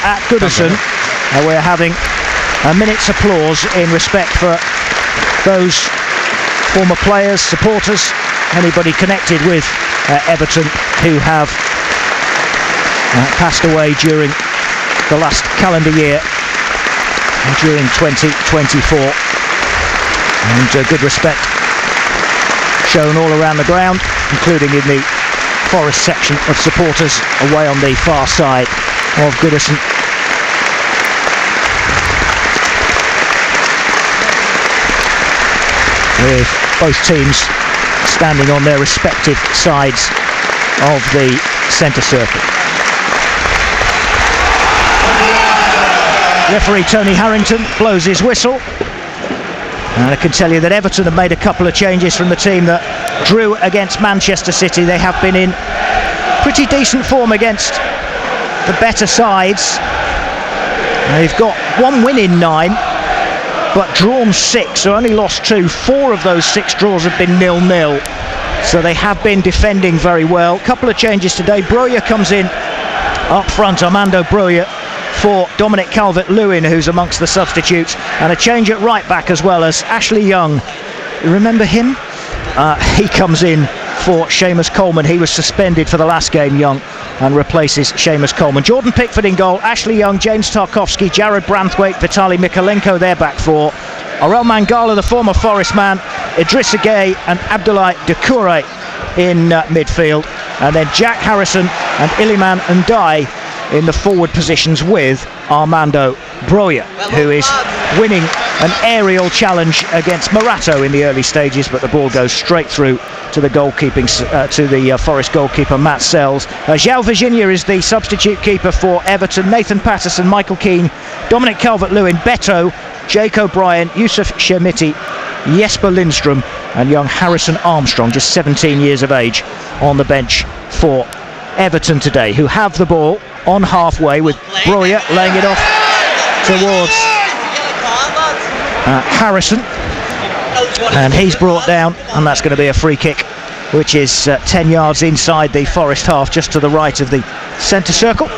at Goodison. We're having a minute's applause in respect for those former players, supporters, anybody connected with Everton who have passed away during the last calendar year, during 2024. And good respect shown all around the ground, including in the Forest section of supporters away on the far side of Goodison. With both teams standing on their respective sides of the centre circle. Referee Tony Harrington blows his whistle. And I can tell you that Everton have made a couple of changes from the team that drew against Manchester City. They have been in pretty decent form against the better sides. They've got 1 win in 9, but drawn 6, so only lost 2. 4 of those 6 draws have been 0-0. So they have been defending very well. Couple of changes today. Broja comes in up front, Armando Broja, for Dominic Calvert-Lewin, who's amongst the substitutes, and a change at right back as well, as Ashley Young, you remember him? He comes in for Seamus Coleman. He was suspended for the last game, Young, and replaces Seamus Coleman. Jordan Pickford in goal, Ashley Young, James Tarkowski, Jared Branthwaite, Vitaly Mikalenko, their back four. Aurel Mangala, the former Forest man, Idrissa Gueye and Abdoulaye Doucouré in midfield, and then Jack Harrison and Iliman Ndiaye in the forward positions with Armando Broja, who is winning an aerial challenge against Morato in the early stages, but the ball goes straight through to the Forest goalkeeper Matt Sells. João Virginia is the substitute keeper for Everton. Nathan Patterson, Michael Keane, Dominic Calvert-Lewin, Beto, Jake O'Brien, Yusuf Shermiti, Jesper Lindstrom and young Harrison Armstrong, just 17 years of age, on the bench for Everton today, who have the ball on halfway with Broja laying it off towards Harrison, and he's brought down, and that's going to be a free kick, which is 10 yards inside the Forest half, just to the right of the centre circle.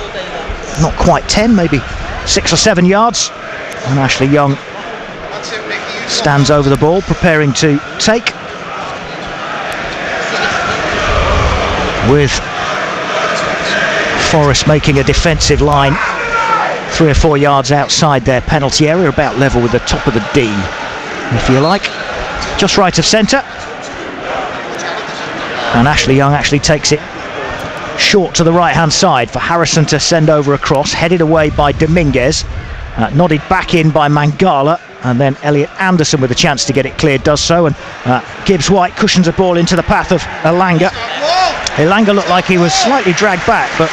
Not quite 10, maybe 6 or 7 yards, and Ashley Young stands over the ball preparing to take, with Forest making a defensive line 3 or 4 yards outside their penalty area, about level with the top of the D, if you like, just right of centre. And Ashley Young actually takes it short to the right hand side for Harrison to send over a cross, headed away by Dominguez, nodded back in by Mangala, and then Elliot Anderson, with a chance to get it cleared, does so, and Gibbs White cushions a ball into the path of Elanga. Elanga looked like he was slightly dragged back, but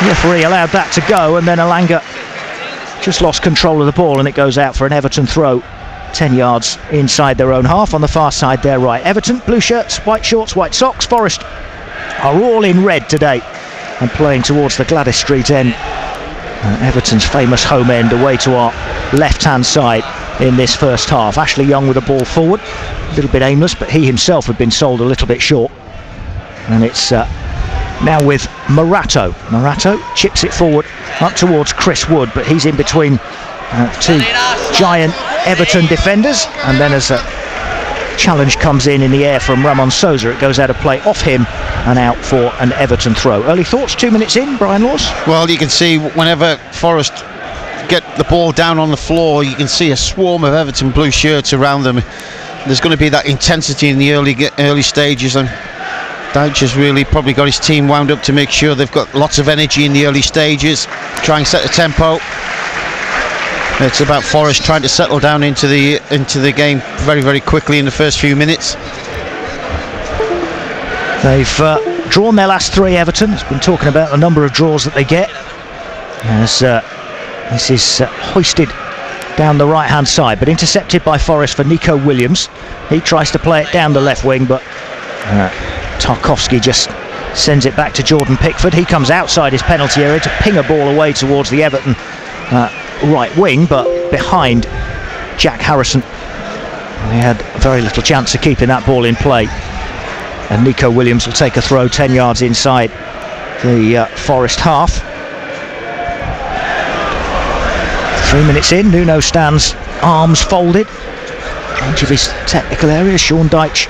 the referee allowed that to go, and then Elanga just lost control of the ball, and it goes out for an Everton throw 10 yards inside their own half on the far side there right. Everton, blue shirts, white shorts, white socks. Forest are all in red today and playing towards the Gladys Street end, Everton's famous home end, away to our left hand side in this first half. Ashley Young with the ball forward, a little bit aimless, but he himself had been sold a little bit short, and it's now with Morato. Morato chips it forward up towards Chris Wood, but he's in between 2 giant Everton defenders, and then as a challenge comes in the air from Ramon Sousa, it goes out of play off him and out for an Everton throw. Early thoughts 2 minutes in, Brian Laws? Well, you can see whenever Forest get the ball down on the floor, you can see a swarm of Everton blue shirts around them. There's going to be that intensity in the early stages, and Douch has really probably got his team wound up to make sure they've got lots of energy in the early stages, try and set the tempo. It's about Forest trying to settle down into the game very, very quickly in the first few minutes. They've drawn their last 3, Everton. It's been talking about the number of draws that they get, as this is hoisted down the right hand side, but intercepted by Forest for Nico Williams. He tries to play it down the left wing, but Tarkowski just sends it back to Jordan Pickford. He comes outside his penalty area to ping a ball away towards the Everton right wing, but behind Jack Harrison. They had very little chance of keeping that ball in play, and Nico Williams will take a throw 10 yards inside the Forest half. 3 minutes in, Nuno stands arms folded, edge of his technical area. Sean Dyche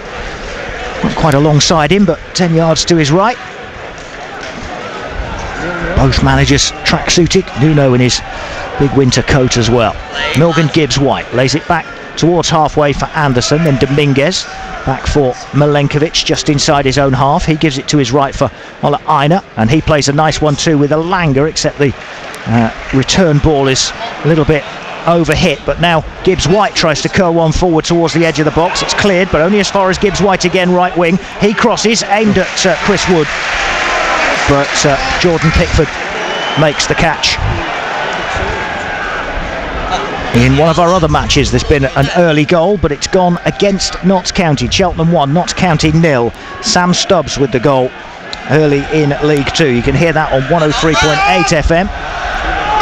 not quite alongside him, but 10 yards to his right. Both managers track-suited, Nuno in his big winter coat as well. Morgan Gibbs-White lays it back towards halfway for Anderson, then Dominguez back for Milenkovic just inside his own half. He gives it to his right for Ola Aina, and he plays a nice one too with Elanga, except the return ball is a little bit over-hit. But now Gibbs-White tries to curl one forward towards the edge of the box. It's cleared, but only as far as Gibbs-White again, right wing. He crosses, aimed at Chris Wood, but Jordan Pickford makes the catch. In one of our other matches, there's been an early goal, but it's gone against Notts County. Cheltenham 1, Notts County 0. Sam Stubbs with the goal early in League 2. You can hear that on 103.8 FM.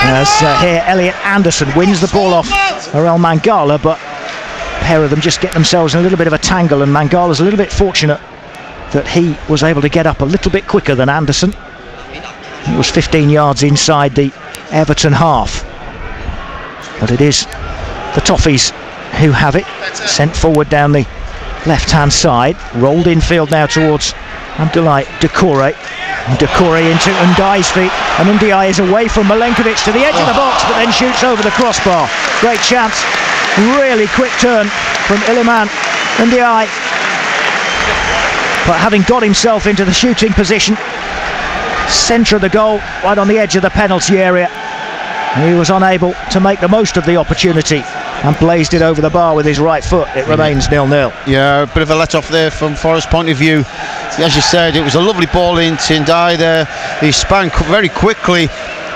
As here, Elliot Anderson wins the ball off Arel Mangala, but a pair of them just get themselves in a little bit of a tangle, and Mangala's a little bit fortunate that he was able to get up a little bit quicker than Anderson. He was 15 yards inside the Everton half. But it is the Toffees who have it. Sent forward down the left-hand side. Rolled infield now towards Abdoulaye Doucouré. Doucouré into Ndai's feet. And Ndai is away from Milenkovic to the edge of the box, but then shoots over the crossbar. Great chance. Really quick turn from Iliman Ndai. But having got himself into the shooting position, centre of the goal, right on the edge of the penalty area, he was unable to make the most of the opportunity and blazed it over the bar with his right foot. It remains 0-0. Yeah, a bit of a let-off there from Forest's point of view. As you said, it was a lovely ball in Ndai there. He span very quickly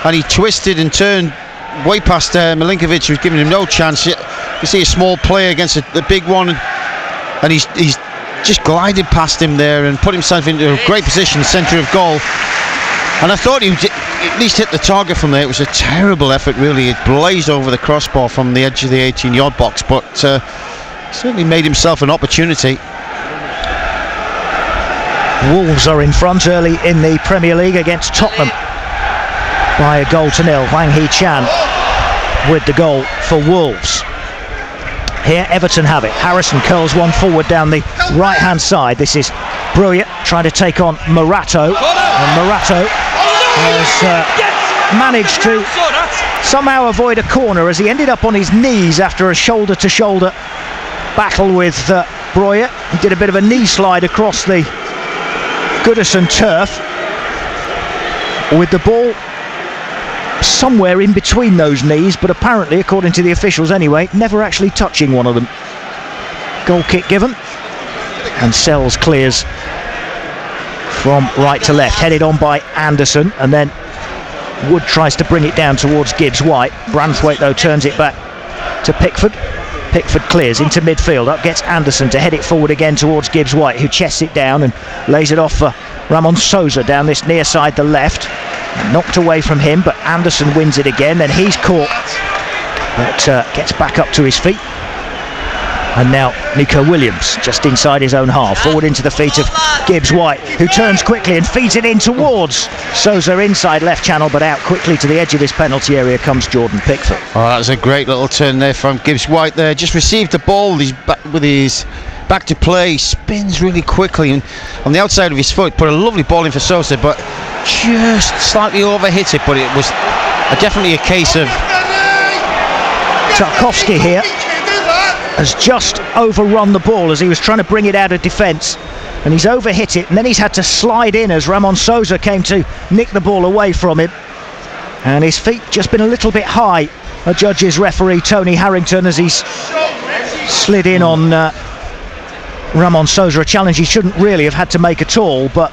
and he twisted and turned way past Milenkovic, who's giving him no chance. You see a small player against the big one, and he's just glided past him there and put himself into a great position, centre of goal. And I thought he would at least hit the target from there. It was a terrible effort, really. It blazed over the crossbar from the edge of the 18-yard box, but certainly made himself an opportunity. Wolves are in front early in the Premier League against Tottenham by 1-0. Wang Hee-chan with the goal for Wolves. Here Everton have it. Harrison curls one forward down the right-hand side. This is Bruyere trying to take on Morato, and Morato has managed to somehow avoid a corner as he ended up on his knees after a shoulder-to-shoulder battle with Bruyere. He did a bit of a knee slide across the Goodison turf with the ball somewhere in between those knees, but apparently, according to the officials anyway, never actually touching one of them. Goal kick given, and Sells clears from right to left, headed on by Anderson, and then Wood tries to bring it down towards Gibbs-White. Branthwaite though turns it back to Pickford. Pickford clears into midfield. Up gets Anderson to head it forward again towards Gibbs-White, who chests it down and lays it off for Ramon Sousa down this near side, the left. Knocked away from him, but Anderson wins it again. Then he's caught, but gets back up to his feet. And now Nico Williams just inside his own half, forward into the feet of Gibbs-White, who turns quickly and feeds it in towards Sousa inside left channel, but out quickly to the edge of his penalty area comes Jordan Pickford. Oh, that was a great little turn there from Gibbs-White there. Just received the ball, he's back with his back to play, he spins really quickly and on the outside of his foot, put a lovely ball in for Sousa, but just slightly overhit it. But it was definitely a case of Tarkowski here has just overrun the ball as he was trying to bring it out of defence, and he's overhit it, and then he's had to slide in as Ramon Sousa came to nick the ball away from him, and his feet just been a little bit high. Judges referee Tony Harrington as he's slid in on Ramon Sousa, a challenge he shouldn't really have had to make at all, but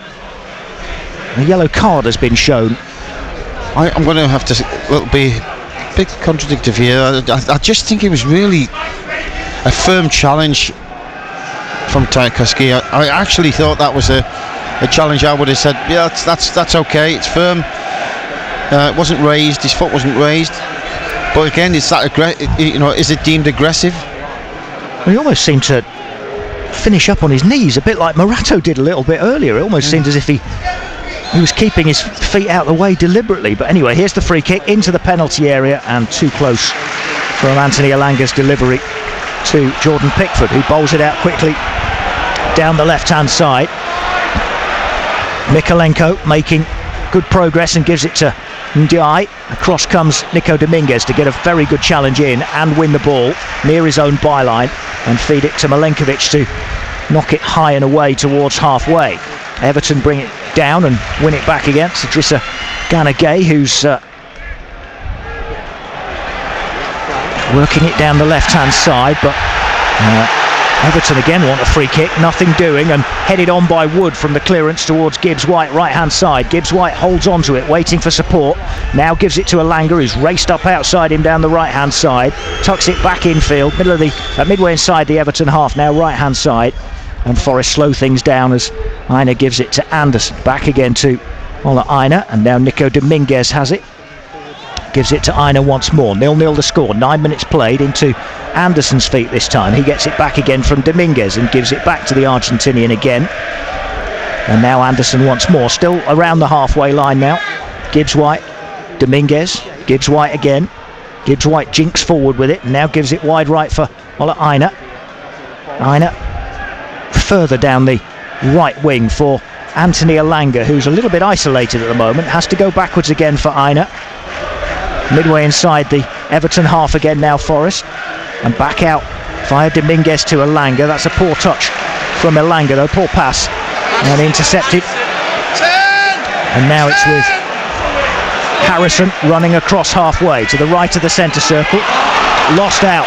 a yellow card has been shown. I'm going to have to be a bit contradictory here. I just think it was really a firm challenge from Tarkowski. I actually thought that was a challenge. I would have said, yeah, that's okay. It's firm. It wasn't raised. His foot wasn't raised. But again, is it deemed aggressive? Well, he almost seemed to finish up on his knees, a bit like Morato did a little bit earlier. It almost seemed as if he He was keeping his feet out of the way deliberately. But anyway, here's the free kick into the penalty area, and too close from Anthony Elanga's delivery to Jordan Pickford, who bowls it out quickly down the left-hand side. Mykolenko making good progress and gives it to Ndiaye. Across comes Nico Dominguez to get a very good challenge in and win the ball near his own byline and feed it to Milenkovic to knock it high and away towards halfway. Everton bring it down and win it back against Idrissa Gana Gueye, who's working it down the left-hand side, but Everton again want a free kick, nothing doing, and headed on by Wood from the clearance towards Gibbs White, right-hand side. Gibbs White holds on to it, waiting for support. Now gives it to Elanga, who's raced up outside him down the right-hand side, tucks it back infield, midway inside the Everton half, now right-hand side, and Forest slow things down as Aina gives it to Anderson. Back again to Ola Aina, and now Nico Dominguez has it. Gives it to Aina once more. 0-0 the score. 9 minutes played into Anderson's feet this time. He gets it back again from Dominguez and gives it back to the Argentinian again. And now Anderson once more. Still around the halfway line now. Gibbs White, Dominguez, Gibbs White again. Gibbs White jinks forward with it and now gives it wide right for Ola Aina. Aina further down the right wing for Anthony Elanga, who's a little bit isolated at the moment. Has to go backwards again for Aina. Midway inside the Everton half again now, Forest, and back out via Dominguez to Elanga. That's a poor touch from Elanga though, poor pass, and intercepted. And now it's with Harrison running across halfway to the right of the centre circle, lost out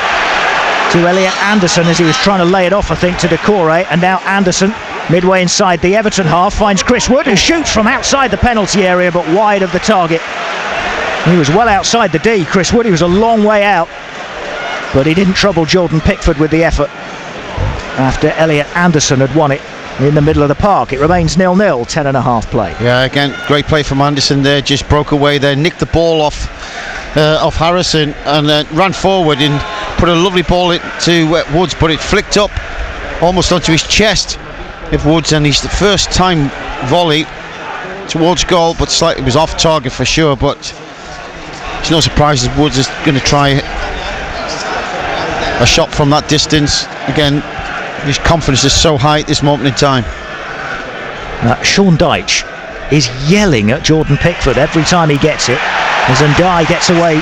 to Elliot Anderson as he was trying to lay it off, I think, to Decore. And now Anderson midway inside the Everton half finds Chris Wood, who shoots from outside the penalty area but wide of the target. He was well outside the D, Chris Wood. He was a long way out, but he didn't trouble Jordan Pickford with the effort after Elliot Anderson had won it in the middle of the park. It remains 0-0, 10.5 play. Yeah, again, great play from Anderson there. Just broke away there, nicked the ball off Harrison, and then ran forward and put a lovely ball into Woods, but it flicked up almost onto his chest of Woods, and he's the first time volley towards goal, but slightly was off target for sure. But it's no surprise that Woods is going to try a shot from that distance. Again, his confidence is so high at this moment in time. Sean Dyche is yelling at Jordan Pickford every time he gets it, as Ndiaye gets away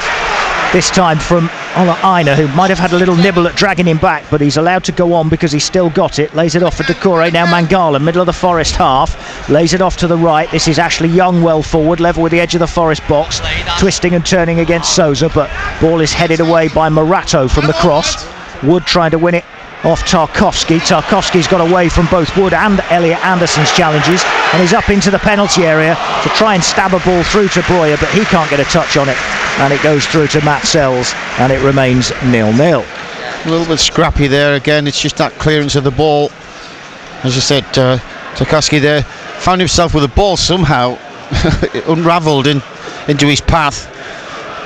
this time from Ola Aina, who might have had a little nibble at dragging him back, but he's allowed to go on because he's still got it. Lays it off for Decore. Now Mangala, middle of the Forest half, lays it off to the right. This is Ashley Young well forward, level with the edge of the Forest box, twisting and turning against Souza, but ball is headed away by Morato from the cross. Wood trying to win it off Tarkovsky. Tarkovsky's got away from both Wood and Elliot Anderson's challenges, and he's up into the penalty area to try and stab a ball through to Breuer, but he can't get a touch on it, and it goes through to Matt Sells, and it remains 0-0. A little bit scrappy there again. It's just that clearance of the ball. As I said, Tarkovsky there found himself with the ball somehow unravelled into his path.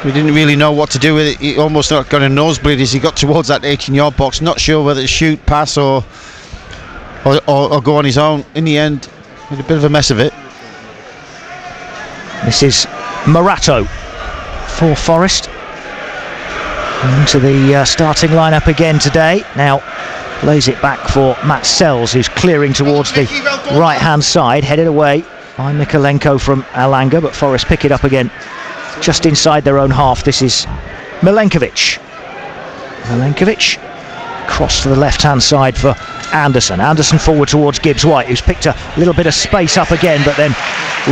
We didn't really know what to do with it. He almost got a nosebleed as he got towards that 18-yard box. Not sure whether to shoot, pass, or go on his own. In the end, made a bit of a mess of it. This is Morato for Forest into the starting lineup again today. Now lays it back for Matt Sells, who's clearing towards the right-hand side, headed away by Mykolenko from Elanga, but Forest pick it up again just inside their own half. This is Milenkovic. Cross to the left-hand side for Anderson. Anderson forward towards Gibbs White, who's picked a little bit of space up again, but then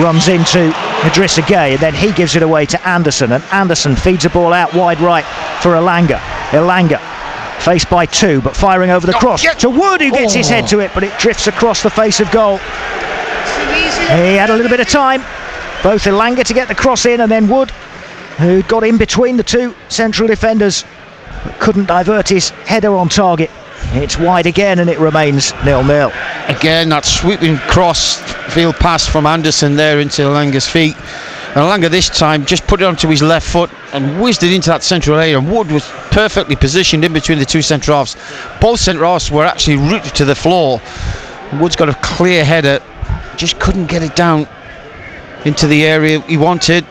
runs into Idrissa Gueye, and then he gives it away to Anderson, and Anderson feeds a ball out wide right for Elanga. Elanga faced by two, but firing over the cross to Wood, who gets his head to it, but it drifts across the face of goal. He had a little bit of time, both Elanga to get the cross in, and then Wood, who got in between the two central defenders, but couldn't divert his header on target. It's wide again, and it remains 0-0. Again, that sweeping cross field pass from Anderson there into Elanga's feet, and Elanga this time just put it onto his left foot and whizzed it into that central area, and Wood was perfectly positioned in between the two centre halves. Both centre halves were actually rooted to the floor. Wood's got a clear header, just couldn't get it down into the area he wanted.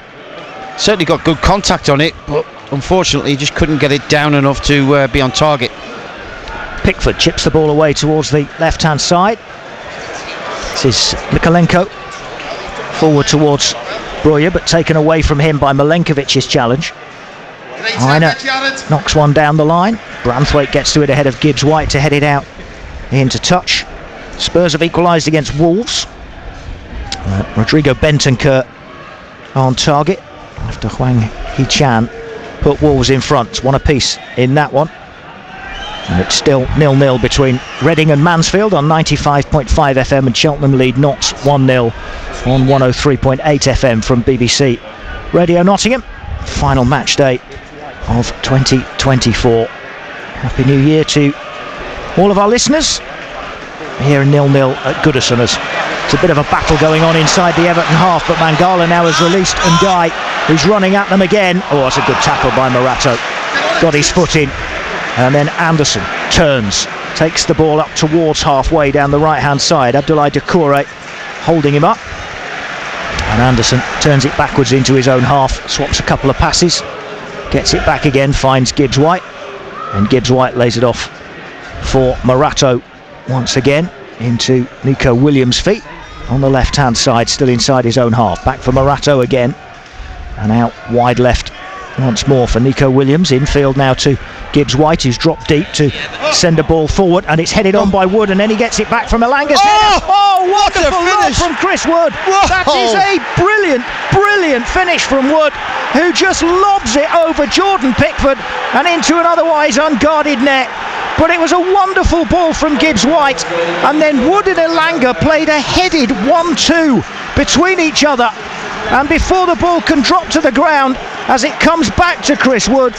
Certainly got good contact on it, but unfortunately he just couldn't get it down enough to be on target. Pickford chips the ball away towards the left-hand side. This is Mikolenko forward towards Breuer, but taken away from him by Milenkovic's challenge. Heine knocks one down the line. Branthwaite gets to it ahead of Gibbs-White to head it out into touch. Spurs have equalised against Wolves. Rodrigo Bentancur on target after Hwang Hee-chan put Wolves in front. One apiece in that one. And it's still 0-0 between Reading and Mansfield on 95.5 FM, and Cheltenham lead Notts 1-0 on 103.8 FM from BBC Radio Nottingham. Final match day of 2024. Happy New Year to all of our listeners. Here in 0-0 at Goodison. It's a bit of a battle going on inside the Everton half, but Mangala now has released Ndiaye, who's running at them again. Oh, that's a good tackle by Morato. Got his foot in. And then Anderson turns, takes the ball up towards halfway down the right-hand side. Abdoulaye Doucouré holding him up. And Anderson turns it backwards into his own half, swaps a couple of passes, gets it back again, finds Gibbs-White. And Gibbs-White lays it off for Morato once again into Nico Williams' feet on the left-hand side, still inside his own half. Back for Morato again. And out wide left once more for Nico Williams. Infield now to Gibbs-White, who's dropped deep to send a ball forward, and it's headed on by Wood, and then he gets it back from Elanga's header. Oh, wonderful lob from Chris Wood. Whoa. That is a brilliant finish from Wood, who just lobs it over Jordan Pickford and into an otherwise unguarded net. But it was a wonderful ball from Gibbs-White, and then Wood and Elanga played a headed 1-2 between each other. And before the ball can drop to the ground, as it comes back to Chris Wood,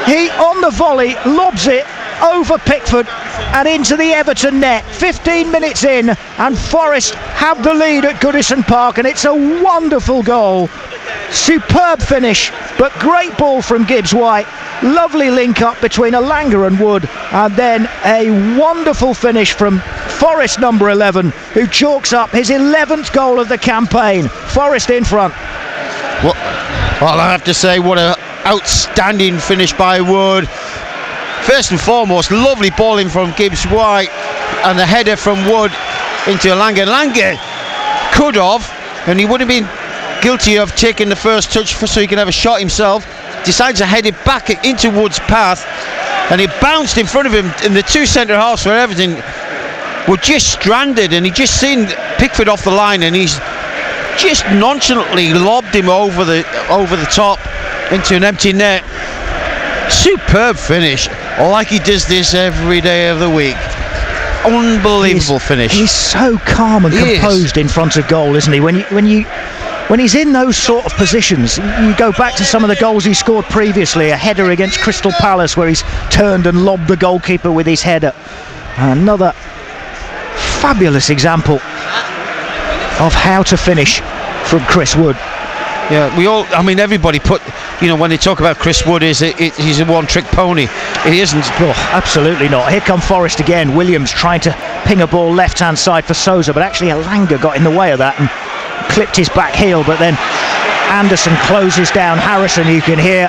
he, on the volley, lobs it over Pickford and into the Everton net. 15 minutes in, and Forest have the lead at Goodison Park, and it's a wonderful goal. Superb finish, but great ball from Gibbs-White. Lovely link up between Elanga and Wood, and then a wonderful finish from Forest number 11, who chalks up his 11th goal of the campaign. Forest in front. Well, I have to say, what an outstanding finish by Wood. First and foremost, lovely balling from Gibbs-White, and the header from Wood into Elanga. Elanga could have, and he would have been guilty of taking the first touch so he could have a shot himself. Decides to head it back into Wood's path, and it bounced in front of him, and the two centre halves for Everton were just stranded, and he just seen Pickford off the line, and he's just nonchalantly lobbed him over the top into an empty net. Superb finish, like he does this every day of the week. Unbelievable finish. He's so calm and composed in front of goal, isn't he? When he's in those sort of positions, you go back to some of the goals he scored previously. A header against Crystal Palace where he's turned and lobbed the goalkeeper with his header. Another fabulous example of how to finish from Chris Wood. Yeah, everybody put, when they talk about Chris Wood, he's a one-trick pony. He isn't. Oh, absolutely not. Here come Forest again. Williams trying to ping a ball left-hand side for Sousa, but actually Elanga got in the way of that and clipped his back heel, but then Anderson closes down Harrison. You can hear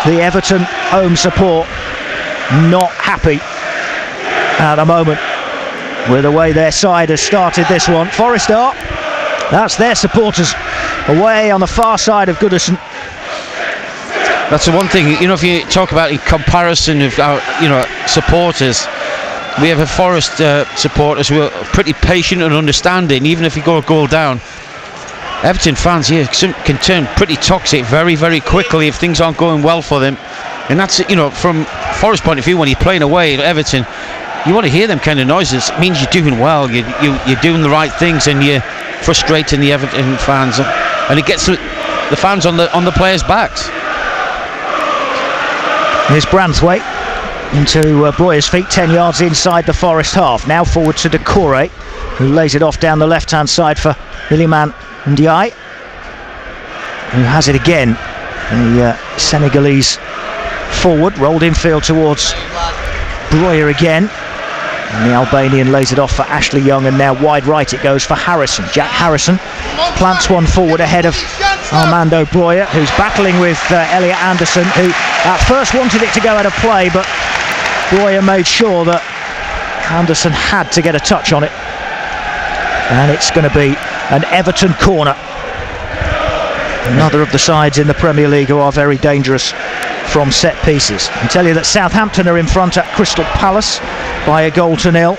the Everton home support not happy at the moment with the way their side has started this one. Forest are. That's their supporters away on the far side of Goodison. That's the one thing, if you talk about in comparison of our, supporters, we have a Forest supporters who are pretty patient and understanding, even if you go a goal down. Everton fans here can turn pretty toxic very, very quickly if things aren't going well for them. And that's, from Forest's point of view, when you're playing away at Everton, you want to hear them kind of noises. It means you're doing well, you're doing the right things, and you're frustrating the Everton fans, and it gets the fans on the players' backs. Here's Branthwaite into Breuer's feet, 10 yards inside the Forest half. Now forward to Doucouré, who lays it off down the left-hand side for Iliman Ndiaye, who has it again. The Senegalese forward rolled infield towards Breuer again. And the Albanian lays it off for Ashley Young, and now wide right it goes for Harrison. Jack Harrison plants one forward ahead of Armando Broja, who's battling with Elliot Anderson, who at first wanted it to go out of play, but Broja made sure that Anderson had to get a touch on it. And it's going to be an Everton corner. Another of the sides in the Premier League who are very dangerous from set pieces. I tell you that Southampton are in front at Crystal Palace by 1-0,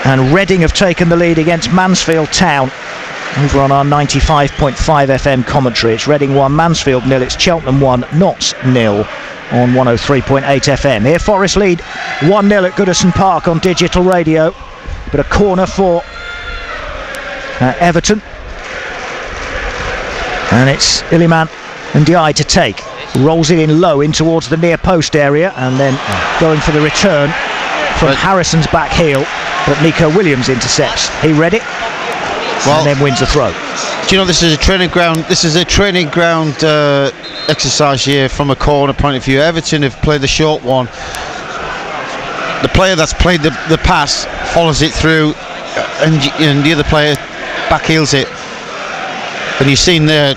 and Reading have taken the lead against Mansfield Town over on our 95.5 FM commentary. It's Reading 1, Mansfield 0. It's Cheltenham 1, Notts 0 on 103.8 FM. Here Forest lead 1-0 at Goodison Park on digital radio, but a corner for Everton, and it's Iliman Ndiaye to take. Rolls it in low in towards the near post area, and then going for the return from Harrison's back heel, but Nico Williams intercepts. He read it, and then wins the throw. Do you know, this is a training ground exercise here from a corner point of view. Everton have played the short one. The player that's played the pass follows it through, and the other player back heels it. And you've seen there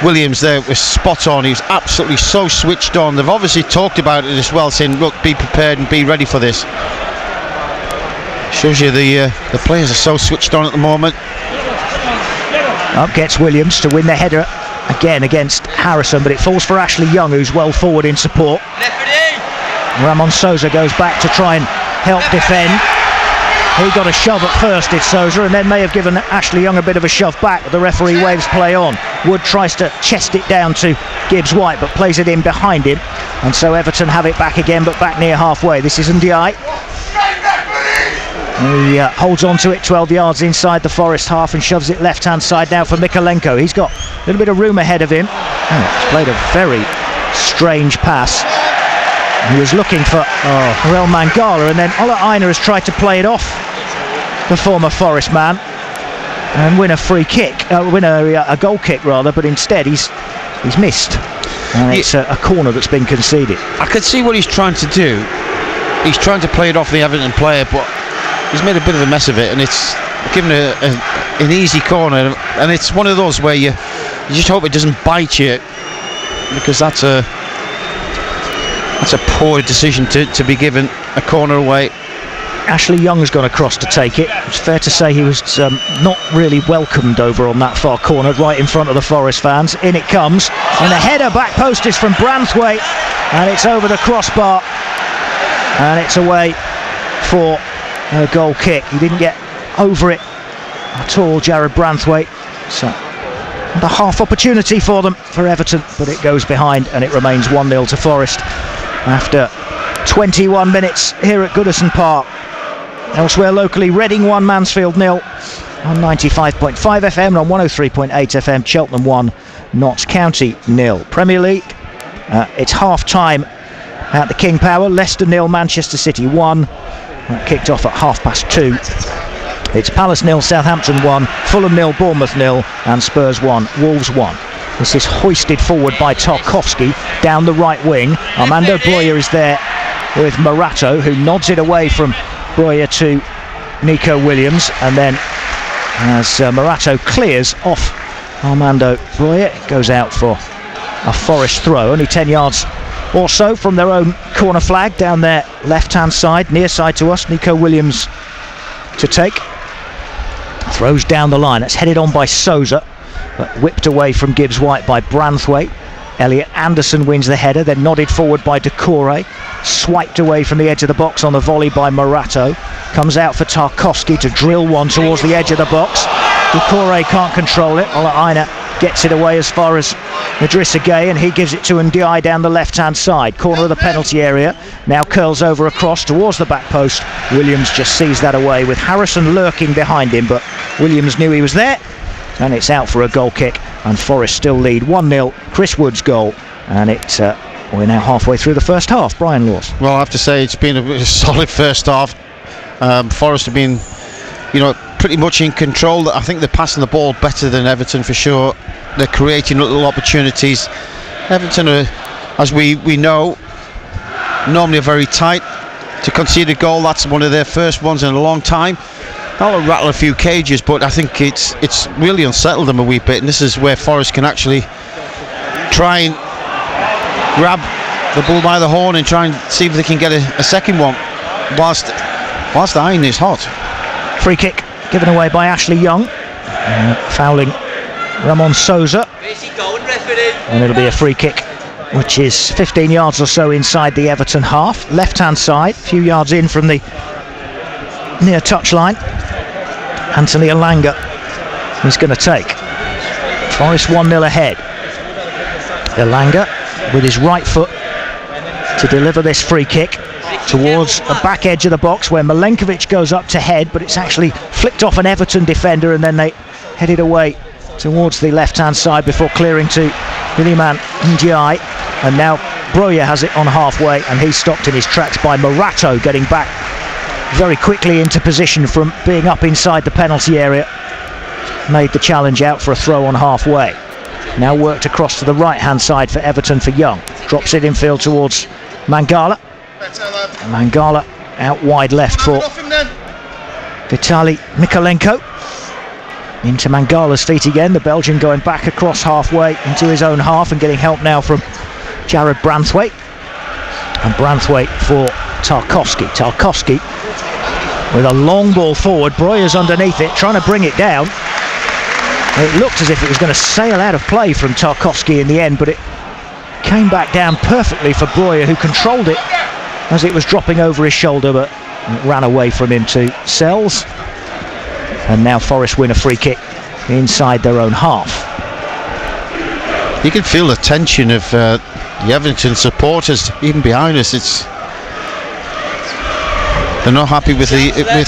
Williams there was spot on. He was absolutely so switched on. They've obviously talked about it as well, saying, look, be prepared and be ready for this. Shows you the players are so switched on at the moment. Up gets Williams to win the header again against Harrison, but it falls for Ashley Young, who's well forward in support. Ramon Sousa goes back to try and help defend. He got a shove at first, did Sousa, and then may have given Ashley Young a bit of a shove back, but the referee waves play on. Wood tries to chest it down to Gibbs White, but plays it in behind him, and so Everton have it back again, but back near halfway. This is Ndiaye. He holds on to it 12 yards inside the Forest half and shoves it left hand side now for Mikalenko. He's got a little bit of room ahead of him. He's played a very strange pass. He was looking for Karel Mangala, and then Ola Aina has tried to play it off the former Forest man and win a free kick, a goal kick rather, but instead he's missed. And it's a corner that's been conceded. I can see what he's trying to do. He's trying to play it off the Everton player, but he's made a bit of a mess of it, and it's given an easy corner, and it's one of those where you just hope it doesn't bite you, because that's a poor decision to be given a corner away. Ashley Young's gone across to take it. It's fair to say he was not really welcomed over on that far corner, right in front of the Forest fans. In it comes, and the header back post is from Branthwaite, and it's over the crossbar, and it's away for a goal kick. He didn't get over it at all, Jared Branthwaite. So the half opportunity for them, for Everton, but it goes behind, and it remains 1-0 to Forest after 21 minutes here at Goodison Park. Elsewhere locally, Reading 1, Mansfield 0 on 95.5 FM and on 103.8 FM, Cheltenham 1, Notts County 0. Premier League, it's half time at the King Power. Leicester 0, Manchester City 1. That kicked off at 2:30. It's Palace 0, Southampton 1, Fulham 0, Bournemouth 0, and Spurs 1, Wolves 1. This is hoisted forward by Tarkowski down the right wing. Armando Broja is there with Morato, who nods it away from Broja to Nico Williams, and then as Morato clears off Armando Broja, it goes out for a Forest throw, only 10 yards or so from their own corner flag down their left hand side, near side to us. Nico Williams to take, throws down the line. That's headed on by Sousa, but whipped away from Gibbs White by Branthwaite. Elliot Anderson wins the header, then nodded forward by Decore, swiped away from the edge of the box on the volley by Morato, comes out for Tarkowski to drill one towards the edge of the box. Decore can't control it. Ola Aina gets it away as far as Idrissa Gueye, and he gives it to Ndiaye down the left hand side, corner of the penalty area. Now curls over across towards the back post. Williams just sees that away with Harrison lurking behind him, but Williams knew he was there, and it's out for a goal kick, and Forest still lead 1-0. Chris Wood's goal, and we're now halfway through the first half. Brian Laws. Well, I have to say it's been a solid first half. Forest have been, pretty much in control. I think they're passing the ball better than Everton for sure. They're creating little opportunities. Everton are, as we know, normally are very tight. to concede a goal. That's one of their first ones in a long time. That'll rattle a few cages, but I think it's really unsettled them a wee bit, and this is where Forest can actually try and grab the bull by the horn and try and see if they can get a second one whilst the iron is hot. Free kick given away by Ashley Young, fouling Ramon Souza, and it'll be a free kick which is 15 yards or so inside the Everton half, left hand side, a few yards in from the near touchline. Anthony Elanga is going to take. Forest 1-0 ahead. Elanga with his right foot to deliver this free kick towards the back edge of the box where Milenkovic goes up to head, but it's actually flicked off an Everton defender, and then they headed away towards the left hand side before clearing to Iliman Ndiaye, and now Broja has it on halfway, and he's stopped in his tracks by Morato getting back very quickly into position from being up inside the penalty area. Made the challenge out for a throw on halfway. Now worked across to the right hand side for Everton for Young. Drops it infield towards Mangala. Mangala out wide left for Vitaly Mikolenko. Into Mangala's feet again. The Belgian going back across halfway into his own half and getting help now from Jared Branthwaite. And Branthwaite for Tarkowski. Tarkowski with a long ball forward. Broja's underneath it, trying to bring it down. It looked as if it was going to sail out of play from Tarkowski in the end, but it came back down perfectly for Broja, who controlled it as it was dropping over his shoulder, but it ran away from him to Sells. And now Forest win a free kick inside their own half. You can feel the tension of the Everton supporters even behind us. They're not happy with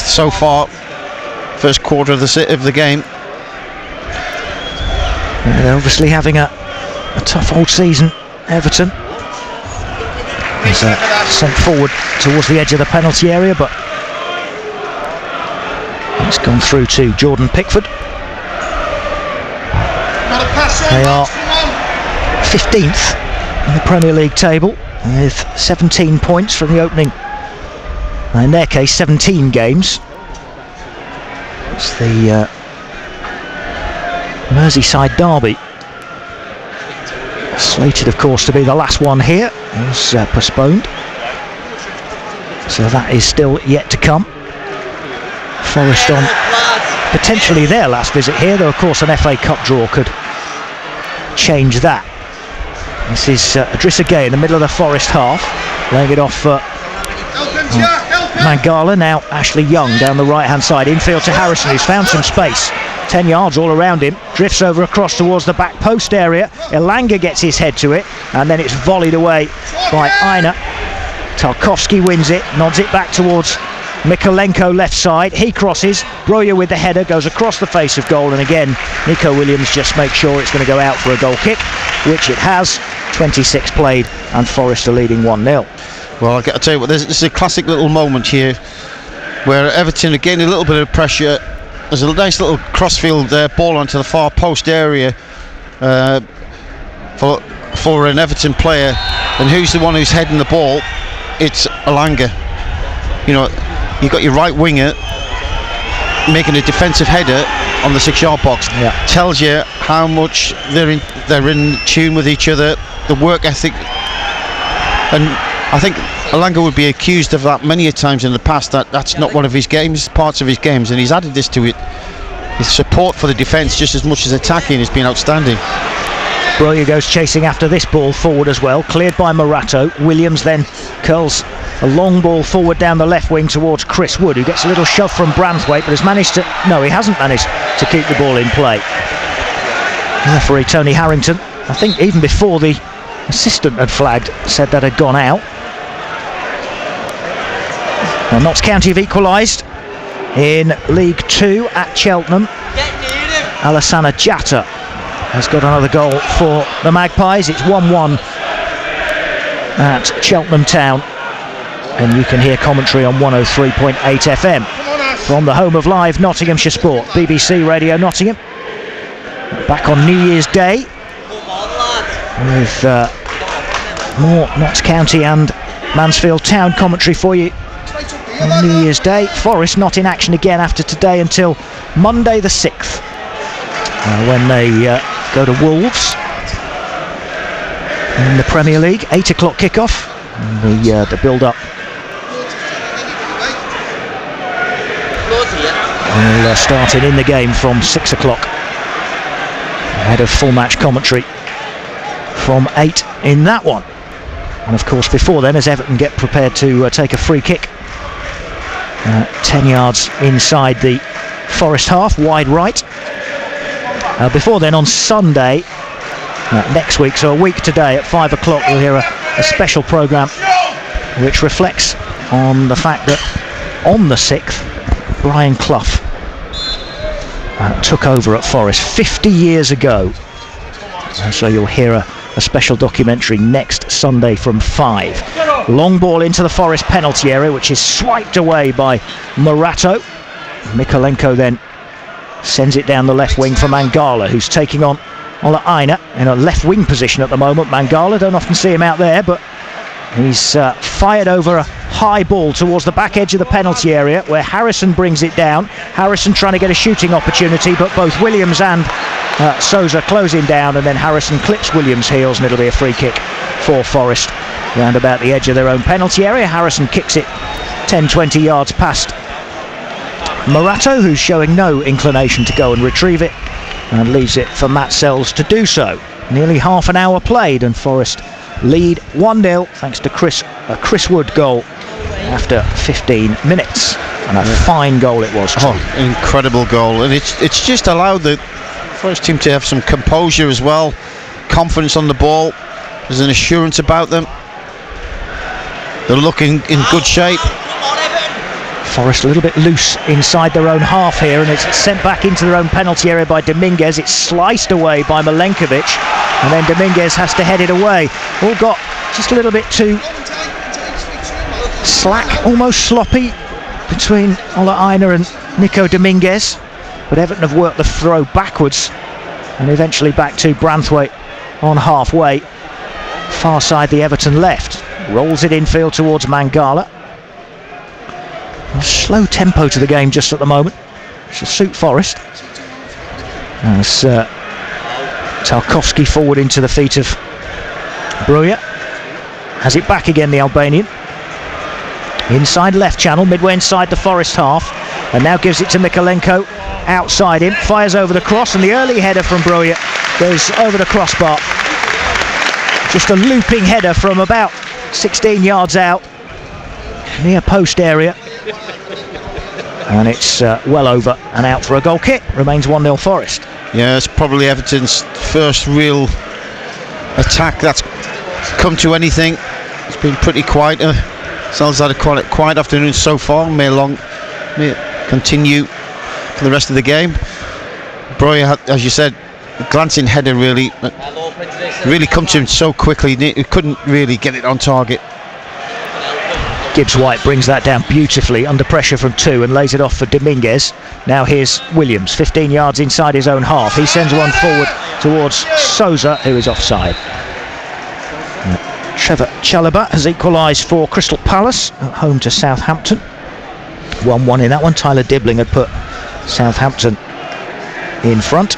so far first quarter of the game. Yeah, they're obviously having a tough old season, Everton. He's sent forward towards the edge of the penalty area, but it's gone through to Jordan Pickford. They are 15th in the Premier League table with 17 points from the opening, in their case 17 games. It's the Merseyside derby, slated of course to be the last one here. It was postponed, so that is still yet to come. Forest on potentially their last visit here, though of course an FA Cup draw could change that. This is Idrissa Gueye in the middle of the Forest half, laying it off for Mangala. Now Ashley Young down the right hand side, infield to Harrison, who's found some space. 10 yards all around him, drifts over across towards the back post area. Elanga gets his head to it, and then it's volleyed away by Aina. Tarkowski wins it, nods it back towards Mikolenko left side. He crosses, Broja with the header goes across the face of goal, and again Nico Williams just makes sure it's going to go out for a goal kick, which it has. 26 played and Forest are leading 1-0. Well, I've got to tell you what, this is a classic little moment here where Everton are getting a little bit of pressure. There's a nice little crossfield ball onto the far post area for an Everton player, and who's the one who's heading the ball? It's Elanga. You know, you've got your right winger making a defensive header on the 6-yard box. Yeah. Tells you how much they're in tune with each other, the work ethic, and I think Elanga would be accused of that many a times in the past, that's not one of his parts of his games, and he's added this to it. His support for the defence just as much as attacking has been outstanding. Broja goes chasing after this ball forward as well, cleared by Morato. Williams then curls a long ball forward down the left wing towards Chris Wood, who gets a little shove from Branthwaite, but he hasn't managed to keep the ball in play. Referee Tony Harrington, I think even before the assistant had flagged, said that had gone out. Well, Notts County have equalised in League 2 at Cheltenham. Alassana Jatta has got another goal for the Magpies. It's 1-1 at Cheltenham Town, and you can hear commentary on 103.8 FM from the home of live Nottinghamshire Sport, BBC Radio Nottingham. Back on New Year's Day with more Notts County and Mansfield Town commentary for you on New Year's Day. Forest not in action again after today until Monday the 6th, when they go to Wolves in the Premier League. 8 o'clock kickoff. And the build-up will start in the game from 6 o'clock, ahead of full match commentary from 8 in that one. And of course before then, as Everton get prepared to take a free kick 10 yards inside the Forest half, wide right. Before then, on Sunday next week, so a week today at 5 o'clock, we'll hear a special programme which reflects on the fact that on the 6th Brian Clough took over at Forest 50 years ago, and so you'll hear a special documentary next Sunday from 5. Long ball into the Forest penalty area, which is swiped away by Morato. Mykolenko then sends it down the left wing for Mangala, who's taking on Ola Aina in a left wing position at the moment. Mangala, don't often see him out there, but he's fired over a high ball towards the back edge of the penalty area, where Harrison brings it down. Harrison trying to get a shooting opportunity, but both Williams and Souza closing down, and then Harrison clips Williams' heels, and it'll be a free kick for Forest round about the edge of their own penalty area. Harrison kicks it 10-20 yards past Morato, who's showing no inclination to go and retrieve it, and leaves it for Matt Sells to do so. Nearly half an hour played, and Forest lead 1-0 thanks to a Chris Wood goal after 15 minutes, and a fine goal it was too. Incredible goal, and it's just allowed the Forest team to have some composure as well, confidence on the ball. There's an assurance about them. They're looking in good shape. Forest a little bit loose inside their own half here, and it's sent back into their own penalty area by Dominguez. It's sliced away by Milenkovic, and then Dominguez has to head it away. All got just a little bit too slack, almost sloppy, between Ola Aina and Nico Dominguez, but Everton have worked the throw backwards and eventually back to Branthwaite on halfway, far side the Everton left. Rolls it infield towards Mangala. A slow tempo to the game just at the moment, which will suit Forest, as Tarkowski forward into the feet of Bruja. Has it back again, the Albanian. Inside left channel, midway inside the Forest half, and now gives it to Mykolenko, outside him, fires over the cross, and the early header from Bruja goes over the crossbar. Just a looping header from about 16 yards out, near post area, and it's well over and out for a goal kick. Remains 1-0 Forest. Yeah, it's probably Everton's first real attack that's come to anything. It's been pretty quiet. Sal's had a quiet afternoon so far. May continue for the rest of the game. Bruja had, as you said, a glancing header really come to him so quickly. He couldn't really get it on target. Gibbs-White brings that down beautifully under pressure from 2 and lays it off for Dominguez. Now here's Williams, 15 yards inside his own half. He sends one forward towards Souza, who is offside. Trevor Chalobah has equalised for Crystal Palace at home to Southampton. 1-1 in that one. Tyler Dibbling had put Southampton in front.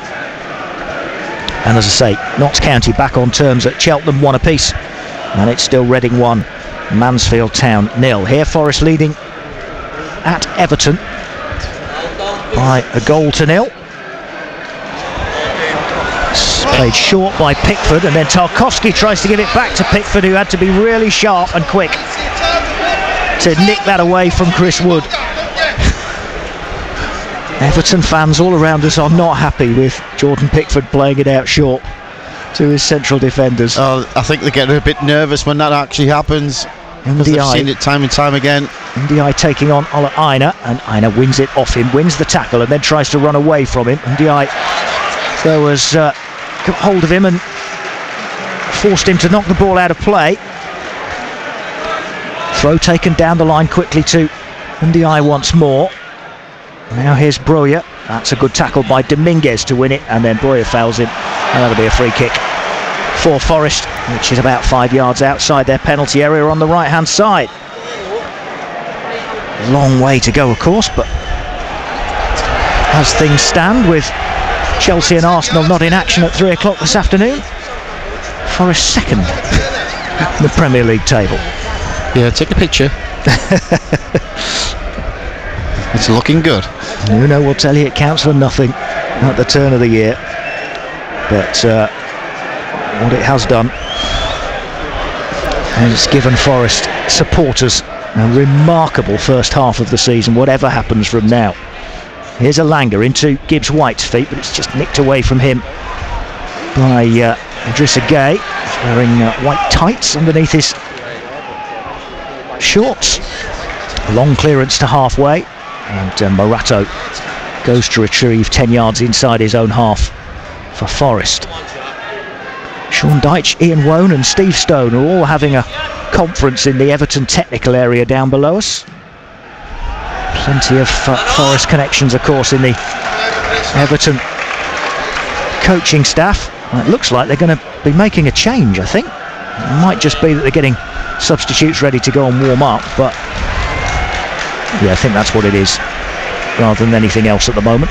And as I say, Notts County back on terms at Cheltenham, 1 apiece. And it's still Reading 1, Mansfield Town 0. Here Forest leading at Everton by a goal to 0. Played short by Pickford, and then Tarkowski tries to give it back to Pickford, who had to be really sharp and quick to nick that away from Chris Wood. Everton fans all around us are not happy with Jordan Pickford playing it out short to his central defenders. Oh, I think they're getting a bit nervous when that actually happens, because they've seen it time and time again. Ndiaye taking on Ola Aina, and Aina wins it off him, wins the tackle, and then tries to run away from him. Ndiaye there was got hold of him and forced him to knock the ball out of play. Throw taken down the line quickly to Ndiaye once more. Now here's Bruja. That's a good tackle by Dominguez to win it, and then Bruja fouls him, and that'll be a free kick for Forest, which is about 5 yards outside their penalty area on the right hand side. long way to go, of course, but as things stand, with Chelsea and Arsenal not in action at 3 o'clock this afternoon, Forest second in the Premier League table. Yeah, take a picture. It's looking good. Nuno will tell you it counts for nothing at the turn of the year, but what it has done has given Forest supporters a remarkable first half of the season, whatever happens from now. Here's Elanga into Gibbs White's feet, but it's just nicked away from him by Idrissa Gueye. He's wearing white tights underneath his shorts. Long clearance to halfway, and Morato goes to retrieve 10 yards inside his own half for Forest. Sean Dyche, Ian Wone and Steve Stone are all having a conference in the Everton technical area down below us. Plenty of Forest connections, of course, in the Everton coaching staff. It looks like they're going to be making a change, I think. It might just be that they're getting substitutes ready to go and warm up, but yeah, I think that's what it is, rather than anything else at the moment.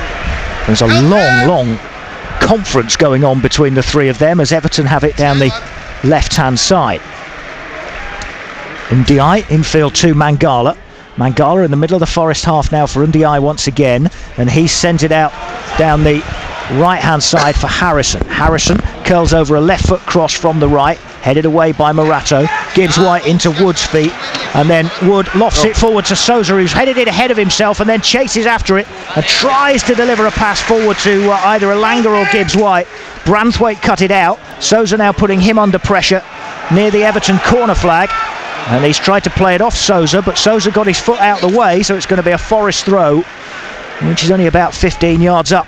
There's a long conference going on between the three of them as Everton have it down the left-hand side. Ndiaye, infield to Mangala. Mangala in the middle of the Forest half now for Ndiaye once again, and he sent it out down the right-hand side for Harrison. Harrison curls over a left-foot cross from the right, headed away by Morato. Gibbs White into Wood's feet, and then Wood lofts it forward to Sousa, who's headed it ahead of himself and then chases after it and tries to deliver a pass forward to either Elanga or Gibbs White. Branthwaite cut it out. Sousa now putting him under pressure near the Everton corner flag, and he's tried to play it off Sousa, but Sousa got his foot out the way, so it's going to be a Forest throw, which is only about 15 yards up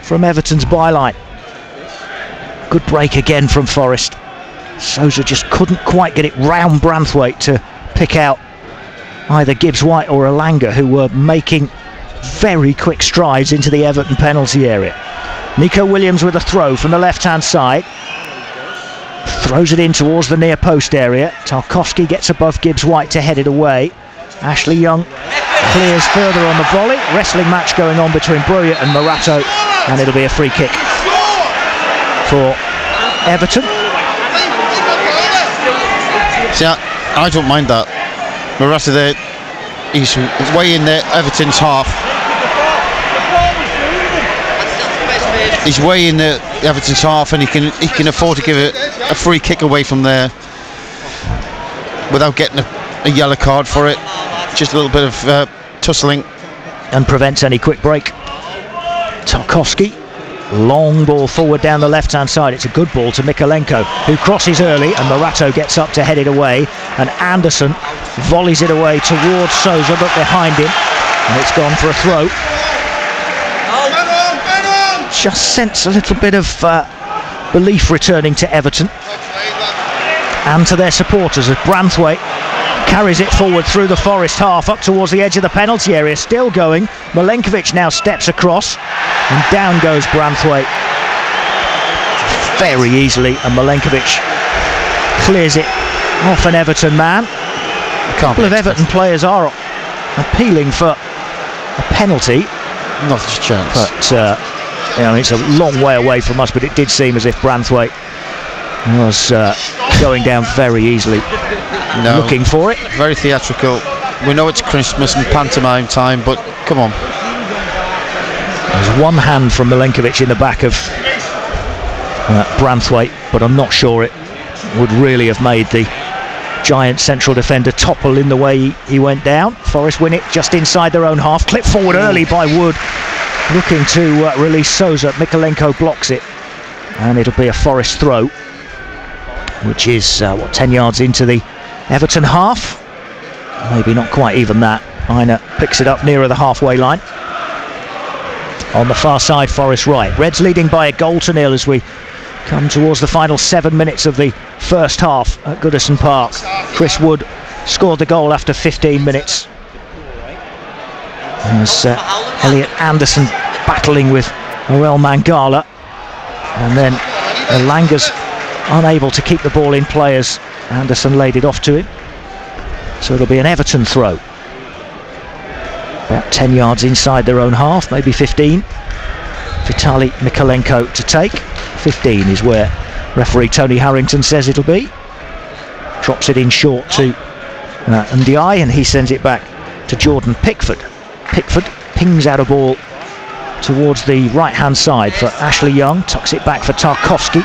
from Everton's byline. Good break again from Forest. Sousa just couldn't quite get it round Branthwaite to pick out either Gibbs White or Elanga, who were making very quick strides into the Everton penalty area. Nico Williams with a throw from the left-hand side. Throws it in towards the near post area. Tarkowski gets above Gibbs White to head it away. Ashley Young clears further on the volley. Wrestling match going on between Broja and Morato, and it'll be a free kick for Everton. See, I don't mind that. Morato there, he's way in there, Everton's half. He's way in the Everton's half, and he can afford to give it a free kick away from there without getting a yellow card for it. Just a little bit of tussling, and prevents any quick break. Tarkowski, long ball forward down the left hand side. It's a good ball to Mykolenko, who crosses early, and Morato gets up to head it away, and Anderson volleys it away towards Sousa, but behind him, and it's gone for a throw. Just sense a little bit of belief returning to Everton and to their supporters as Branthwaite carries it forward through the Forest half up towards the edge of the penalty area. Still going. Milenkovic now steps across, and down goes Branthwaite very easily, and Milenkovic clears it off an Everton man. A couple of Everton players are appealing for a penalty. Not a chance. But it's a long way away from us, but it did seem as if Branthwaite was going down very easily. Looking for it. Very theatrical. We know it's Christmas and pantomime time, but come on. There's one hand from Milenkovic in the back of Branthwaite, but I'm not sure it would really have made the giant central defender topple in the way he went down. Forest win it just inside their own half. Clipped forward early by Wood, looking to release Sousa. Mykolenko blocks it, and it'll be a Forest throw, which is 10 yards into the Everton half. Maybe not quite even that. Aina picks it up nearer the halfway line. On the far side, Forest right. Reds leading by a goal to nil as we come towards the final 7 minutes of the first half at Goodison Park. Chris Wood scored the goal after 15 minutes. As Elliot Anderson battling with Orel Mangala, and then Elanga's unable to keep the ball in play as Anderson laid it off to him. So it'll be an Everton throw. about 10 yards inside their own half, maybe 15. Vitaly Mikolenko to take. 15 is where referee Tony Harrington says it'll be. Drops it in short to Ndiaye, and he sends it back to Jordan Pickford. Pickford pings out a ball towards the right hand side for Ashley Young, tucks it back for Tarkowski.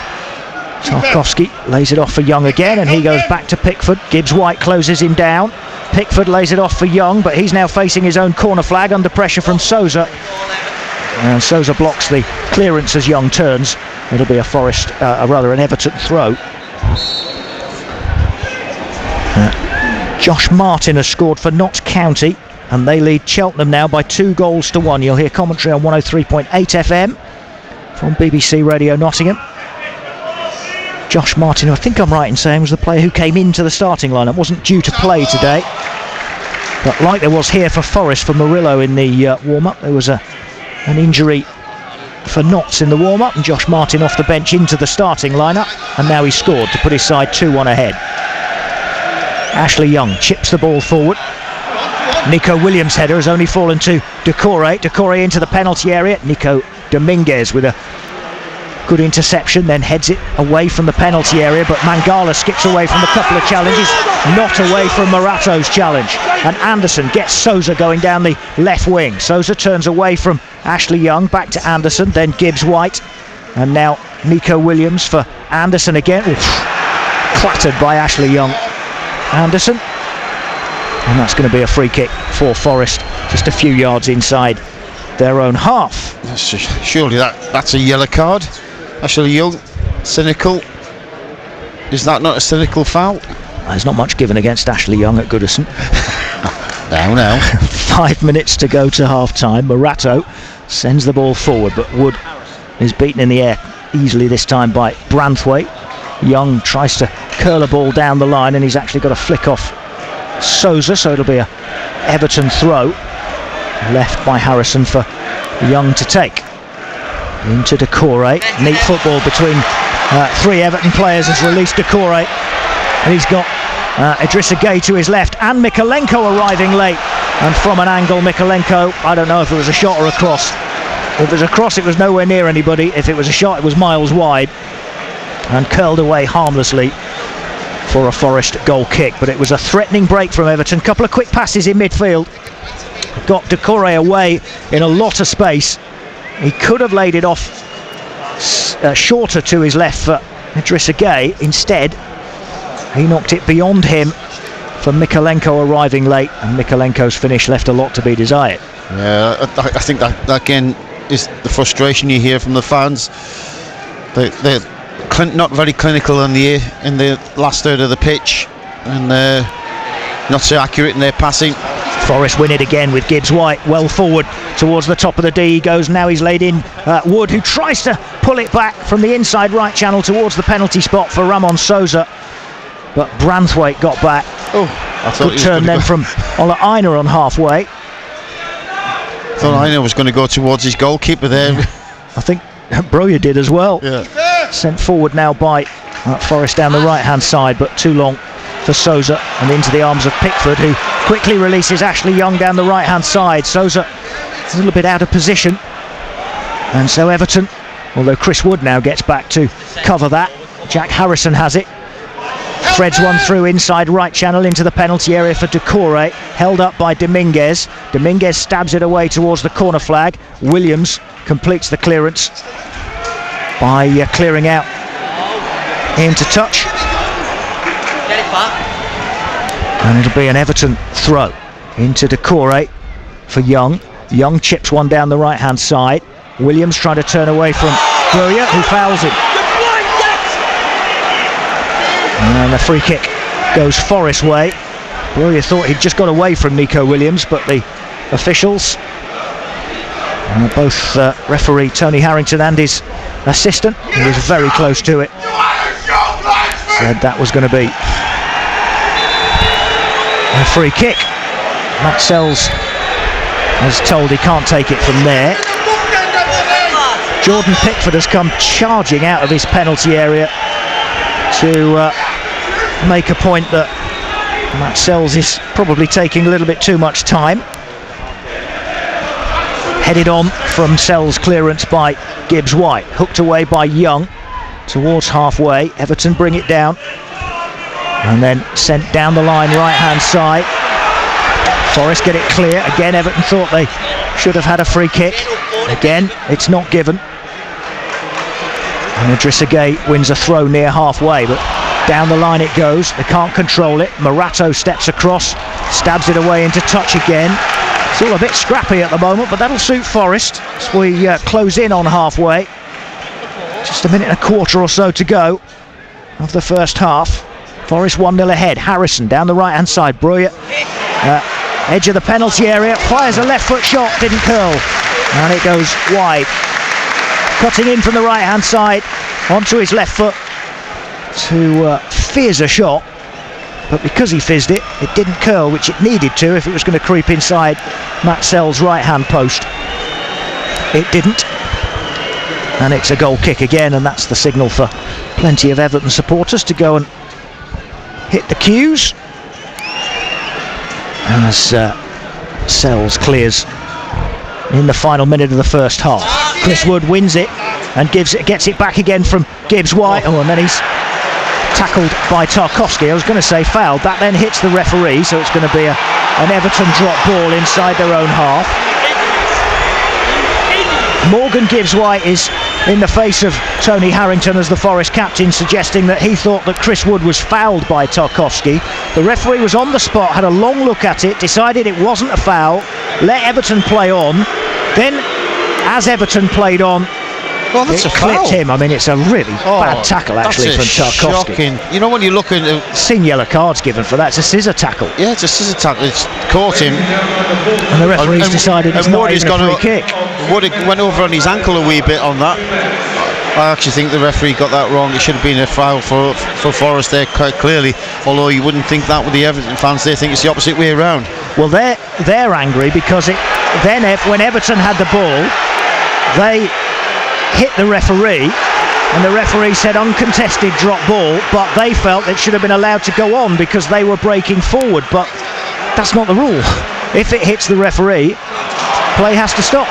Tarkowski lays it off for Young again, and he goes back to Pickford. Gibbs-White closes him down. Pickford lays it off for Young, but he's now facing his own corner flag under pressure from Souza. And Souza blocks the clearance as Young turns. It'll be an Everton throw. Josh Martin has scored for Notts County, and they lead Cheltenham now by 2-1. You'll hear commentary on 103.8 FM from BBC Radio Nottingham. Josh Martin, I think I'm right in saying, was the player who came into the starting lineup, wasn't due to play today, but like there was here for Forest, for Murillo in the warm-up, there was an injury for Notts in the warm-up, and Josh Martin off the bench into the starting lineup, and now he's scored to put his side 2-1 ahead. Ashley Young chips the ball forward. Nico Williams' header has only fallen to Doucouré. Doucouré into the penalty area. Nico Dominguez with a good interception, then heads it away from the penalty area, but Mangala skips away from a couple of challenges, not away from Morato's challenge, and Anderson gets Souza going down the left wing. Souza turns away from Ashley Young, back to Anderson, then Gibbs-White, and now Nico Williams for Anderson again. Oof, clattered by Ashley Young. Anderson, and that's going to be a free kick for Forest, just a few yards inside their own half. Surely that's a yellow card. Ashley Young, cynical. Is that not a cynical foul? There's not much given against Ashley Young at Goodison. Now. 5 minutes to go to half time. Morato sends the ball forward, but Wood is beaten in the air easily this time by Branthwaite. Young tries to curl a ball down the line, and he's actually got a flick off Souza, so it'll be a Everton throw left by Harrison for Young to take. Into Doucouré. Neat football between three Everton players has released Doucouré, and he's got Idrissa Gueye to his left, and Mikolenko arriving late, and from an angle Mikolenko, I don't know if it was a shot or a cross. If it was a cross, it was nowhere near anybody. If it was a shot, it was miles wide, and curled away harmlessly for a Forest goal kick. But it was a threatening break from Everton. Couple of quick passes in midfield, got Doucouré away in a lot of space. He could have laid it off shorter to his left for Idrissa Gueye. Instead, he knocked it beyond him for Mikolenko arriving late, and Mikolenko's finish left a lot to be desired. Yeah, I think that again is the frustration you hear from the fans. They're not very clinical in the last third of the pitch, and not so accurate in their passing. Forest win it again with Gibbs-White well forward towards the top of the D. He goes now. He's laid in Wood, who tries to pull it back from the inside right channel towards the penalty spot for Ramon Souza, but Branthwaite got back. Good turn then from Ola Aina on halfway. Thought Aina was going to go towards his goalkeeper there. I think Broja did as well. Yeah. Sent forward now by Forest down the right hand side, but too long for Souza, and into the arms of Pickford, who quickly releases Ashley Young down the right hand side. Souza is a little bit out of position, and so Everton, although Chris Wood now gets back to cover that, Jack Harrison has it, threads one through inside right channel into the penalty area for Doucouré, held up by Dominguez. Dominguez stabs it away towards the corner flag. Williams completes the clearance by clearing out into touch, and it'll be an Everton throw into Doucouré for Young. Young chips one down the right hand side. Williams trying to turn away from Broja, who fouls him, and the free kick goes Forest way. Broja thought he'd just got away from Nico Williams, but the officials, both referee Tony Harrington and his assistant, who was very close to it, said that was going to be a free kick. Matt Sells has told he can't take it from there. Jordan Pickford has come charging out of his penalty area to make a point that Matt Sells is probably taking a little bit too much time. Headed on from Sell's clearance by Gibbs-White, hooked away by Young towards halfway. Everton bring it down and then sent down the line right hand side. Forest get it clear. Again, Everton thought they should have had a free kick. Again, it's not given. And Idrissa Gueye wins a throw near halfway, but down the line it goes. They can't control it. Morato steps across, stabs it away into touch again. It's all a bit scrappy at the moment, but that'll suit Forest as we close in on halfway. Just a minute and a quarter or so to go of the first half. Forest 1-0 ahead. Harrison down the right hand side. Breuer, edge of the penalty area, fires a left foot shot, didn't curl, and it goes wide. Cutting in from the right hand side onto his left foot to fizz a shot, but because he fizzed it, it didn't curl, which it needed to if it was going to creep inside Matt Sell's right hand post. It didn't, and it's a goal kick again, and that's the signal for plenty of Everton supporters to go and hit the queues as Sells clears in the final minute of the first half. Chris Wood wins it and gets it back again from Gibbs-White. And then he's tackled by Tarkowski. I was going to say fouled. That then hits the referee, so it's going to be an Everton drop ball inside their own half. Morgan Gibbs-White is in the face of Tony Harrington as the Forest captain, suggesting that he thought that Chris Wood was fouled by Tarkowski. The referee was on the spot, had a long look at it, decided it wasn't a foul, let Everton play on. Then, as Everton played on, well, that's it a clipped foul. him. I mean, it's a really bad tackle actually from Tarkowski. Shocking. You know, when you look at seen yellow cards given for that. It's a scissor tackle. Yeah, it's a scissor tackle. It's caught him, and the referee's decided it's not even a free kick. Wood went over on his ankle a wee bit on that. I actually think the referee got that wrong. It should have been a foul for Forest there, quite clearly. Although you wouldn't think that with the Everton fans. They think it's the opposite way around. Well, they're angry because when Everton had the ball, they hit the referee, and the referee said uncontested drop ball, but they felt it should have been allowed to go on because they were breaking forward. But that's not the rule. If it hits the referee, play has to stop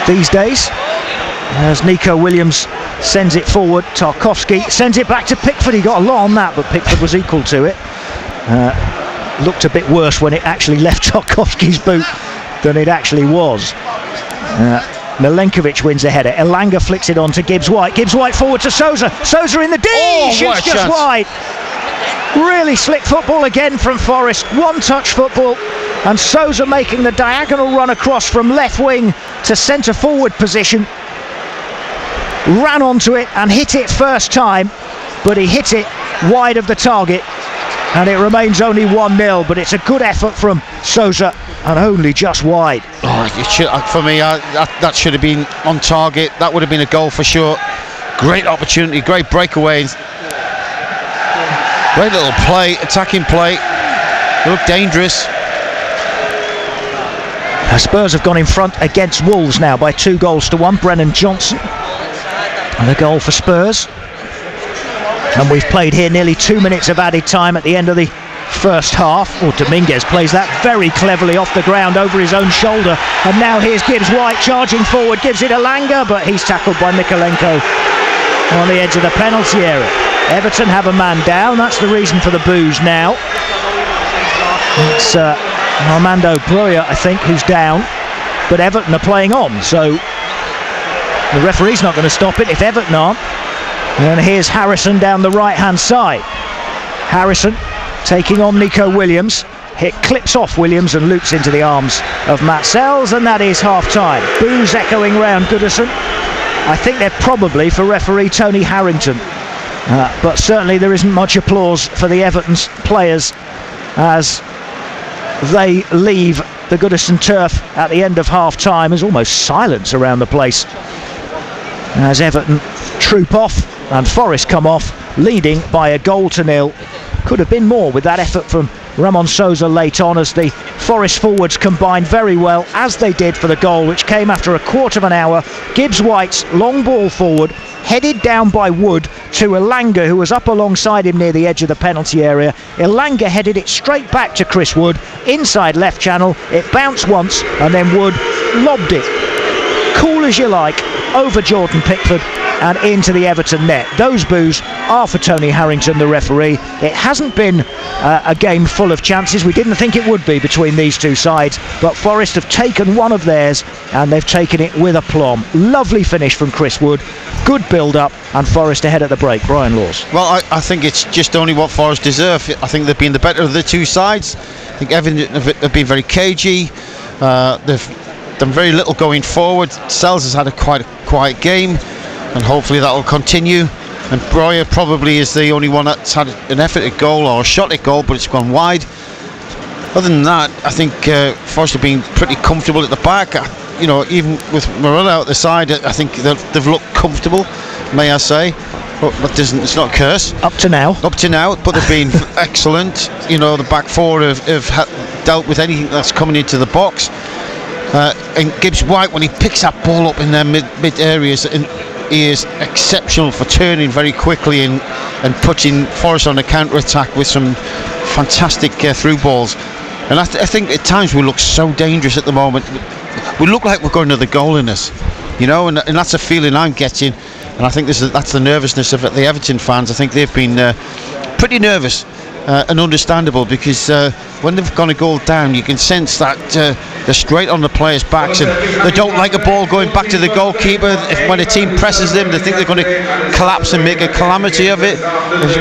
these days, as Nico Williams sends it forward. Tarkowski sends it back to Pickford. He got a lot on that, but Pickford was equal to it. Looked a bit worse when it actually left Tarkowski's boot than it actually was. Milenkovic wins the header. Elanga flicks it on to Gibbs-White. Gibbs-White forward to Sousa. Sousa in the D! Shoots just wide. Really slick football again from Forest. One-touch football. And Sousa making the diagonal run across from left wing to centre forward position. Ran onto it and hit it first time, but he hit it wide of the target, and it remains only 1-0, but it's a good effort from Sousa and only just wide. For me, that should have been on target. That would have been a goal for sure. Great opportunity, great breakaway, great little play, attacking play. They look dangerous. Spurs have gone in front against Wolves now by 2-1. Brennan Johnson and a goal for Spurs. And we've played here nearly 2 minutes of added time at the end of the first half. Dominguez plays that very cleverly off the ground over his own shoulder, and now here's Gibbs-White charging forward, gives it Elanga, but he's tackled by Mykolenko on the edge of the penalty area. Everton have a man down. That's the reason for the boos now. It's Armando Breuer, I think, who's down, but Everton are playing on, so the referee's not going to stop it if Everton aren't. And here's Harrison down the right hand side. Harrison taking on Nico Williams. It clips off Williams and loops into the arms of Matt Sells, and that is half time. Boos echoing round Goodison. I think they're probably for referee Tony Harrington, but certainly there isn't much applause for the Everton's players as they leave the Goodison turf at the end of half time. There's almost silence around the place as Everton troop off and Forest come off leading by 1-0. Could have been more with that effort from Ramon Sousa late on, as the Forest forwards combined very well, as they did for the goal, which came after a quarter of an hour. Gibbs-White's long ball forward, headed down by Wood to Elanga, who was up alongside him near the edge of the penalty area. Elanga headed it straight back to Chris Wood, inside left channel. It bounced once, and then Wood lobbed it, cool as you like, over Jordan Pickford and into the Everton net. Those boos are for Tony Harrington, the referee. It hasn't been a game full of chances. We didn't think it would be between these two sides, but Forest have taken one of theirs and they've taken it with aplomb. Lovely finish from Chris Wood, good build-up, and Forest ahead at the break. Brian Laws. Well, I think it's just only what Forest deserve. I think they've been the better of the two sides. I think Everton have been very cagey. They've done very little going forward. Sells has had a quite quiet game, and hopefully that will continue. And Breuer probably is the only one that's had an effort at goal or a shot at goal, but it's gone wide. Other than that, I think Forest have been pretty comfortable at the back. You know, even with Murillo out the side, I think they've looked comfortable, may I say. But it's not a curse. Up to now, but they've been excellent. You know, the back four have dealt with anything that's coming into the box. And Gibbs White, when he picks that ball up in their mid areas, and he is exceptional for turning very quickly and putting Forest on a counter attack with some fantastic through balls. And I think at times we look so dangerous at the moment. We look like we're got another goal in us, you know, and that's a feeling I'm getting. And I think that's the nervousness of the Everton fans. I think they've been pretty nervous and understandable, because when they've gone a goal down, you can sense that they're straight on the players' backs, and they don't like a ball going back to the goalkeeper. When a team presses them, they think they're going to collapse and make a calamity of it,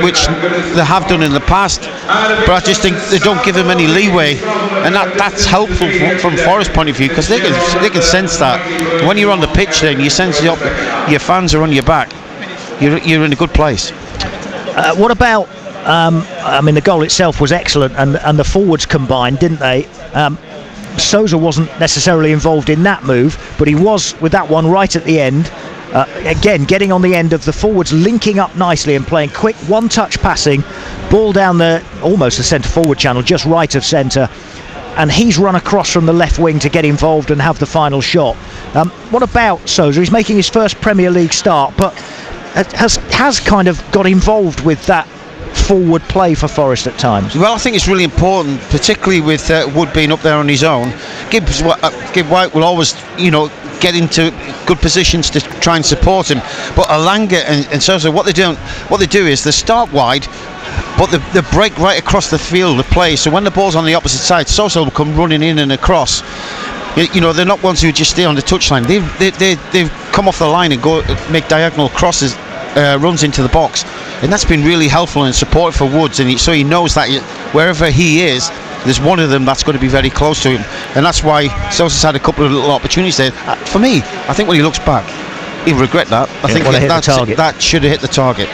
which they have done in the past. But I just think they don't give them any leeway, and that's helpful from Forest's point of view, because they can sense that. When you're on the pitch, then you sense your fans are on your back. You're in a good place. What about? I mean, the goal itself was excellent, and the forwards combined, didn't they? Sousa wasn't necessarily involved in that move, but he was with that one right at the end. Again, getting on the end of the forwards, linking up nicely and playing quick one-touch passing, ball down almost the centre forward channel, just right of centre, and he's run across from the left wing to get involved and have the final shot. What about Sousa? He's making his first Premier League start, but has kind of got involved with that forward play for Forest at times. Well, I think it's really important, particularly with Wood being up there on his own. Gibbs White will always, you know, get into good positions to try and support him. But Elanga and Sousa, what they do is they start wide, but they break right across the field of play. So when the ball's on the opposite side, Sousa will come running in and across. You know, they're not ones who just stay on the touchline. They've come off the line and go make diagonal crosses. Runs into the box, and that's been really helpful and supportive for Woods, and so he knows that wherever he is, there's one of them that's going to be very close to him, and that's why Sousa's had a couple of little opportunities there. For me, I think when he looks back, he'll regret that. I think that should have hit the target.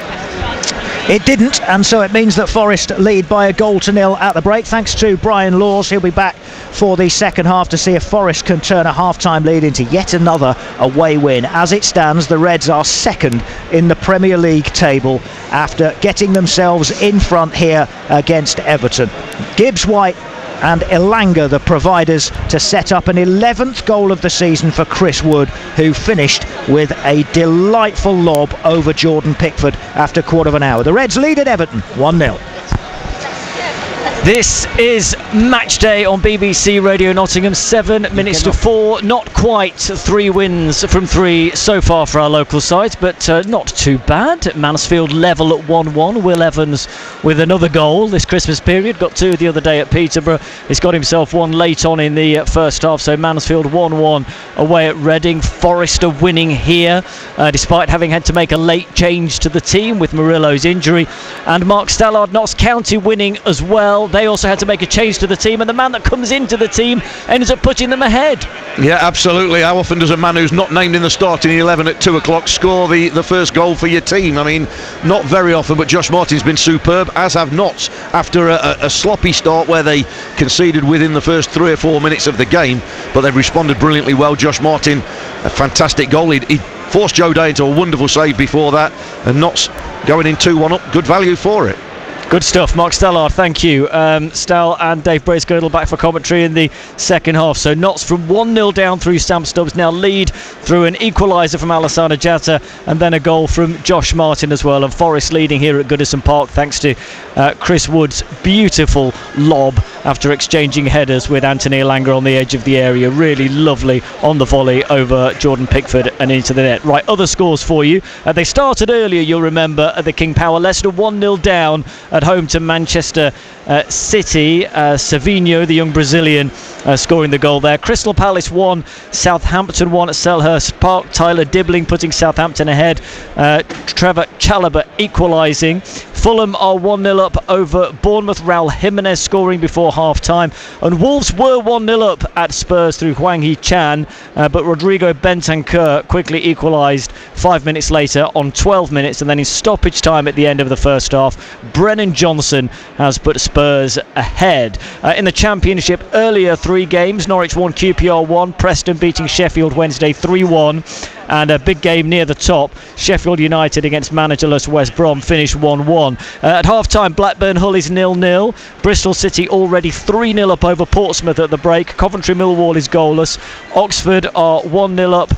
It didn't, and so it means that Forest lead by 1-0 at the break. Thanks to Brian Laws. He'll be back for the second half to see if Forest can turn a half-time lead into yet another away win. As it stands, the Reds are second in the Premier League table after getting themselves in front here against Everton. Gibbs White and Elanga, the providers, to set up an 11th goal of the season for Chris Wood, who finished with a delightful lob over Jordan Pickford after a quarter of an hour. The Reds lead at Everton 1-0. This is match day on BBC Radio Nottingham. 7 minutes to 4. Not quite 3 wins from 3 so far for our local sides, but not too bad. Mansfield level at 1-1. Will Evans with another goal this Christmas period. Got 2 the other day at Peterborough. He's got himself 1 late on in the first half. So Mansfield 1-1 away at Reading. Forest are winning here, despite having had to make a late change to the team with Murillo's injury. And Mark Stallard, Notts County winning as well. They also had to make a change to the team, and the man that comes into the team ends up putting them ahead. Yeah, absolutely. How often does a man who's not named in the starting 11 at 2 o'clock score the first goal for your team? I mean, not very often, but Josh Martin's been superb, as have Notts, after a sloppy start where they conceded within the first 3 or 4 minutes of the game, but they've responded brilliantly well. Josh Martin, a fantastic goal. He forced Joe Day into a wonderful save before that, and Notts going in 2-1 up. Good value for it. Good stuff, Mark Stallard, thank you. Stal and Dave Bracegirdle back for commentary in the second half. So Notts from 1-0 down through Sam Stubbs, now lead through an equaliser from Alassana Jatta and then a goal from Josh Martin as well. And Forest leading here at Goodison Park thanks to Chris Wood's beautiful lob after exchanging headers with Anthony Elanga on the edge of the area. Really lovely on the volley over Jordan Pickford and into the net. Right, other scores for you. They started earlier, you'll remember, at the King Power. Leicester 1-0 down at home to Manchester City. Savinho, the young Brazilian, scoring the goal there. Crystal Palace 1, Southampton 1 at Selhurst Park. Tyler Dibbling putting Southampton ahead. Trevor Chalobah equalising. Fulham are 1-0 up over Bournemouth. Raul Jimenez scoring before half-time. And Wolves were 1-0 up at Spurs through Hwang Hee-chan, but Rodrigo Bentancur quickly equalised 5 minutes later on 12 minutes, and then in stoppage time at the end of the first half, Brennan Johnson has put Spurs ahead. In the Championship, earlier 3 games, Norwich 1, QPR 1, Preston beating Sheffield Wednesday 3-1. And a big game near the top, Sheffield United against managerless West Brom finished 1-1. At half-time, Blackburn Hull is 0-0. Bristol City already 3-0 up over Portsmouth at the break. Coventry Millwall is goalless. Oxford are 1-0 up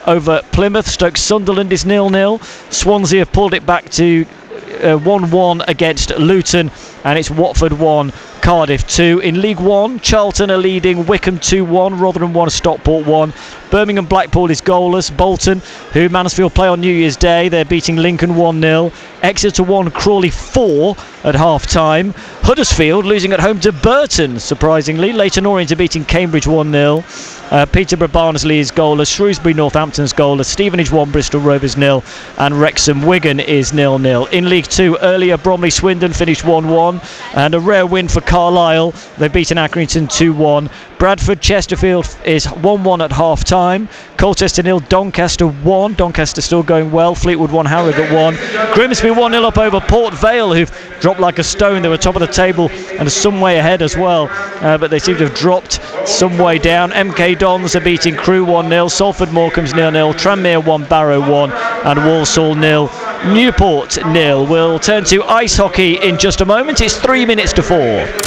over Plymouth. Stoke Sunderland is 0-0. Swansea have pulled it back to 1-1 against Luton, and it's Watford 1, Cardiff 2. In League 1, Charlton are leading Wycombe 2-1, Rotherham 1, Stockport 1. Birmingham Blackpool is goalless. Bolton, who Mansfield play on New Year's Day, they're beating Lincoln 1-0. Exeter 1, Crawley 4 at half-time. Huddersfield losing at home to Burton, surprisingly. Leyton Orient are beating Cambridge 1-0. Peterborough Barnsley is goalless. Shrewsbury Northampton's goalless. Stevenage 1, Bristol Rovers 0, and Wrexham Wigan is 0-0. In League 2, earlier Bromley Swindon finished 1-1, and a rare win for Carlisle. They've beaten Accrington 2-1. Bradford Chesterfield is 1-1 at half-time. Colchester 0, Doncaster 1. Doncaster still going well. Fleetwood 1, Harrogate 1. Grimsby 1-0 up over Port Vale, who've dropped like a stone. They were top of the table and some way ahead as well, but they seem to have dropped some way down. MK Dons are beating Crewe 1-0. Salford Morecambe's 0-0. Tranmere 1, Barrow 1, and Walsall 0, Newport 0. We'll turn to ice hockey in just a moment. It's 3 minutes to 4.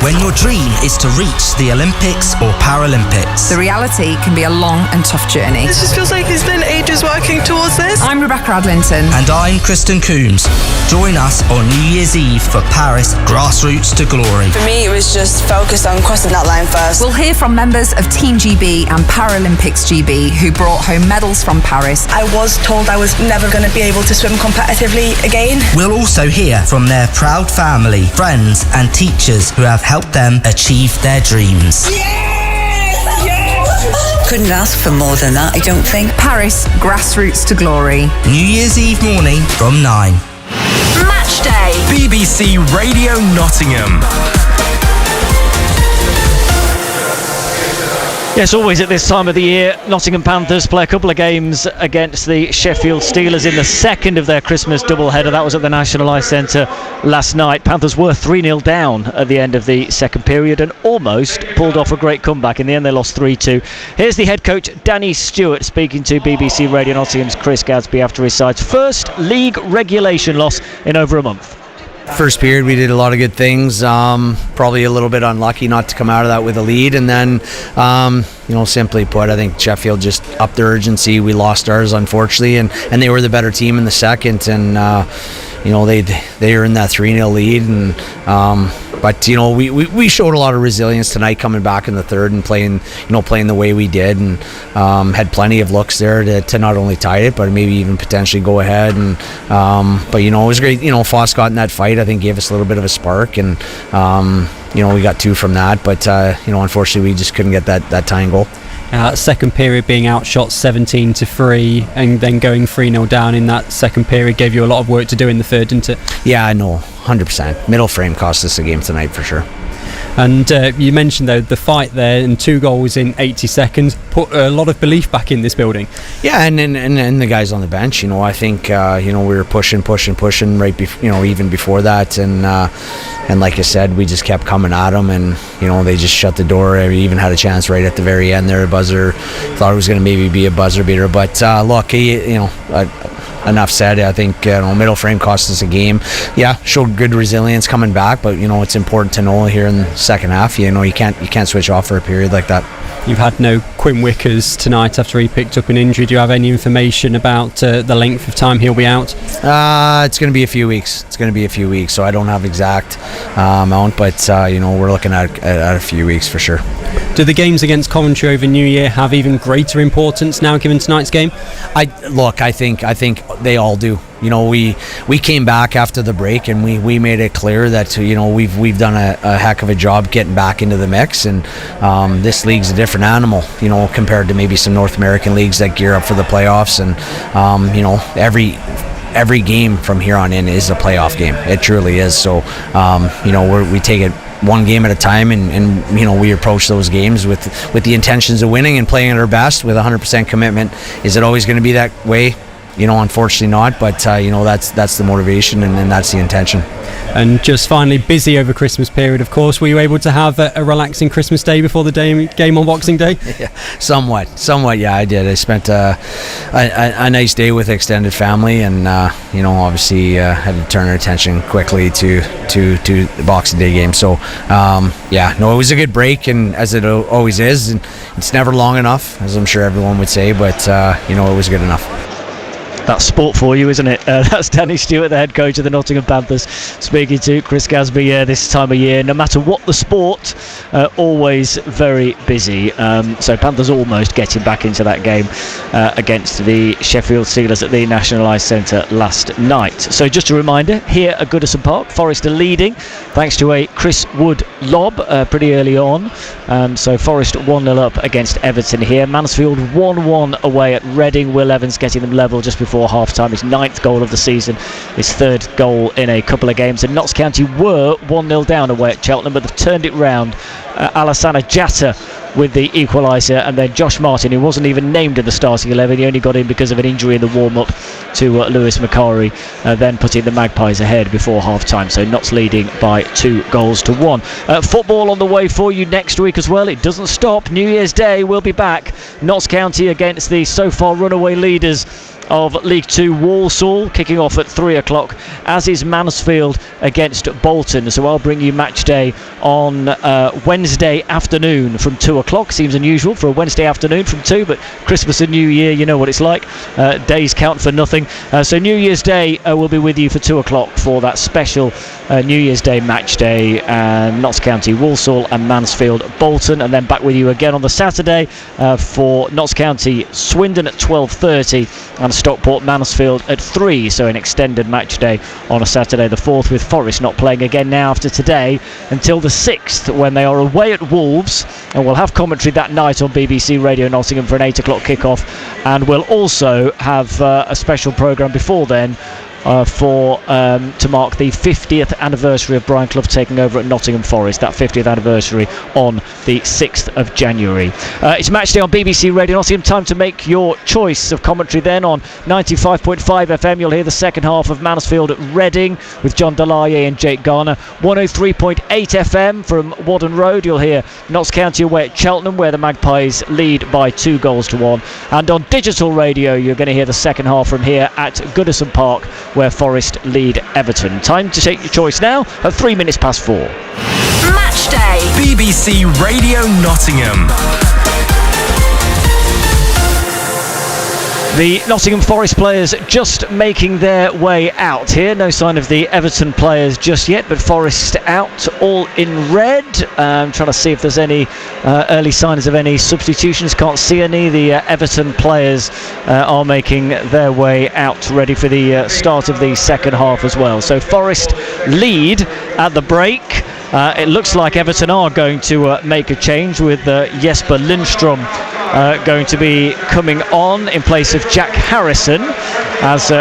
When your dream is to reach the Olympics or Paralympics, the reality can be a long and tough journey. This just feels like it's been ages working towards this. I'm Rebecca Adlington. And I'm Kristen Coombs. Join us on New Year's Eve for Paris Grassroots to Glory. For me, it was just focused on crossing that line first. We'll hear from members of Team GB and Paralympics GB who brought home medals from Paris. I was told I was never going to be able to swim competitively again. We'll also hear from their proud family, friends and teachers who have helped them achieve their dreams. Couldn't ask for more than that, I don't think. Paris Grassroots to Glory. New Year's Eve morning from 9. Match day. BBC Radio Nottingham. Yes, always at this time of the year, Nottingham Panthers play a couple of games against the Sheffield Steelers in the second of their Christmas doubleheader. That was at the National Ice Centre last night. Panthers were 3-0 down at the end of the second period and almost pulled off a great comeback. In the end, they lost 3-2. Here's the head coach, Danny Stewart, speaking to BBC Radio Nottingham's Chris Gadsby after his side's first league regulation loss in over a month. First period we did a lot of good things, probably a little bit unlucky not to come out of that with a lead, and then simply put, I think Sheffield just upped their urgency. We lost ours unfortunately, and they were the better team in the second, and they earned that 3-0 lead, and but we showed a lot of resilience tonight coming back in the third and playing the way we did, and had plenty of looks there to not only tie it but maybe even potentially go ahead, and but it was great. Foss got in that fight, I think gave us a little bit of a spark, and we got 2 from that, but unfortunately we just couldn't get that tying goal. Second period being outshot 17-3 and then going 3-0 down in that second period gave you a lot of work to do in the third, didn't it? Yeah, I know, 100%. Middle frame cost us the game tonight for sure. And you mentioned though the fight there, and 2 goals in 80 seconds put a lot of belief back in this building. Yeah, and the guys on the bench, I think we were pushing right even before that, and like I said, we just kept coming at them, and they just shut the door. We even had a chance right at the very end there, a buzzer. Thought it was going to maybe be a buzzer beater, but look, enough said. I think middle frame cost us a game. Yeah, showed good resilience coming back, but it's important to know here in the second half. You can't switch off for a period like that. You've had no Quinn Wickers tonight after he picked up an injury. Do you have any information about the length of time he'll be out? It's going to be a few weeks. So I don't have exact amount, but we're looking at a few weeks for sure. Do the games against Coventry over New Year have even greater importance now, given tonight's game? I think they all do. We came back after the break and we made it clear that we've done a heck of a job getting back into the mix, and this league's a different animal, compared to maybe some North American leagues that gear up for the playoffs, and every game from here on in is a playoff game. It truly is. So we take it one game at a time, and we approach those games with the intentions of winning and playing at our best with 100% commitment. Is it always going to be that way? Unfortunately not, but that's the motivation, and that's the intention. And just finally, busy over Christmas period, of course. Were you able to have a relaxing Christmas day before the game on Boxing Day? Yeah, somewhat. Yeah, I did. I spent a nice day with extended family, and obviously had to turn our attention quickly to the Boxing Day game. So it was a good break, and as it always is, and it's never long enough, as I'm sure everyone would say, but it was good enough. That's sport for you, isn't it? That's Danny Stewart, the head coach of the Nottingham Panthers, speaking to Chris Gasby. This time of year, no matter what the sport, always very busy. So Panthers almost getting back into that game against the Sheffield Steelers at the National Ice Centre last night. So just a reminder, here at Goodison Park, Forest are leading thanks to a Chris Wood lob pretty early on. So Forest 1-0 up against Everton here. Mansfield 1-1 away at Reading. Will Evans getting them level just before half-time, his 9th goal of the season, his 3rd goal in a couple of games. And Notts County were 1-0 down away at Cheltenham, but they've turned it round. Alassana Jatta with the equaliser, and then Josh Martin, who wasn't even named in the starting 11, he only got in because of an injury in the warm-up to Lewis Macari, then putting the Magpies ahead before half-time. So Notts leading by 2-1. Football on the way for you next week as well. It doesn't stop. New Year's Day, we'll be back. Notts County against the so far runaway leaders of League 2 Walsall, kicking off at 3 o'clock, as is Mansfield against Bolton. So I'll bring you match day on Wednesday afternoon from 2 o'clock. Seems unusual for a Wednesday afternoon from 2, but Christmas and New Year, you know what it's like. Days count for nothing. So New Year's Day we'll be with you for 2 o'clock for that special New Year's Day match day. Notts County Walsall and Mansfield Bolton, and then back with you again on the Saturday for Notts County Swindon at 12:30 and Stockport Mansfield at 3. So an extended match day on a Saturday the 4th, with Forest not playing again now after today until the 6th, when they are away at Wolves, and we'll have commentary that night on BBC Radio Nottingham for an 8 o'clock kickoff, and we'll also have a special programme before then to mark the 50th anniversary of Brian Clough taking over at Nottingham Forest. That 50th anniversary on the 6th of January. It's match day on BBC Radio Nottingham. Time to make your choice of commentary then. On 95.5 FM you'll hear the second half of Mansfield at Reading with John Delaye and Jake Garner. 103.8 FM from Wadden Road you'll hear Notts County away at Cheltenham, where the Magpies lead by 2-1. And on digital radio you're going to hear the second half from here at Goodison Park, where Forest lead Everton. Time to take your choice now at 4 Match day. BBC Radio Nottingham. The Nottingham Forest players just making their way out here. No sign of the Everton players just yet, but Forest out, all in red. Trying to see if there's any early signs of any substitutions. Can't see any. The Everton players are making their way out, ready for the start of the second half as well. So Forest lead at the break. It looks like Everton are going to make a change, with Jesper Lindstrom going to be coming on in place of Jack Harrison, as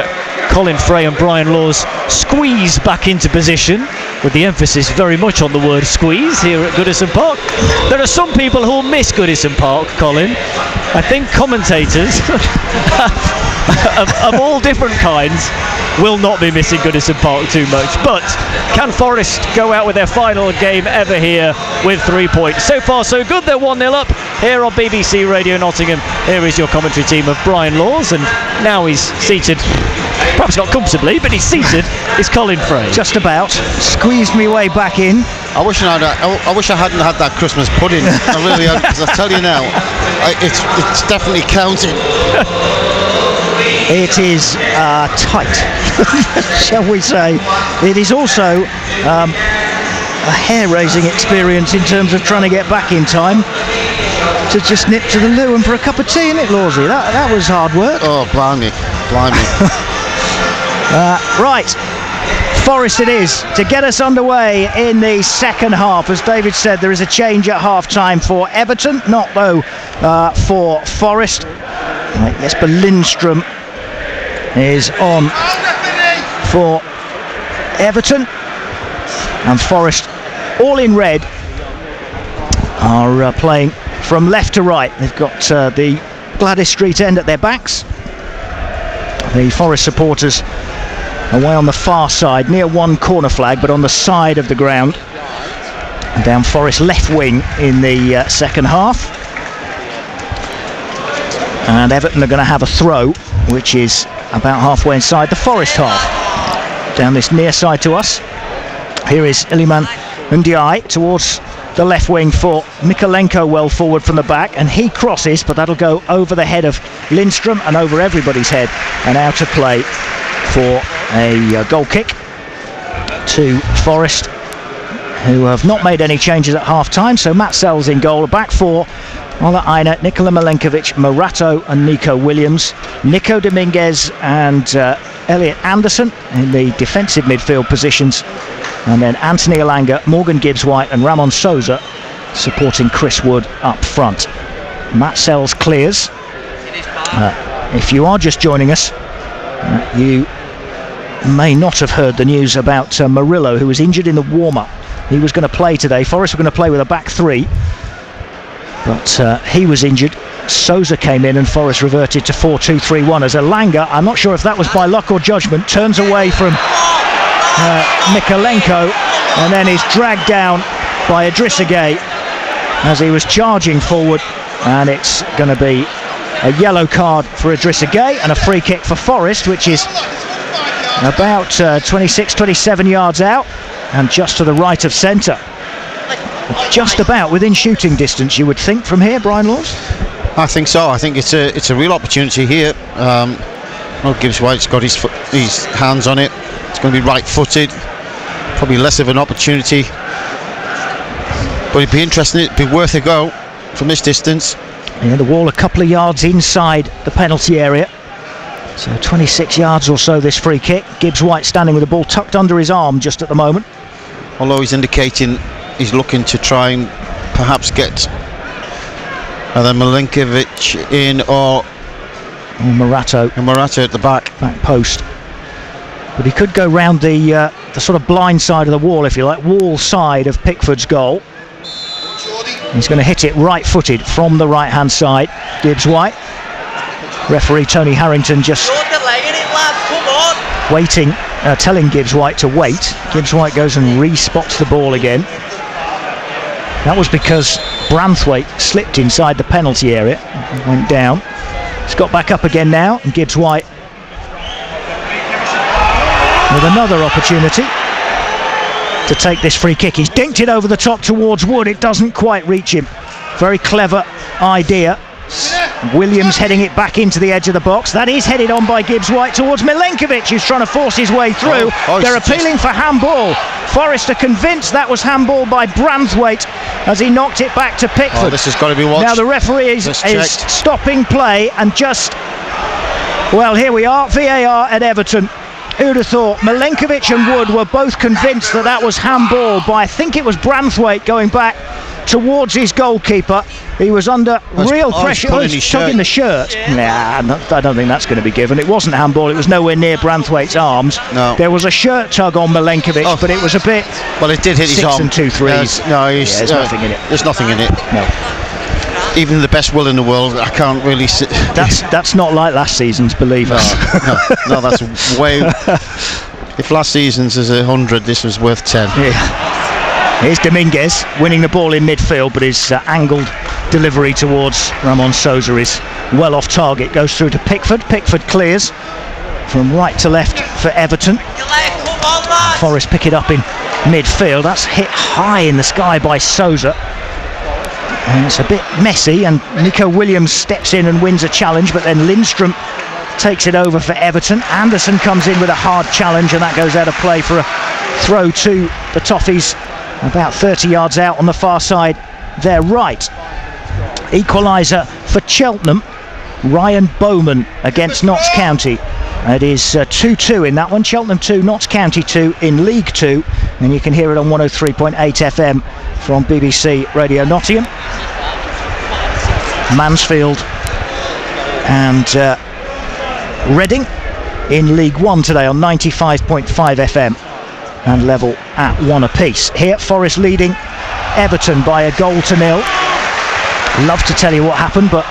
Colin Frey and Brian Laws squeeze back into position, with the emphasis very much on the word squeeze here at Goodison Park. There are some people who will miss Goodison Park, Colin. I think commentators of all different kinds will not be missing Goodison Park too much. But can Forest go out with their final game ever here with 3 points? So far so good. They're 1-0 up here on BBC Radio Nottingham. Here is your commentary team of Brian Laws, and now he's seated, perhaps not comfortably, but he's seated, is Colin Frey. Just about. Squeezed me way back in. I wish I hadn't had that Christmas pudding. I really had, because I tell you now, it's definitely counting. It is tight, shall we say. It is also a hair-raising experience in terms of trying to get back in time to just nip to the loo and for a cup of tea, innit, Lawsy? That was hard work. Oh, blimey. Right, Forest it is to get us underway in the second half. As David said, there is a change at half-time for Everton, not though for Forest. Jesper Lindström is on for Everton, and Forest, all in red, are playing from left to right. They've got the Gladys Street end at their backs. The Forest supporters away on the far side, near one corner flag, but on the side of the ground, down Forest left wing in the second half. And Everton are going to have a throw, which is about halfway inside the Forest half. Down this near side to us. Here is Iliman Ndiaye towards the left wing for Mikolenko, well forward from the back, and he crosses, but that'll go over the head of Lindström and over everybody's head, and out of play for a goal kick to Forest, who have not made any changes at half-time. So Matt Sells in goal, a back four: Ola Aina, Nikola Milenkovic, Morato and Nico Williams, Nico Dominguez and Elliot Anderson in the defensive midfield positions, and then Anthony Elanga, Morgan Gibbs-White and Ramon Sousa supporting Chris Wood up front. Matt Sells clears. If you are just joining us, you may not have heard the news about Murillo, who was injured in the warm-up. He was going to play today. Forest were going to play with a back three, but he was injured. Sousa came in and Forest reverted to 4-2-3-1 as Elanga, I'm not sure if that was by luck or judgment, turns away from Mikolenko and then is dragged down by Idrissa Gueye as he was charging forward, and it's going to be a yellow card for Idrissa Gueye and a free kick for Forest, which is about 26-27 yards out and just to the right of centre. Just about within shooting distance, you would think, from here, Brian Laws? I think so. I think it's a real opportunity here. Well, Gibbs-White's got his hands on it. It's going to be right-footed. Probably less of an opportunity, but it'd be interesting. It'd be worth a go from this distance. Yeah, the wall a couple of yards inside the penalty area, so 26 yards or so this free kick. Gibbs-White standing with the ball tucked under his arm just at the moment, although he's indicating he's looking to try and perhaps get either Milenkovic in or Morato at the back post. But he could go round the sort of blind side of the wall, if you like, wall side of Pickford's goal. He's going to hit it right-footed from the right-hand side. Gibbs-White. Referee Tony Harrington just waiting, telling Gibbs-White to wait. Gibbs-White goes and re-spots the ball again. That was because Branthwaite slipped inside the penalty area and went down. He's got back up again now, and Gibbs-White with another opportunity to take this free kick. He's dinked it over the top towards Wood. It doesn't quite reach him. Very clever idea. Williams heading it back into the edge of the box. That is headed on by Gibbs-White towards Milenkovic, who's trying to force his way through. They're appealing for handball. Forest are convinced that was handball by Branthwaite as he knocked it back to Pickford. This has got to be watched. Now the referee is stopping play and just... Well, here we are, VAR at Everton. Who'd have thought? Milenkovic and Wood were both convinced that was handball by, I think it was Branthwaite, going back towards his goalkeeper. He was under real pressure. He's tugging the shirt. Nah, I don't think that's going to be given. It wasn't handball. It was nowhere near Branthwaite's arms. No. There was a shirt tug on Milenkovic, but it was a bit... Well, it did hit his arm. 6 and 2 threes. There's nothing in it. There's nothing in it. No. Even the best will in the world, I can't really... That's not like last season's, believe us. No, that's way... If last season's is 100, this was worth 10. Yeah. Here's Dominguez winning the ball in midfield, but is angled delivery towards Ramon Sousa is well off target. Goes through to Pickford. Pickford clears from right to left for Everton. Forest pick it up in midfield. That's hit high in the sky by Sousa. And it's a bit messy, and Nico Williams steps in and wins a challenge, but then Lindstrom takes it over for Everton. Anderson comes in with a hard challenge, and that goes out of play for a throw to the Toffees about 30 yards out on the far side, their right. Equaliser for Cheltenham, Ryan Bowman against Notts County. It is 2-2 in that one. Cheltenham 2, Notts County 2 in League 2, and you can hear it on 103.8 FM from BBC Radio Nottingham. Mansfield and Reading in League 1 today on 95.5 FM and level at 1 apiece. Here Forest leading Everton by 1-0. Love to tell you what happened, but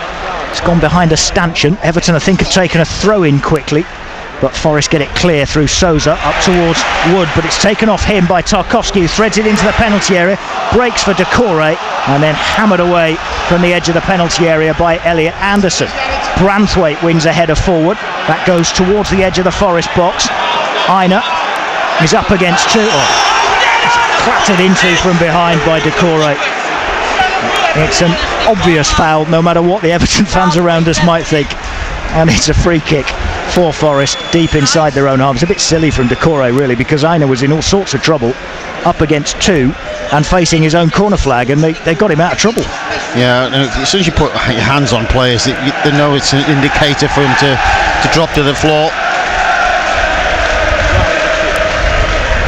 it's gone behind a stanchion. Everton I think have taken a throw in quickly, but Forest get it clear through Sousa up towards Wood, but it's taken off him by Tarkowski, who threads it into the penalty area, breaks for Decore, and then hammered away from the edge of the penalty area by Elliot Anderson. Branthwaite wins a header forward. That goes towards the edge of the Forest box. Aina is up against two. It's clattered into from behind by Decore. It's an obvious foul, no matter what the Everton fans around us might think. And it's a free kick for Forest deep inside their own half. It's a bit silly from Decore, really, because Aina was in all sorts of trouble up against two and facing his own corner flag, and they got him out of trouble. Yeah, as soon as you put your hands on players, they know it's an indicator for him to drop to the floor.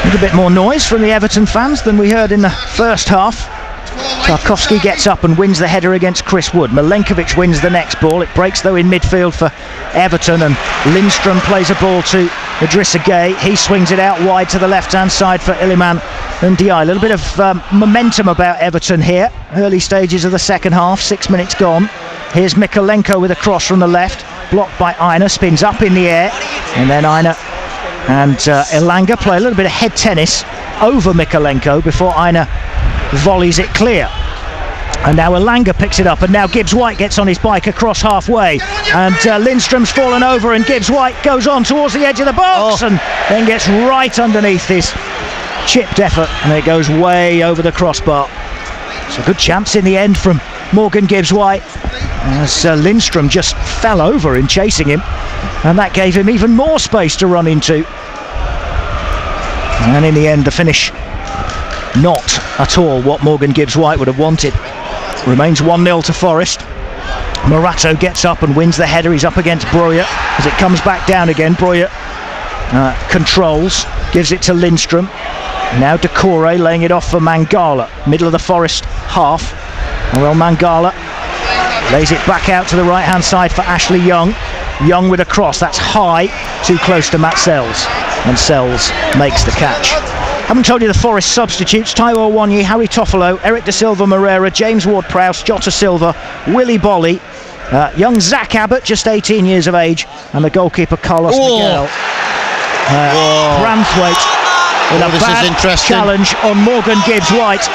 A little bit more noise from the Everton fans than we heard in the first half. Tarkowski gets up and wins the header against Chris Wood. Milenkovic wins the next ball. It breaks though in midfield for Everton, and Lindstrom plays a ball to Idrissa Gueye. He swings it out wide to the left hand side for Iliman Ndiaye. A little bit of momentum about Everton here. Early stages of the second half, 6 minutes gone. Here's Mikolenko with a cross from the left, blocked by Aina, spins up in the air, and then Aina and Elanga play a little bit of head tennis over Mikolenko before Aina volleys it clear. And now Elanga picks it up, and now Gibbs-White gets on his bike across halfway, and Lindstrom's fallen over, and Gibbs-White goes on towards the edge of the box and then gets right underneath his chipped effort, and it goes way over the crossbar. It's a good chance in the end from Morgan Gibbs-White, as Lindstrom just fell over in chasing him, and that gave him even more space to run into. And in the end, the finish not at all what Morgan Gibbs-White would have wanted. Remains 1-0 to Forest. Morato gets up and wins the header. He's up against Breuer as it comes back down again. Breuer controls, gives it to Lindstrom. Now Decore laying it off for Mangala, middle of the Forest half. Well, Mangala lays it back out to the right hand side for Ashley Young. Young with a cross, that's high, too close to Matt Sells, and Sells makes the catch. Haven't told you the Forest substitutes: Taiwo Wanyi, Harry Toffolo, Eric Da Silva Moreira, James Ward-Prowse, Jota Silva, Willy Bolly, young Zach Abbott, just 18 years of age, and the goalkeeper Carlos Miguel. Branthwaite with a bad challenge on Morgan Gibbs-White.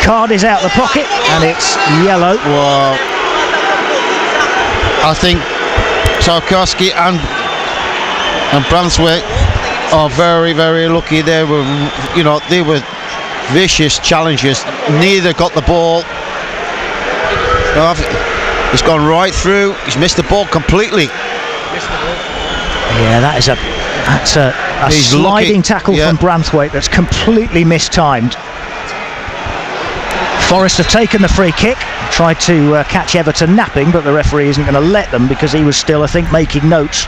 Card is out the pocket, and it's yellow. Well, I think Tarkowski and Branthwaite are very, very lucky. They were vicious challenges. Neither got the ball. It's gone right through. He's missed the ball completely. Yeah, that's a sliding tackle from Branthwaite that's completely mistimed. Forest have taken the free kick, tried to catch Everton napping, but the referee isn't going to let them, because he was still, I think, making notes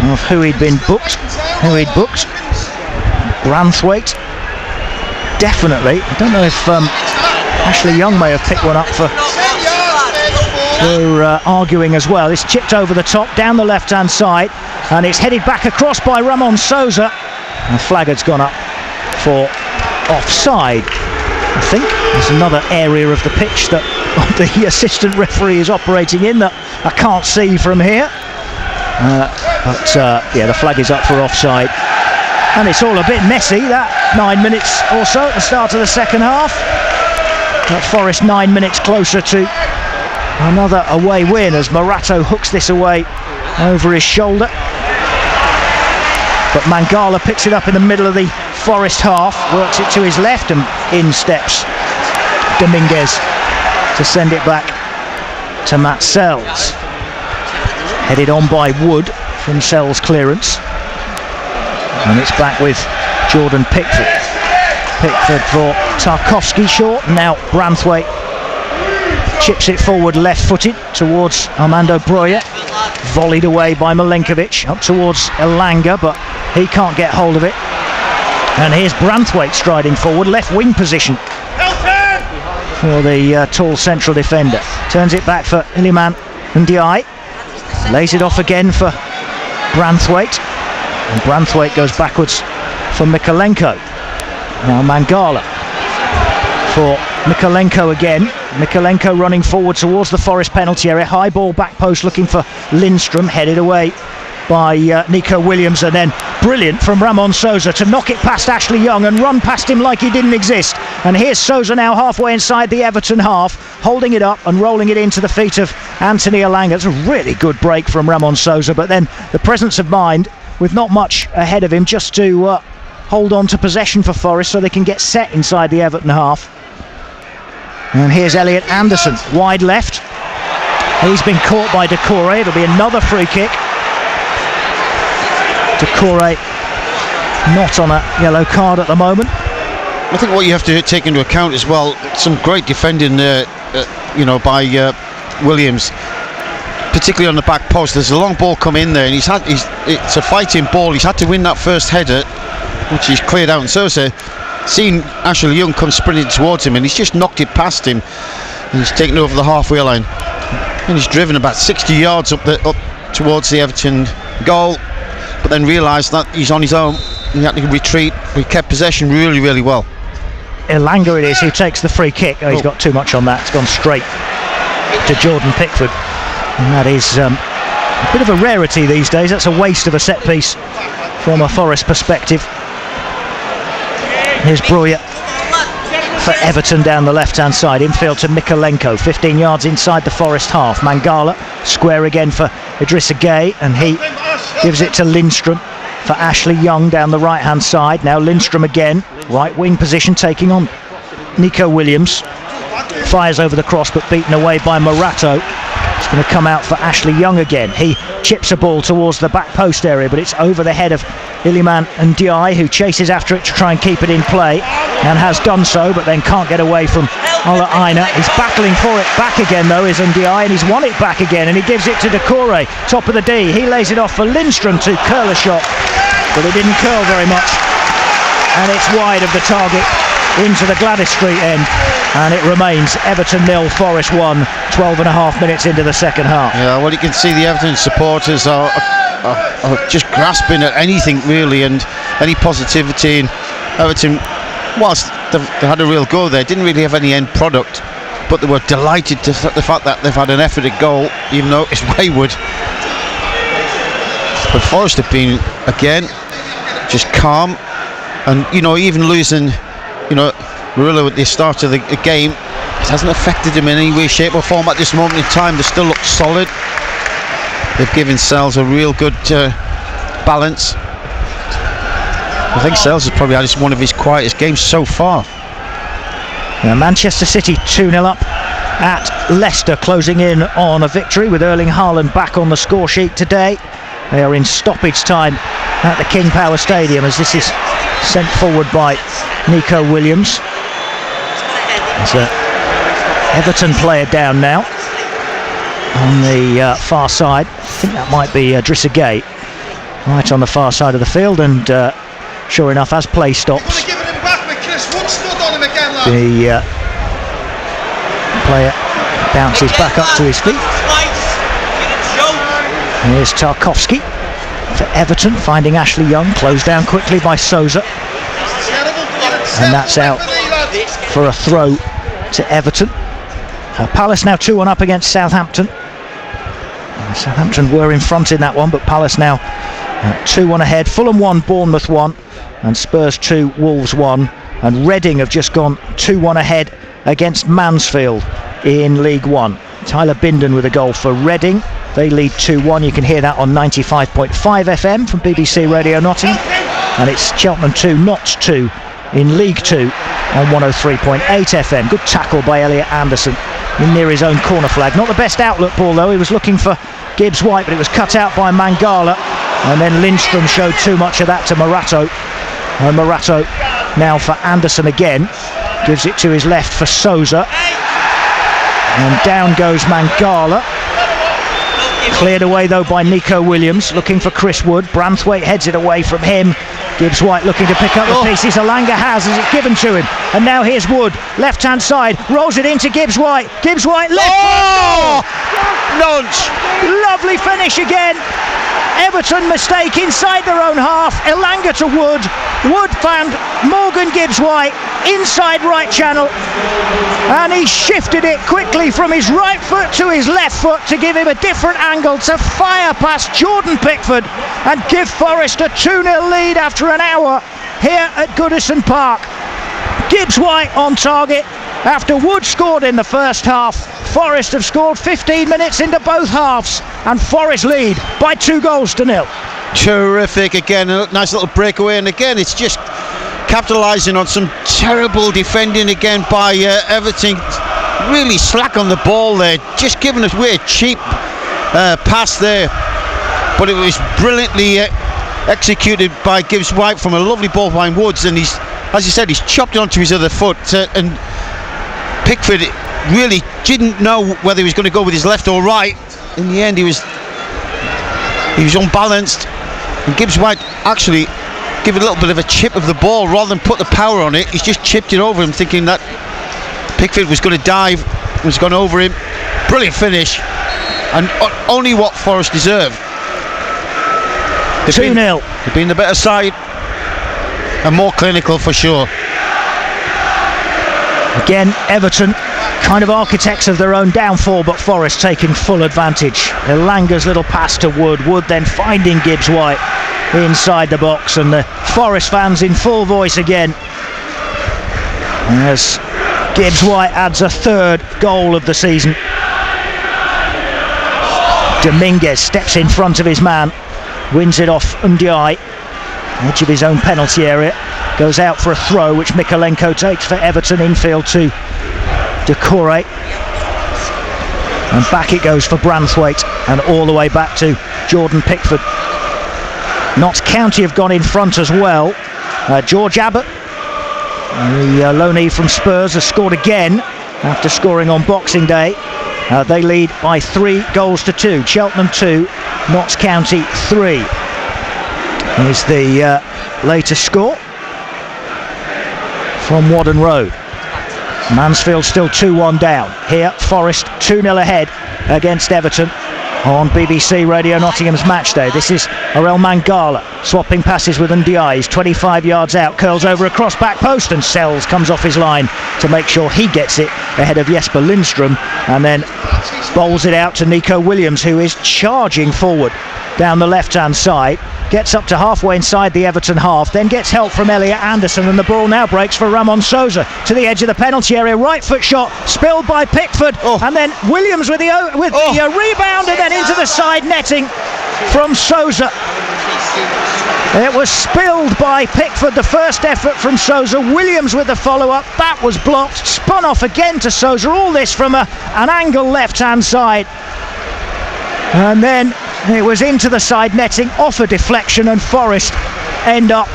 of who he'd booked. Branthwaite, definitely. I don't know if Ashley Young may have picked one up for arguing as well. It's chipped over the top, down the left-hand side, and it's headed back across by Ramon Sousa. And the flag has gone up for offside. I think there's another area of the pitch that the assistant referee is operating in that I can't see from here. But the flag is up for offside, and it's all a bit messy, that 9 minutes or so at the start of the second half. Forest 9 minutes closer to another away win as Morato hooks this away over his shoulder. But Mangala picks it up in the middle of the Forest half, works it to his left, and in steps Dominguez to send it back to Matt Sells. Headed on by Wood from Sells' clearance. And it's back with Jordan Pickford. Pickford for Tarkowski short. Now Branthwaite chips it forward left-footed towards Armando Broja. Volleyed away by Milenkovic up towards Elanga, but he can't get hold of it. And here's Branthwaite striding forward, left wing position for the tall central defender. Turns it back for Iliman Ndiaye. Lays it off again for Branthwaite. And Branthwaite goes backwards for Mikalenko. Now Mangala for Mikalenko again. Mikalenko running forward towards the Forest penalty area. High ball back post looking for Lindstrom. Headed away by Nico Williams, and then brilliant from Ramon Sousa to knock it past Ashley Young and run past him like he didn't exist. And here's Sousa now halfway inside the Everton half, holding it up and rolling it into the feet of Anthony Elanga. It's a really good break from Ramon Sousa, but then the presence of mind with not much ahead of him just to hold on to possession for Forest so they can get set inside the Everton half. And here's Elliot Anderson, wide left. He's been caught by Doucouré. It'll be another free kick. Doucouré not on a yellow card at the moment. I think what you have to take into account as well, some great defending there, by Williams, particularly on the back post. There's a long ball come in there, and it's a fighting ball. He's had to win that first header, which he's cleared out. And Sousa seen Ashley Young come sprinting towards him, and he's just knocked it past him. And he's taken over the halfway line, and he's driven about 60 yards up towards the Everton goal, but then realised that he's on his own. He had to retreat. He kept possession really, really well. Elanga it is who takes the free kick. He's got too much on that. It's gone straight to Jordan Pickford, and that is a bit of a rarity these days. That's a waste of a set piece from a Forest perspective. Here's Broja for Everton down the left-hand side. Infield to Mikalenko, 15 yards inside the Forest half. Mangala square again for Idrissa Gueye, and he gives it to Lindstrom for Ashley Young down the right-hand side. Now Lindstrom again, right wing position, taking on Nico Williams. Fires over the cross, but beaten away by Morato. It's going to come out for Ashley Young again. He chips a ball towards the back post area, but it's over the head of Iliman Ndiaye, who chases after it to try and keep it in play, and has done so, but then can't get away from Ola Aina. He's battling for it back again though, is Ndiaye, and he's won it back again, and he gives it to Doucouré, top of the D. He lays it off for Lindstrom to curl a shot, but it didn't curl very much, and it's wide of the target into the Gladys Street end, and it remains Everton 0, Forest 1, 12 and a half minutes into the second half. Yeah, well, you can see the Everton supporters are just grasping at anything really, and any positivity. And Everton, whilst they had a real go there, didn't really have any end product, but they were delighted to the fact that they've had an effort at goal, even though it's wayward. But Forest have been again just calm, and even losing Murillo at the start of the game, it hasn't affected them in any way, shape or form at this moment in time. They still look solid. They've given Sells a real good balance. I think Sells has probably had one of his quietest games so far. Now Manchester City 2-0 up at Leicester, closing in on a victory with Erling Haaland back on the score sheet today. They are in stoppage time at the King Power Stadium as this is sent forward by Nico Williams. There's an Everton player down now on the far side. I think that might be Idrissa Gueye, right on the far side of the field, and sure enough, as play stops, the player bounces back up to his feet. Here's Tarkowski for Everton, finding Ashley Young, closed down quickly by Sousa, and that's out for a throw to Everton. Palace now 2-1 up against Southampton. Southampton were in front in that one, but Palace now 2-1 ahead. Fulham 1, Bournemouth 1, and Spurs 2, Wolves 1, and Reading have just gone 2-1 ahead against Mansfield in League One. Tyler Bindon with a goal for Reading. They lead 2-1. You can hear that on 95.5 FM from BBC Radio Nottingham. And it's Cheltenham 2, Notts 2 in League 2 on 103.8 FM. Good tackle by Elliot Anderson near his own corner flag. Not the best outlet ball though. He was looking for Gibbs White, but it was cut out by Mangala. And then Lindstrom showed too much of that to Morato. And Morato now for Anderson again. Gives it to his left for Souza. And down goes Mangala. Cleared away though by Nico Williams, looking for Chris Wood. Branthwaite heads it away from him. Gibbs White looking to pick up the pieces. Alanga has as it's given to him. And now here's Wood, left hand side, rolls it into Gibbs White. Gibbs White left. Nonce! Lovely finish again. Everton mistake inside their own half. Elanga to Wood. Wood found Morgan Gibbs White inside right channel, and he shifted it quickly from his right foot to his left foot to give him a different angle to fire past Jordan Pickford and give Forest a 2-0 lead after an hour here at Goodison Park. Gibbs White on target after Wood scored in the first half. Forest have scored 15 minutes into both halves, and Forest lead by 2-0. Terrific again, a nice little breakaway, and again it's just capitalising on some terrible defending again by Everton. Really slack on the ball there, just giving us away a cheap pass there, but it was brilliantly executed by Gibbs White from a lovely ball behind Woods, and he's, as you said, he's chopped it onto his other foot, and Pickford really didn't know whether he was going to go with his left or right. In the end he was unbalanced, and Gibbs White actually give a little bit of a chip of the ball rather than put the power on it. He's just chipped it over him, thinking that Pickford was going to dive, was gone over him. Brilliant finish, and only what Forest deserve. 2-0. They've been the better side and more clinical for sure. Again, Everton kind of architects of their own downfall, but Forest taking full advantage. Elanga's little pass to Wood. Wood then finding Gibbs White inside the box, and the Forest fans in full voice again as Gibbs White adds a third goal of the season. Dominguez steps in front of his man, wins it off Ndiaye, edge of his own penalty area, goes out for a throw which Mikolenko takes for Everton, infield to Decore, and back it goes for Branthwaite, and all the way back to Jordan Pickford. Notts County have gone in front as well. George Abbott, the loanee from Spurs, has scored again after scoring on Boxing Day. They lead by 3-2. Cheltenham 2, Notts County 3 is the latest score from Whaddon Road. Mansfield still 2-1 down. Here, Forest 2-0 ahead against Everton on BBC Radio Nottingham's match day. This is Arel Mangala swapping passes with Ndiaye. He's 25 yards out, curls over across back post, and Sells comes off his line to make sure he gets it ahead of Jesper Lindstrom, and then bowls it out to Nico Williams, who is charging forward down the left hand side, gets up to halfway inside the Everton half, then gets help from Elliot Anderson, and the ball now breaks for Ramon Souza to the edge of the penalty area. Right foot shot spilled by Pickford, and then Williams with the rebound, and then into the side netting from Souza. It was spilled by Pickford, the first effort from Souza. Williams with the follow-up, that was blocked, spun off again to Souza, all this from an angle left-hand side. And then it was into the side netting, off a deflection, and Forest end up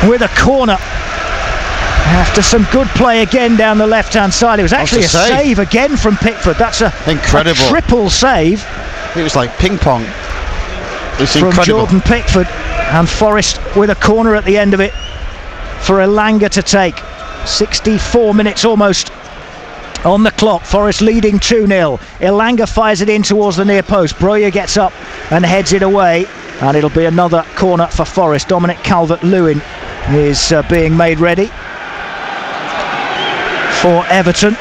with a corner after some good play again down the left-hand side. It was actually a save again from Pickford. That's incredible, a triple save. It was like ping pong. It's from incredible. Jordan Pickford, and Forest with a corner at the end of it for Elanga to take. 64 minutes almost on the clock. Forest leading 2-0. Elanga fires it in towards the near post. Broja gets up and heads it away, and it'll be another corner for Forest. Dominic Calvert-Lewin is being made ready for Everton,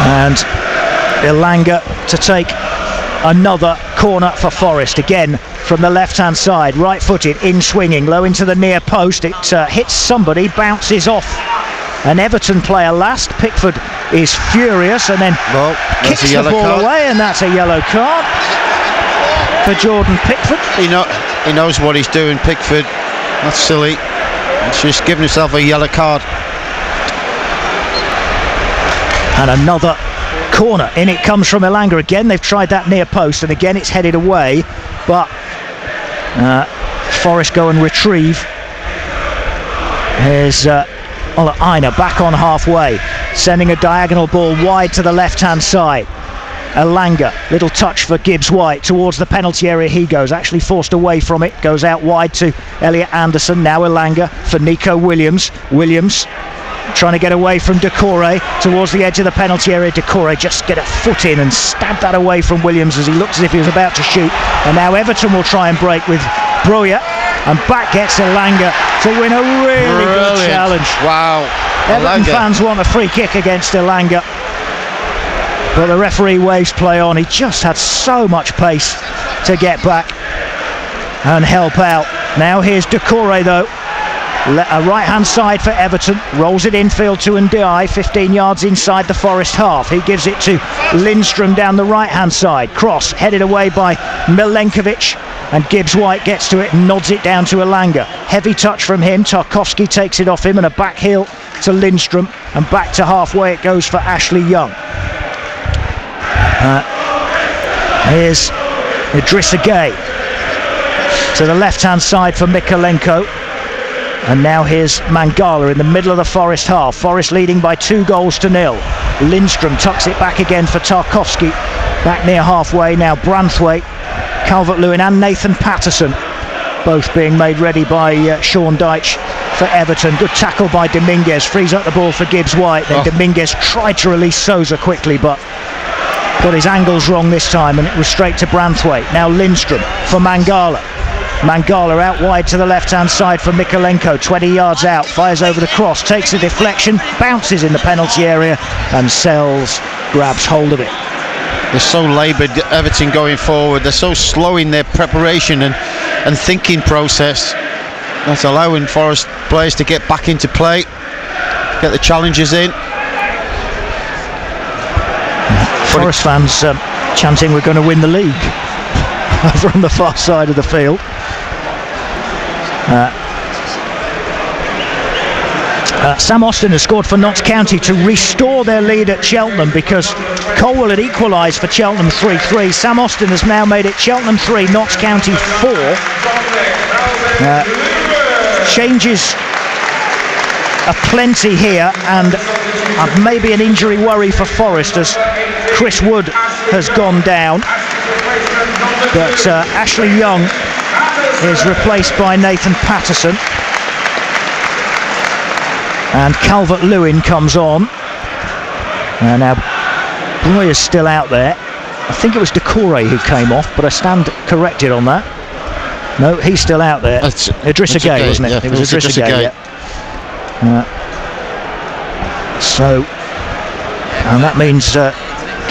and Elanga to take another corner for Forest. Again, from the left-hand side, right-footed, in-swinging, low into the near post. It hits somebody, bounces off an Everton player last. Pickford is furious and then kicks the ball away, and that's a yellow card for Jordan Pickford. He knows what he's doing, Pickford. That's silly. He's just giving himself a yellow card. And another corner. In it comes from Elanga again. They've tried that near post, and again it's headed away. But Forest go and retrieve. Here's Ola Aina back on halfway, sending a diagonal ball wide to the left-hand side. Elanga, little touch for Gibbs-White towards the penalty area. He goes, actually forced away from it, goes out wide to Elliot Anderson. Now Elanga for Nico Williams. Williams trying to get away from Decore towards the edge of the penalty area. Decore just get a foot in and stab that away from Williams as he looks as if he was about to shoot. And now Everton will try and break with Broja, and back gets Elanga to win a really good challenge. Wow. Everton fans want a free kick against Elanga, but the referee waves play on. He just had so much pace to get back and help out. Now here's Decore though. A right-hand side for Everton, rolls it infield to Ndiaye, 15 yards inside the Forest half. He gives it to Lindstrom down the right-hand side. Cross headed away by Milenkovic, and Gibbs-White gets to it and nods it down to Elanga. Heavy touch from him. Tarkowski takes it off him, and a back heel to Lindstrom, and back to halfway it goes for Ashley Young. Here's Idrissa Gueye to the left-hand side for Mykolenko. And now here's Mangala in the middle of the Forest half. Forest leading by 2-0. Lindstrom tucks it back again for Tarkowski. Back near halfway now Branthwaite, Calvert-Lewin and Nathan Patterson, both being made ready by Sean Dyche for Everton. Good tackle by Dominguez, frees up the ball for Gibbs-White. Then Dominguez tried to release Sousa quickly, but got his angles wrong this time, and it was straight to Branthwaite. Now Lindstrom for Mangala. Mangala out wide to the left-hand side for Mykolenko, 20 yards out, fires over the cross, takes a deflection, bounces in the penalty area, and Sells grabs hold of it. They're so laboured, Everton going forward. They're so slow in their preparation and thinking process. That's allowing Forest players to get back into play, get the challenges in. Forest fans chanting we're going to win the league over on the far side of the field. Sam Austin has scored for Notts County to restore their lead at Cheltenham, because Colwell had equalised for Cheltenham 3-3. Sam Austin has now made it Cheltenham 3, Notts County 4. Changes aplenty here, and maybe an injury worry for Forest as Chris Wood has gone down. But Ashley Young is replaced by Nathan Patterson, and Calvert-Lewin comes on. Now Broja's still out there. I think it was Decore who came off, but I stand corrected on that. No, he's still out there. Idrissa Gueye, wasn't it? Yeah, it was Idrissa Gueye. So, and that means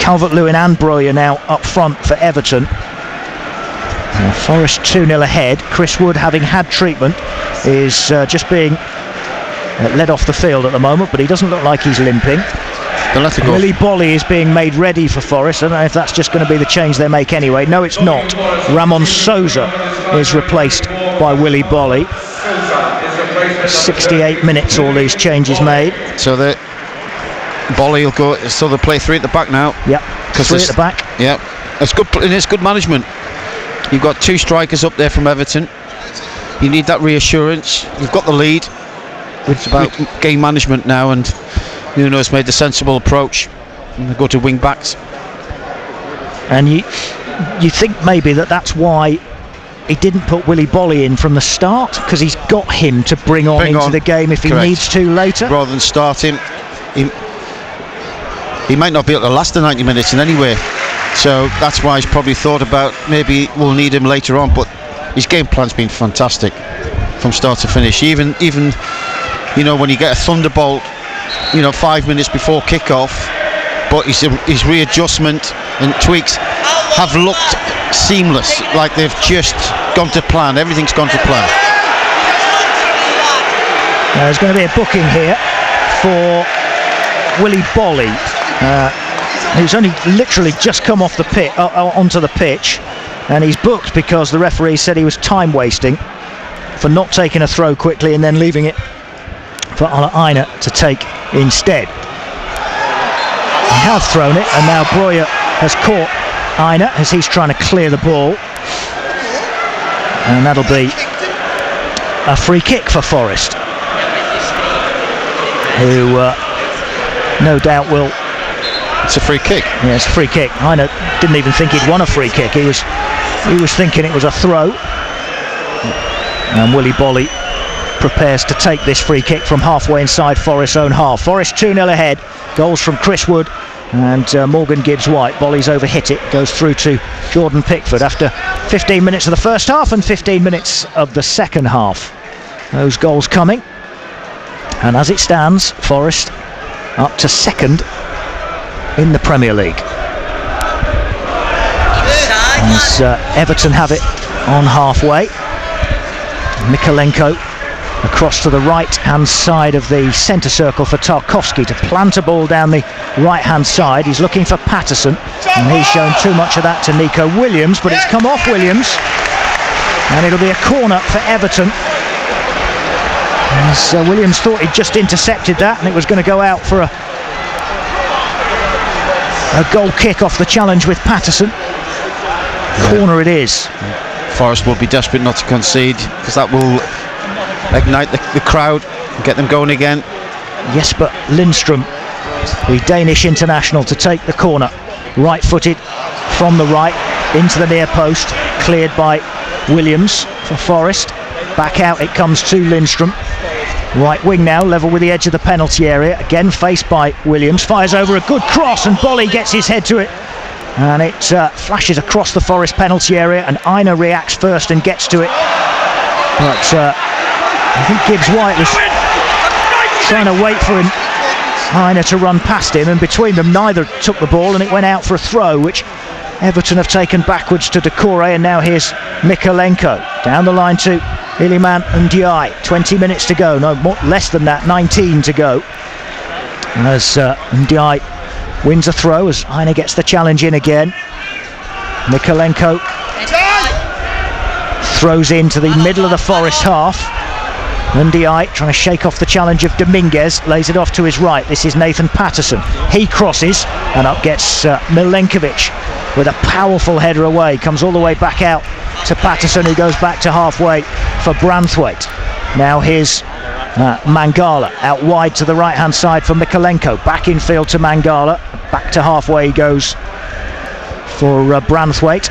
Calvert-Lewin and Broja now up front for Everton. Forest 2-0 ahead. Chris Wood, having had treatment, is just being led off the field at the moment, but he doesn't look like he's limping. Willie Bolly is being made ready for Forest. I don't know if that's just going to be the change they make anyway. No, it's not. Ramon Sousa is replaced by Willie Bolly. 68 minutes all these changes made. So the Bolly will go, so they'll play 3 at the back now. Yep, 3 at the back. Yeah, it's good, and it's good management. You've got 2 strikers up there from Everton. You need that reassurance. You've got the lead. It's about game management now, and Nuno's made the sensible approach. And they go to wing backs. And you think maybe that's why he didn't put Willie Bolly in from the start, because he's got him to bring on the game if he needs to later. Rather than start him, he might not be able to last the 90 minutes in any way. So that's why he's probably thought about maybe we'll need him later on. But his game plan's been fantastic from start to finish. Even when you get a thunderbolt, 5 minutes before kick-off, but his readjustment and tweaks have looked seamless, like they've just gone to plan. Everything's gone to plan. There's going to be a booking here for Willie Bolly, who's only literally just come off the pit onto the pitch, and he's booked because the referee said he was time wasting for not taking a throw quickly and then leaving it for Ola Aina to take instead. He has thrown it, and now Breuer has caught Aina as he's trying to clear the ball, and that'll be a free kick for Forest, who no doubt will. It's a free kick. Yeah, it's a free kick. Aina didn't even think he'd won a free kick. He was thinking it was a throw, and Willie Bolly prepares to take this free kick from halfway inside Forest's own half. Forest 2-0 ahead. Goals from Chris Wood and Morgan Gibbs-White. Bolly's overhit it, goes through to Jordan Pickford after 15 minutes of the first half and 15 minutes of the second half. Those goals coming, and as it stands, Forest up to second in the Premier League. As Everton have it on halfway. Mikolenko across to the right hand side of the centre circle for Tarkowski to plant a ball down the right hand side. He's looking for Patterson, and he's shown too much of that to Nico Williams, but it's come off Williams, and it'll be a corner for Everton, as Williams thought he'd just intercepted that and it was going to go out for a goal kick off the challenge with Patterson. Corner it is. Forest will be desperate not to concede, because that will ignite the crowd and get them going again. Jesper Lindström, the Danish international, to take the corner, right-footed from the right into the near post, cleared by Williams for Forest. Back out it comes to Lindström, right wing now, level with the edge of the penalty area, again faced by Williams, fires over a good cross and Bolly gets his head to it, and it flashes across the Forest penalty area, and Aina reacts first and gets to it, but I think Gibbs-White was trying to wait for Aina to run past him, and between them neither took the ball, and it went out for a throw which Everton have taken backwards to Decore, and now here's Mikolenko down the line to Iliman Ndiaye. 20 minutes to go, no more, less than that, 19 to go, as Ndiaye wins a throw as Aina gets the challenge in again. Mikolenko throws into the middle of the Forest half. Ndiaye trying to shake off the challenge of Dominguez, lays it off to his right. This is Nathan Patterson. He crosses, and up gets Milenkovic with a powerful header away. Comes all the way back out to Patterson, who goes back to halfway for Branthwaite. Now here's Mangala out wide to the right hand side for Mikolenko. Back in field to Mangala. Back to halfway he goes for Branthwaite.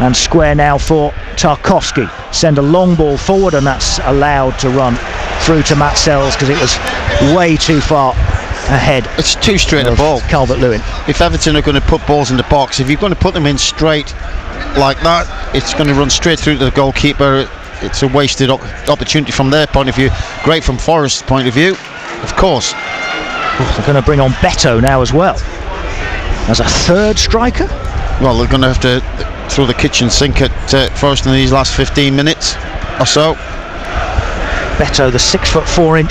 And square now for Tarkowski. Send a long ball forward, and that's allowed to run through to Matt Sells because it was way too far ahead. It's too straight a ball, Calvert-Lewin. If Everton are going to put balls in the box, if you're going to put them in straight like that, it's going to run straight through to the goalkeeper. It's a wasted opportunity from their point of view. Great from Forest's point of view, of course. They're going to bring on Beto now as well as a third striker. Well, they're going to have to throw the kitchen sink at Forest in these last 15 minutes or so. Beto, the 6'4"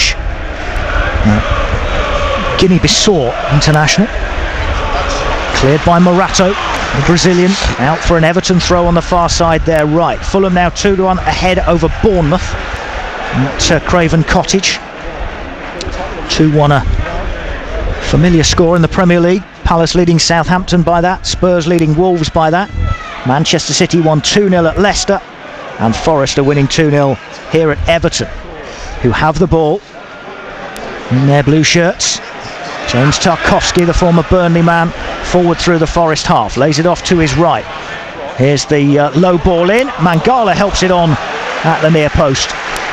Guinea-Bissau international, cleared by Morato, the Brazilian, out for an Everton throw on the far side there right. Fulham now 2-1 ahead over Bournemouth at Craven Cottage. 2-1, a familiar score in the Premier League. Palace leading Southampton by that, Spurs leading Wolves by that. Manchester City won 2-0 at Leicester, and Forest are winning 2-0 here at Everton, who have the ball in their blue shirts. James Tarkowski, the former Burnley man, forward through the Forest half, lays it off to his right. Here's the low ball in. Mangala helps it on at the near post,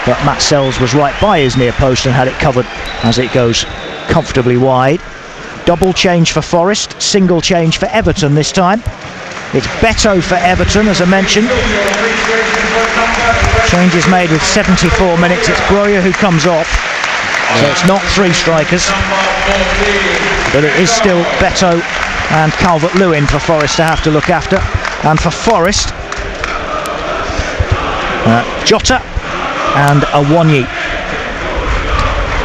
but Matt Sells was right by his near post and had it covered as it goes comfortably wide. Double change for Forest, single change for Everton this time. It's Beto for Everton, as I mentioned. Change is made with 74 minutes. It's Breuer who comes off. So it's not three strikers, but it is still Beto and Calvert-Lewin for Forest to have to look after. And for Forest, Jota and Awonyi.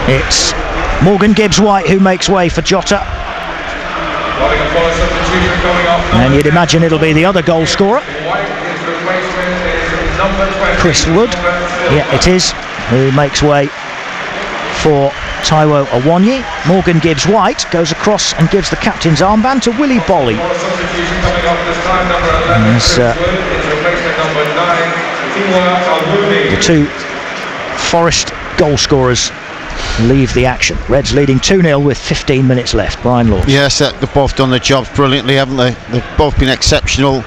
It's Morgan Gibbs-White who makes way for Jota. And you'd imagine it'll be the other goal scorer, Chris Wood. Yeah, it is, who makes way for Taiwo Awonyi. Morgan Gibbs-White goes across and gives the captain's armband to Willie Bolly. The two Forest goal scorers leave the action. Reds leading 2-0 with 15 minutes left. Brian Laws. Yes, they've both done their jobs brilliantly, haven't they? They've both been exceptional.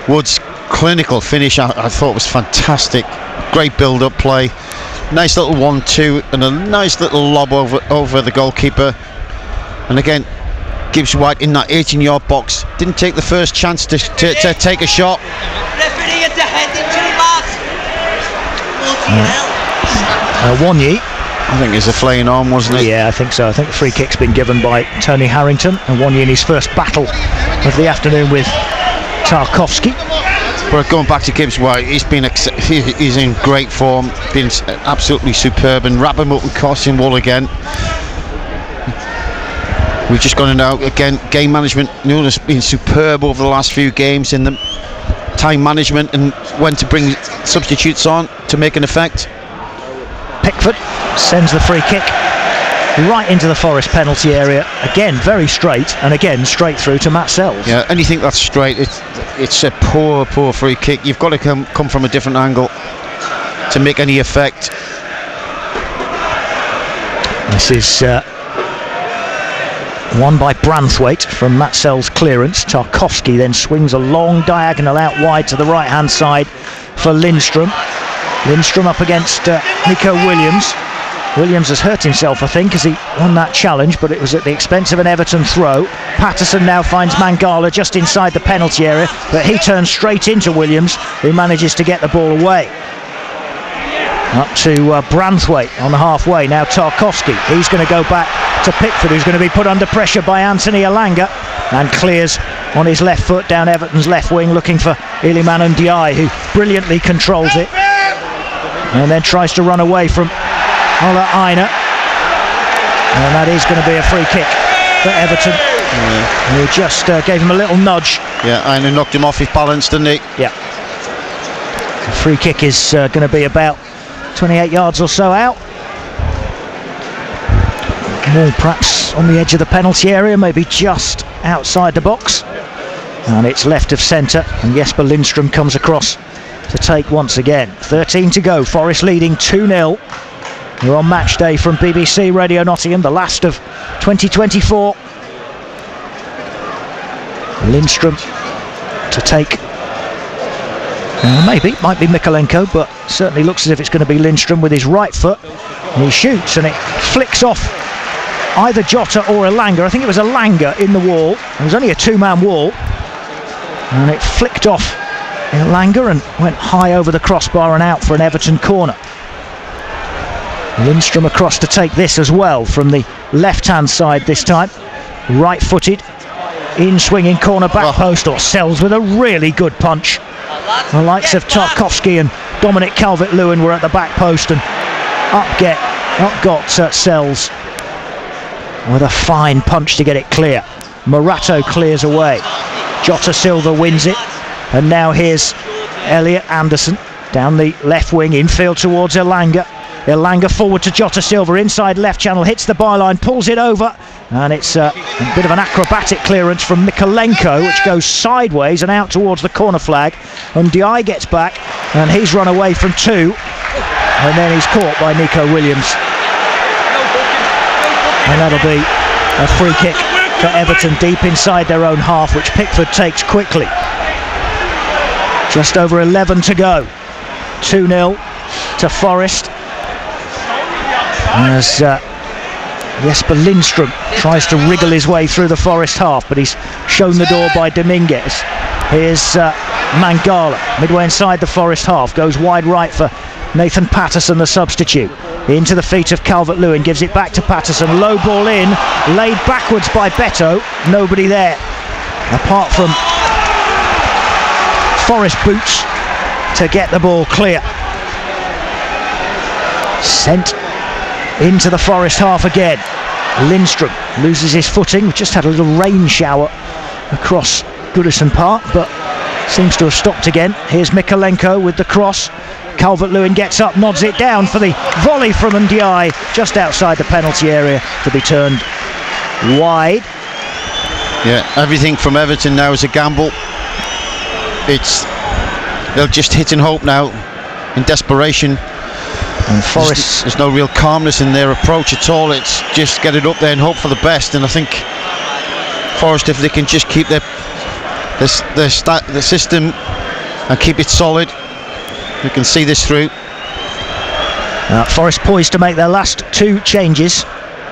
Wood's clinical finish I thought was fantastic. Great build-up play. Nice little 1-2 and a nice little lob over the goalkeeper. And again, Gibbs-White in that 18-yard box didn't take the first chance to take a shot. Awonyi, I think it's a flaying arm, wasn't it? Yeah, I think so. I think the free kick's been given by Tony Harrington. Awonyi in his first battle of the afternoon with Tarkowski. But going back to Gibbs-White, he's in great form, been absolutely superb, and wrap him up and cost him all again. We've just gone out again. Game management, Nunes has been superb over the last few games in the time management and when to bring substitutes on to make an effect. Pickford sends the free kick right into the Forest penalty area. Again, very straight, and again straight through to Matt Sells. Yeah, anything that's straight, it's a poor free kick. You've got to come from a different angle to make any effect. This is won by Branthwaite from Matt Sells' clearance. Tarkowski then swings a long diagonal out wide to the right hand side for Lindstrom. Lindstrom up against Nico Williams. Williams has hurt himself, I think, as he won that challenge, but it was at the expense of an Everton throw. Patterson now finds Mangala just inside the penalty area, but he turns straight into Williams, who manages to get the ball away. Up to Branthwaite on the halfway. Now Tarkowski. He's going to go back to Pickford, who's going to be put under pressure by Anthony Elanga, and clears on his left foot down Everton's left wing, looking for Iliman Ndiaye, who brilliantly controls it and then tries to run away from Ola Aina, and that is going to be a free kick for Everton. Who just gave him a little nudge. Yeah, Aina knocked him off his balance, didn't he? Yeah. The free kick is going to be about 28 yards or so out. More perhaps on the edge of the penalty area, maybe just outside the box. And it's left of centre, and Jesper Lindstrom comes across to take once again. 13 to go, Forest leading 2-0. We're on match day from BBC Radio Nottingham, the last of 2024. Lindstrom to take, maybe, might be Mikolenko, but certainly looks as if it's going to be Lindstrom with his right foot. And he shoots and it flicks off either Jota or Elanga. I think it was Elanga in the wall. It was only a two-man wall. And it flicked off Elanga and went high over the crossbar and out for an Everton corner. Lindstrom across to take this as well from the left-hand side this time. Right-footed, in-swinging corner back post, or Sells with a really good punch. The likes of Tarkowski and Dominic Calvert-Lewin were at the back post, and up got Sells with a fine punch to get it clear. Morato clears away. Jota Silva wins it, and now here's Elliot Anderson down the left wing, infield towards Elanga. Elanga forward to Jota Silva, inside left channel, hits the byline, pulls it over, and it's a bit of an acrobatic clearance from Mikolenko, which goes sideways and out towards the corner flag. And Ndiaye gets back, and he's run away from two, and then he's caught by Nico Williams. And that'll be a free kick for Everton deep inside their own half, which Pickford takes quickly. Just over 11 to go. 2-0 to Forest. As Jesper Lindstrom tries to wriggle his way through the Forest half, but he's shown the door by Dominguez. Here's Mangala, midway inside the Forest half, goes wide right for Nathan Patterson, the substitute. Into the feet of Calvert-Lewin, gives it back to Patterson, low ball in, laid backwards by Beto, nobody there, apart from Forest boots to get the ball clear. Sent into the Forest half again. Lindstrom loses his footing. We've just had a little rain shower across Goodison Park, but seems to have stopped again. Here's Mikolenko with the cross. Calvert-Lewin gets up, nods it down for the volley from Ndiaye, just outside the penalty area, to be turned wide. Yeah, everything from Everton now is a gamble. They'll just hit and hope now, in desperation. And Forest, there's no real calmness in their approach at all. It's just get it up there and hope for the best. And I think Forest, if they can just keep their system and keep it solid, we can see this through. Forest poised to make their last two changes.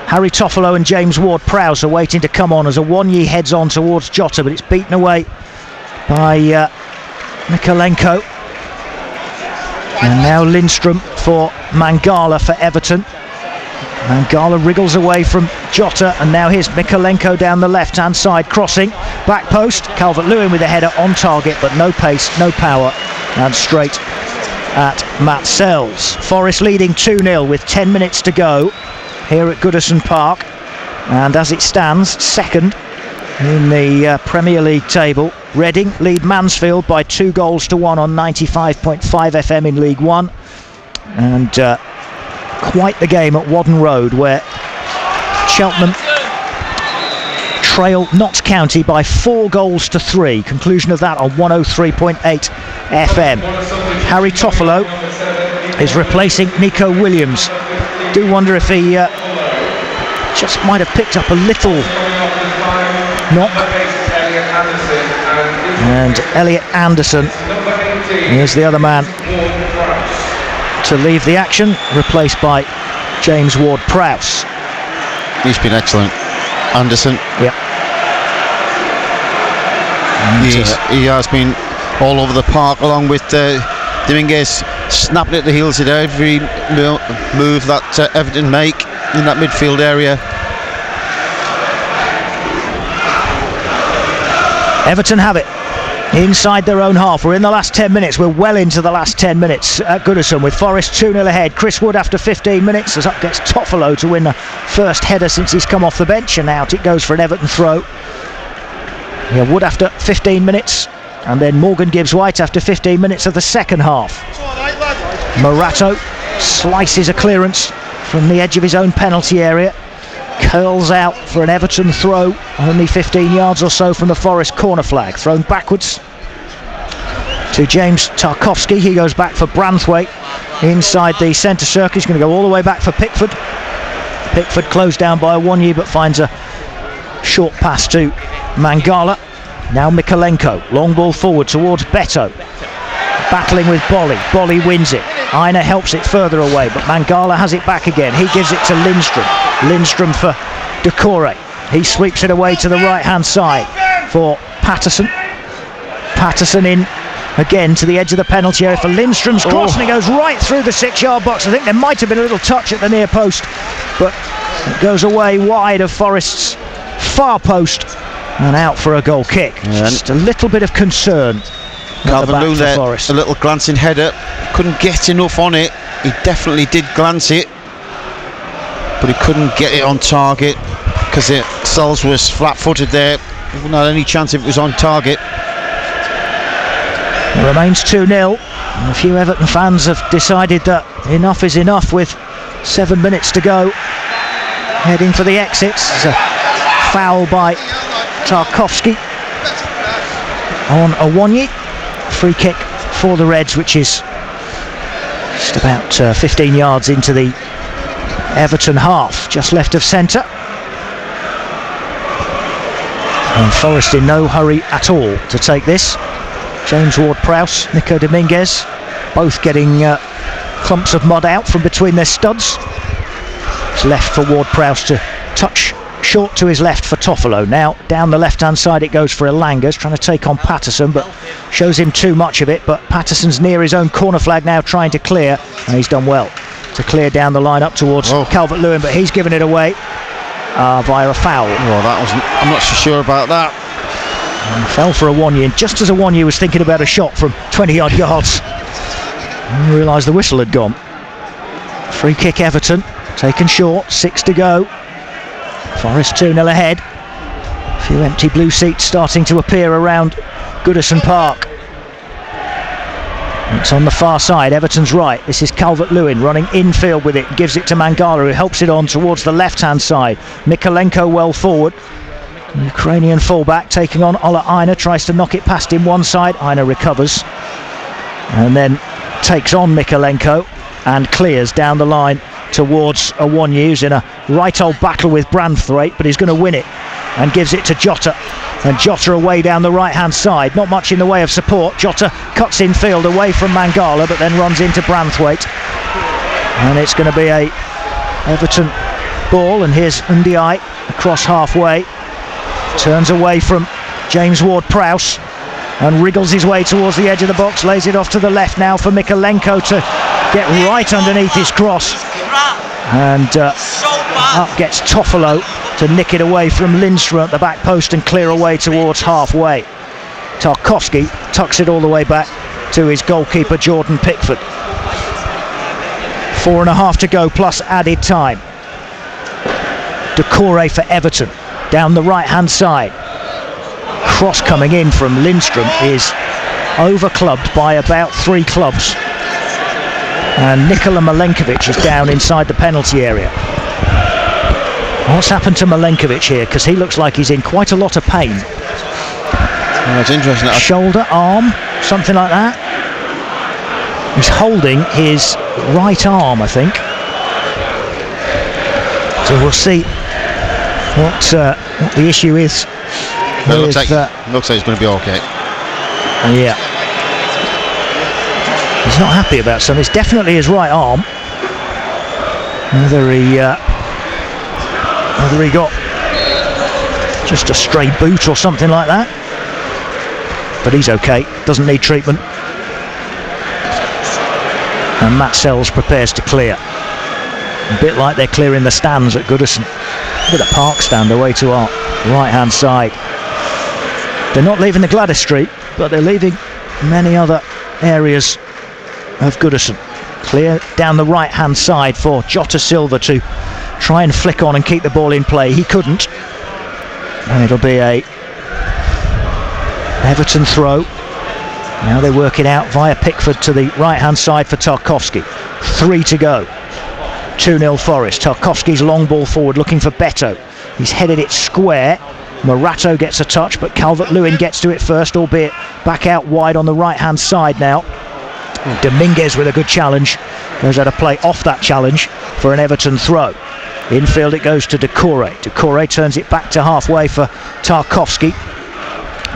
Harry Toffolo and James Ward-Prowse are waiting to come on as Awoniyi heads on towards Jota, but it's beaten away by Mikolenko. And now Lindstrom for Mangala for Everton. Mangala wriggles away from Jota, and now here's Mikolenko down the left hand side, crossing back post. Calvert-Lewin with a header on target, but no pace, no power, and straight at Matt Sells. Forest leading 2-0 with 10 minutes to go here at Goodison Park, and as it stands, second in the Premier League table. Reading lead Mansfield by 2-1 on 95.5 FM in League One, and quite the game at Wadden Road, where Cheltenham trail Notts County by 4-3. Conclusion of that on 103.8 FM. Harry Toffolo is replacing Nico Williams. Do wonder if he just might have picked up a little knock. And Elliot Anderson is the other man to leave the action, replaced by James Ward-Prowse. He's been excellent, Anderson. Yeah. He has been all over the park, along with Dominguez, snapping at the heels at every move that Everton make in that midfield area. Everton have it inside their own half. We're in the last 10 minutes. We're well into the last 10 minutes at Goodison, with Forest 2-0 ahead. Chris Wood after 15 minutes, as up gets Toffolo to win the first header since he's come off the bench, and out it goes for an Everton throw. Yeah, Wood after 15 minutes, and then Morgan Gibbs-White after 15 minutes of the second half. Morato slices a clearance from the edge of his own penalty area, curls out for an Everton throw, only 15 yards or so from the Forest corner flag. Thrown backwards to James Tarkowski. He goes back for Branthwaite inside the centre circle. He's going to go all the way back for Pickford. Pickford closed down by Awoniyi, but finds a short pass to Mangala. Now Mikolenko, long ball forward towards Beto, battling with Bolly. Bolly wins it. Aina helps it further away, but Mangala has it back again. He gives it to Lindstrom. Lindstrom for Decore. He sweeps it away to the right hand side for Patterson. Patterson in again to the edge of the penalty area for Lindstrom's cross, and it goes right through the 6-yard box. I think there might have been a little touch at the near post, but it goes away wide of Forest's far post and out for a goal kick. Just a little bit of concern. Calvert-Lewin there, a little glancing header, couldn't get enough on it. He definitely did glance it, but he couldn't get it on target because Sells was flat-footed there. He wouldn't have any chance if it was on target. It remains 2-0. And a few Everton fans have decided that enough is enough with 7 minutes to go. Heading for the exits. There's a foul by Tarkowski on Awoniyi. Free kick for the Reds, which is just about 15 yards into the Everton half, just left of centre. And Forest in no hurry at all to take this. James Ward-Prowse, Nico Dominguez, both getting clumps of mud out from between their studs. It's left for Ward-Prowse to touch short to his left for Toffolo. Now down the left hand side it goes for Elanga's, trying to take on Patterson, but shows him too much of it. But Patterson's near his own corner flag now, trying to clear, and he's done well to clear down the line up towards Calvert-Lewin, but he's given it away via a foul. Well, that wasn't, I'm not so sure about that. And fell for Awoniyi, just as Awoniyi was thinking about a shot from 20-odd yards. And realised the whistle had gone. Free kick Everton, taken short, 6 to go. Forest 2-0 ahead. A few empty blue seats starting to appear around Goodison Park. It's on the far side, Everton's right. This is Calvert-Lewin running infield with it, gives it to Mangala, who helps it on towards the left-hand side. Mikolenko well forward. Ukrainian fullback taking on Ola Aina, tries to knock it past him one side. Aina recovers and then takes on Mikolenko and clears down the line towards Awoniyi, who's in a right old battle with Branthwaite, but he's going to win it and gives it to Jota. And Jota away down the right hand side, not much in the way of support. Jota cuts in field away from Mangala, but then runs into Branthwaite, and it's going to be a Everton ball. And here's Ndiaye across halfway, turns away from James Ward-Prowse and wriggles his way towards the edge of the box, lays it off to the left now for Mikolenko to get right underneath his cross, and up gets Toffolo to nick it away from Lindstrom at the back post and clear away towards halfway. Tarkowski tucks it all the way back to his goalkeeper Jordan Pickford. 4.5 to go plus added time. Doucouré for Everton down the right hand side. Cross coming in from Lindstrom is over-clubbed by about 3 clubs, and Nikola Milenkovic is down inside the penalty area. What's happened to Milenkovic here? Because he looks like he's in quite a lot of pain. Well, it's interesting. Shoulder, arm, something like that. He's holding his right arm, I think. So we'll see what the issue is. It looks like he's going to be okay. Yeah. He's not happy about something. It's definitely his right arm. Whether he got just a stray boot or something like that. But he's okay. Doesn't need treatment. And Matt Sells prepares to clear. A bit like they're clearing the stands at Goodison. Look at the park stand away to our right hand side. They're not leaving the Gladys Street, but they're leaving many other areas of Goodison. Clear down the right hand side for Jota Silva to try and flick on and keep the ball in play. He couldn't, and it'll be a Everton throw. Now they work it out via Pickford to the right hand side for Tarkowski. 3 to go. 2-0 Forest. Tarkowski's long ball forward looking for Beto. He's headed it square. Morato gets a touch, but Calvert-Lewin gets to it first, albeit back out wide on the right hand side now. Dominguez with a good challenge. Goes out of play off that challenge for an Everton throw. Infield it goes to Doucouré. Doucouré turns it back to halfway for Tarkowski.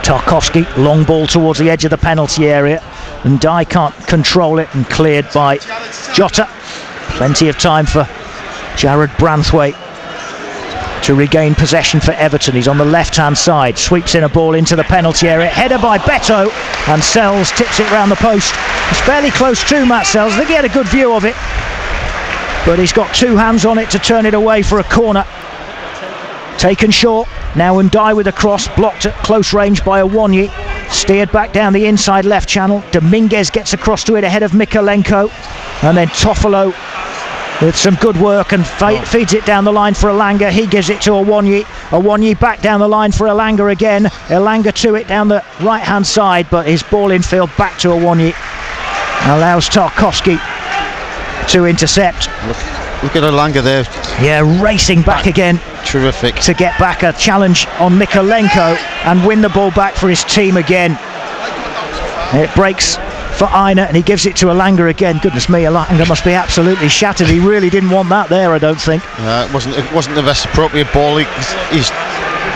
Tarkowski, long ball towards the edge of the penalty area, and Dye can't control it, and cleared by Jota. Plenty of time for Jared Branthwaite to regain possession for Everton. He's on the left hand side, sweeps in a ball into the penalty area, header by Beto, and Sells tips it round the post. It's fairly close to Matt Sells. I think he had a good view of it, but he's got 2 hands on it to turn it away for a corner. Taken short. Now Ndiaye with a cross, blocked at close range by Awoniyi, steered back down the inside left channel. Dominguez gets across to it ahead of Mikolenko, and then Toffolo with some good work and feeds it down the line for Elanga. He gives it to Awoniyi. Awoniyi back down the line for Elanga again. Elanga to it down the right hand side, but his ball in field back to Awoniyi allows Tarkowski to intercept. Look at Elanga there. Yeah, racing back again. Terrific. To get back a challenge on Mikolenko and win the ball back for his team again. It breaks for Aina, and he gives it to Elanga again. Goodness me, Elanga must be absolutely shattered. He really didn't want that there, I don't think. It wasn't the best appropriate ball. He's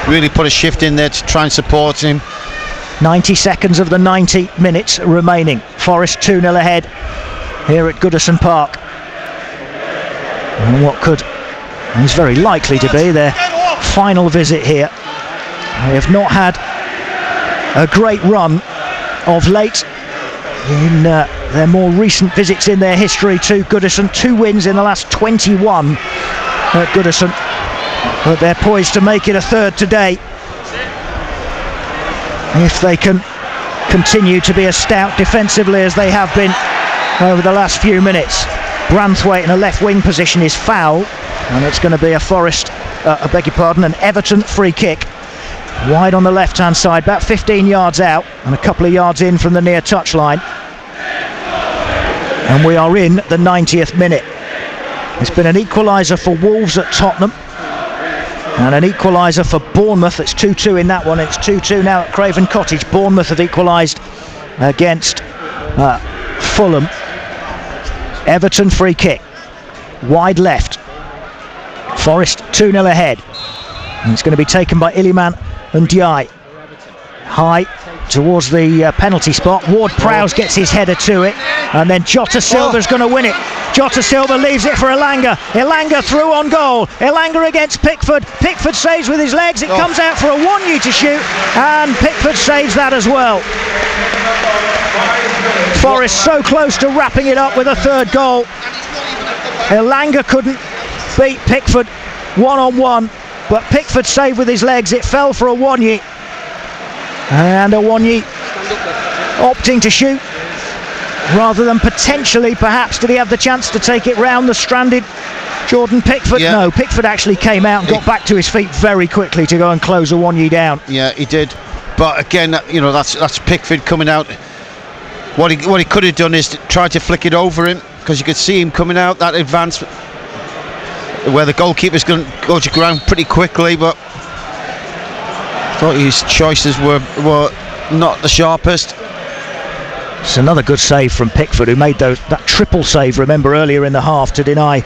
really put a shift in there to try and support him. 90 seconds of the 90 minutes remaining. Forest 2-0 ahead here at Goodison Park. And what could, is very likely to be their final visit here. They have not had a great run of late in their more recent visits in their history to Goodison. 2 wins in the last 21 at Goodison, but they're poised to make it a third today. if they can continue to be as stout defensively as they have been over the last few minutes. Branthwaite in a left wing position is foul, and it's going to be an Everton free kick. Wide on the left hand side, about 15 yards out and a couple of yards in from the near touchline. And we are in the 90th minute. It's been an equaliser for Wolves at Tottenham and an equaliser for Bournemouth. It's 2-2 in that one. It's 2-2 now at Craven Cottage. Bournemouth have equalised against Fulham. Everton free kick, wide left. Forest 2-0 ahead. And it's going to be taken by Iliman and Ndiaye. High towards the penalty spot. Ward-Prowse gets his header to it, and then Jota Silva's going to win it. Jota Silva leaves it for Elanga. Elanga through on goal. Elanga against Pickford. Pickford saves with his legs. It comes out for Awoniyi to shoot, and Pickford saves that as well. Forest so close to wrapping it up with a third goal. Elanga couldn't beat Pickford one-on-one, but Pickford saved with his legs. It fell for Awoniyi, and Awoniyi opting to shoot rather than potentially, perhaps, did he have the chance to take it round the stranded Jordan Pickford? Yeah. No, Pickford actually came out and got back to his feet very quickly to go and close Awoniyi down. Yeah, he did. But again, that's Pickford coming out. What he could have done is try to flick it over him, because you could see him coming out that advance where the goalkeeper's going to go to ground pretty quickly, but I thought his choices were not the sharpest. It's another good save from Pickford, who made that triple save, remember, earlier in the half to deny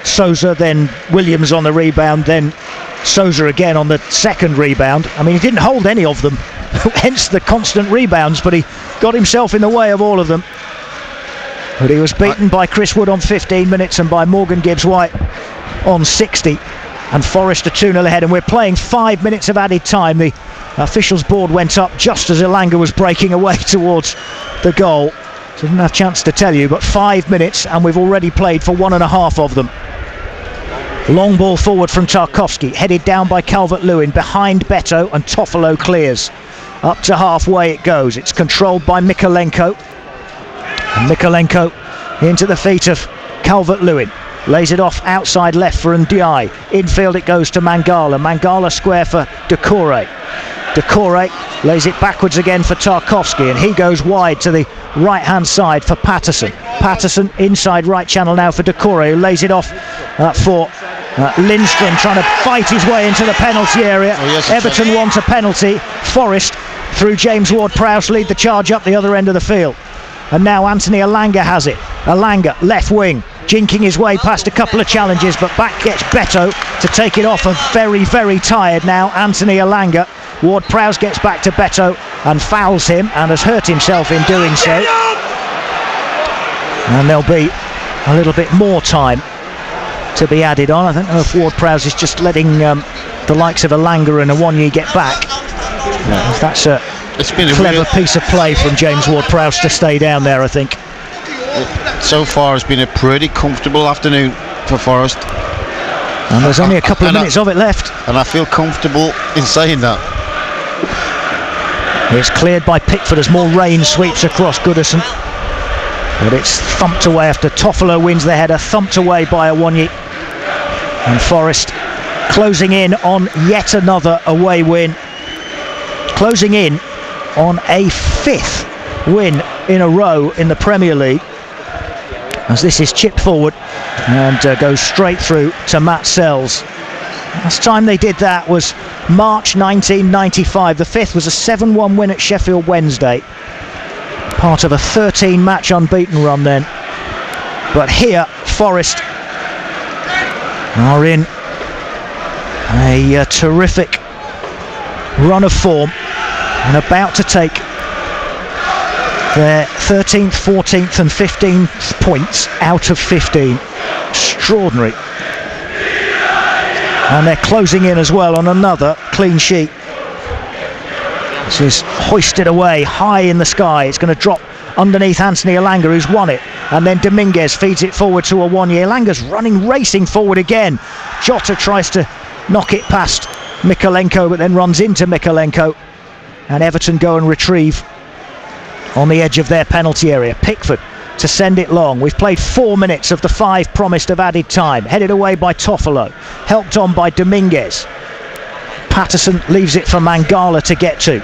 Sousa, then Williams on the rebound, then Sousa again on the second rebound. I mean, he didn't hold any of them, hence the constant rebounds, but he got himself in the way of all of them. But he was beaten by Chris Wood on 15 minutes and by Morgan Gibbs-White on 60, and Forest are 2-0 ahead, and we're playing 5 minutes of added time. The officials board went up just as Elanga was breaking away towards the goal. So didn't have a chance to tell you, but 5 minutes and we've already played for 1.5 of them. Long ball forward from Tarkowski, headed down by Calvert-Lewin, behind Beto, and Toffolo clears. Up to halfway it goes. It's controlled by Mykolenko, and Mykolenko into the feet of Calvert-Lewin. Lays it off outside left for Ndiaye. Infield it goes to Mangala. Mangala square for Doucouré. Doucouré lays it backwards again for Tarkowski, and he goes wide to the right hand side for Patterson. Patterson inside right channel now for Doucouré, who lays it off for Lindstrom, trying to fight his way into the penalty area. Everton want a penalty. Forest, through James Ward-Prowse, lead the charge up the other end of the field. And now Anthony Elanga has it. Elanga, left wing, jinking his way past a couple of challenges, but back gets Beto to take it off. A very, very tired now Anthony Elanga. Ward-Prowse gets back to Beto and fouls him, and has hurt himself in doing so. And there'll be a little bit more time to be added on. I don't know if Ward-Prowse is just letting the likes of Elanga and Awoniyi get back. That's a clever piece of play from James Ward-Prowse to stay down there, I think. So far it's been a pretty comfortable afternoon for Forest, and there's only a couple of minutes of it left, and I feel comfortable in saying that. It's cleared by Pickford as more rain sweeps across Goodison, but it's thumped away after Toffolo wins the header, thumped away by Awoniyi, and Forest closing in on yet another away win, closing in on a 5th win in a row in the Premier League, as this is chipped forward and goes straight through to Matt Sells. Last time they did that was March 1995. The 5th was a 7-1 win at Sheffield Wednesday, part of a 13-match unbeaten run then. But here Forest are in a terrific run of form and about to take their 13th, 14th and 15th points out of 15. Extraordinary. And they're closing in as well on another clean sheet. This is hoisted away high in the sky. It's going to drop underneath Anthony Elanga, who's won it, and then Dominguez feeds it forward to Awoniyi. Elanga's racing forward again. Jota tries to knock it past Mykolenko, but then runs into Mykolenko, and Everton go and retrieve on the edge of their penalty area. Pickford to send it long. We've played 4 minutes of the 5 promised of added time. Headed away by Toffolo, helped on by Dominguez. Patterson leaves it for Mangala to get to.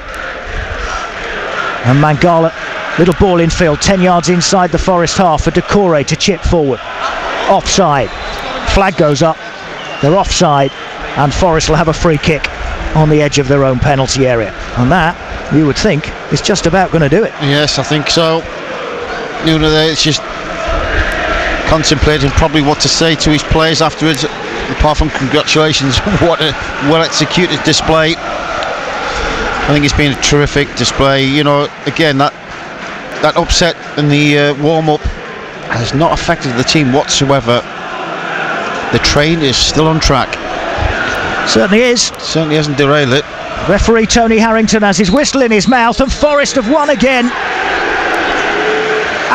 And Mangala, little ball in field, 10 yards inside the Forest half for Decore to chip forward. Offside. Flag goes up. They're offside, and Forest will have a free kick on the edge of their own penalty area. And that, you would think, is just about going to do it. Yes, I think so. You know, it's just contemplating probably what to say to his players afterwards, apart from congratulations. What a well-executed display. I think it's been a terrific display. You know, again, that upset in the warm-up has not affected the team whatsoever. The train is still on track. Certainly is. Certainly hasn't derailed it. Referee Tony Harrington has his whistle in his mouth, and Forest have won again.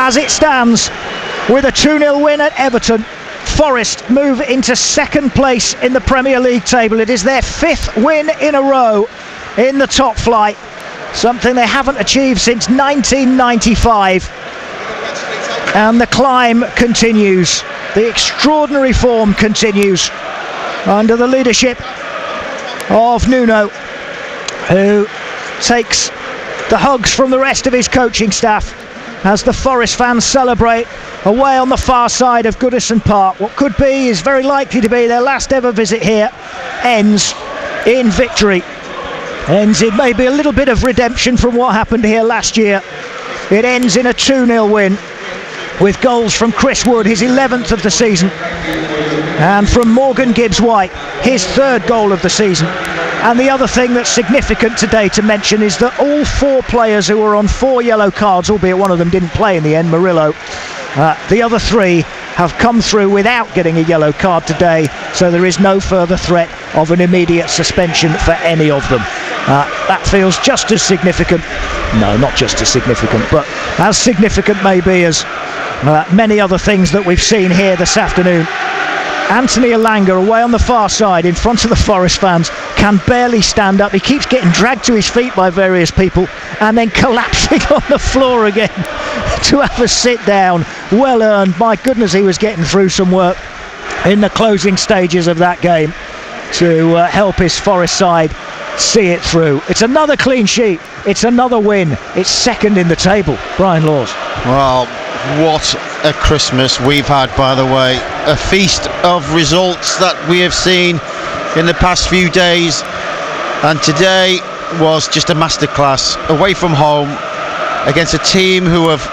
As it stands, with a 2-0 win at Everton, Forest move into second place in the Premier League table. It is their 5th win in a row in the top flight, something they haven't achieved since 1995. And the climb continues. The extraordinary form continues under the leadership of Nuno, who takes the hugs from the rest of his coaching staff as the Forest fans celebrate away on the far side of Goodison Park. What could be, is very likely to be, their last ever visit here ends in victory. Ends in maybe a little bit of redemption from what happened here last year. It ends in a 2-0 win, with goals from Chris Wood, his 11th of the season, and from Morgan Gibbs-White, his 3rd goal of the season. And the other thing that's significant today to mention is that all 4 players who were on 4 yellow cards, albeit one of them didn't play in the end, Murillo, the other 3 have come through without getting a yellow card today, so there is no further threat of an immediate suspension for any of them. That feels just as significant, no, not just as significant, but as significant maybe as many other things that we've seen here this afternoon. Anthony Elanga away on the far side in front of the Forest fans can barely stand up. He keeps getting dragged to his feet by various people and then collapsing on the floor again to have a sit down. Well earned. My goodness, he was getting through some work in the closing stages of that game to help his Forest side see it through. It's another clean sheet. It's another win. It's 2nd in the table. Brian Laws. Well, what a Christmas we've had, by the way. A feast of results that we have seen in the past few days, and today was just a masterclass away from home against a team who have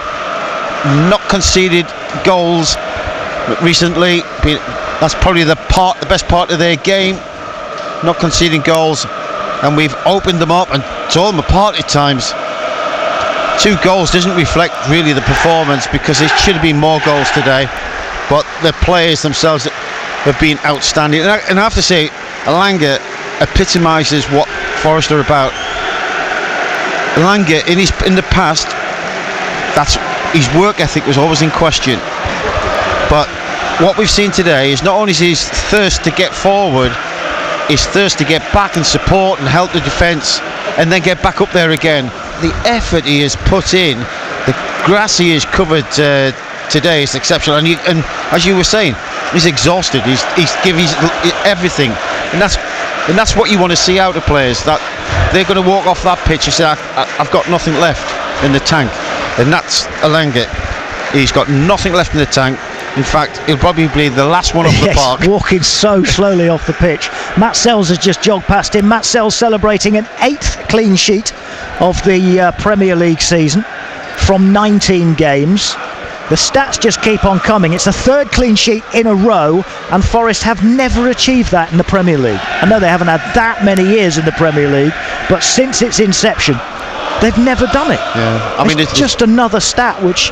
not conceded goals recently. That's probably the best part of their game, not conceding goals, and we've opened them up and torn them apart at times. 2 goals doesn't reflect really the performance, because there should have been more goals today, but the players themselves have been outstanding. And I have to say, Elanga epitomises what Forest are about. Elanga, in the past, that's his work ethic was always in question, but what we've seen today is not only his thirst to get forward, his thirst to get back and support and help the defence and then get back up there again. The effort he has put in, the grass he has covered today is exceptional, and as you were saying, he's exhausted. He's giving everything, and that's what you want to see out of players, that they're going to walk off that pitch and say, I've got nothing left in the tank. And that's Elanga. He's got nothing left in the tank. In fact, he'll probably be the last one off the park. Walking so slowly off the pitch. Matt Sells has just jogged past him. Matt Sells celebrating an 8th clean sheet of the Premier League season from 19 games. The stats just keep on coming. It's the 3rd clean sheet in a row, and Forest have never achieved that in the Premier League. I know they haven't had that many years in the Premier League, but since its inception, they've never done it. Yeah, I mean, it's just another stat which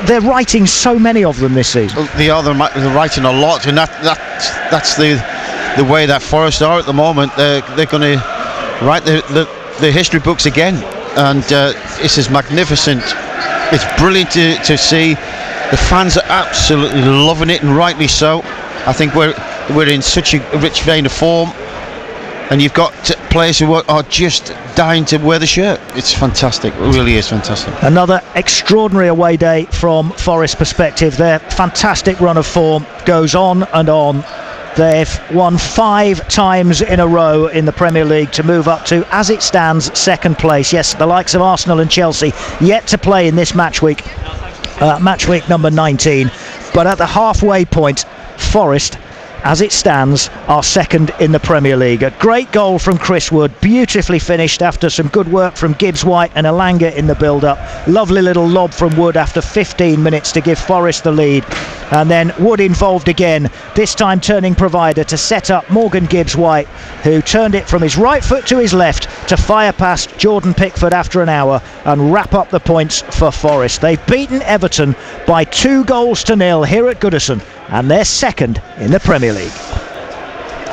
they're writing so many of them this season. They're writing a lot, and that's the way that Forest are at the moment. They're going to write the history books again, and this is magnificent. It's brilliant to see. The fans are absolutely loving it, and rightly so. I think we're in such a rich vein of form. and you've got players who are just dying to wear the shirt. It's fantastic. It really is fantastic. Another extraordinary away day from Forest perspective. Their fantastic run of form goes on and on. They've won 5 times in a row in the Premier League to move up to, as it stands, second place. Yes, the likes of Arsenal and Chelsea yet to play in this match week number 19. But at the halfway point, Forest, as it stands, are second in the Premier League. A great goal from Chris Wood, beautifully finished after some good work from Gibbs-White and Elanga in the build-up. Lovely little lob from Wood after 15 minutes to give Forest the lead. And then Wood involved again, this time turning provider to set up Morgan Gibbs-White, who turned it from his right foot to his left to fire past Jordan Pickford after an hour and wrap up the points for Forest. They've beaten Everton by 2-0 here at Goodison, and they're second in the Premier League.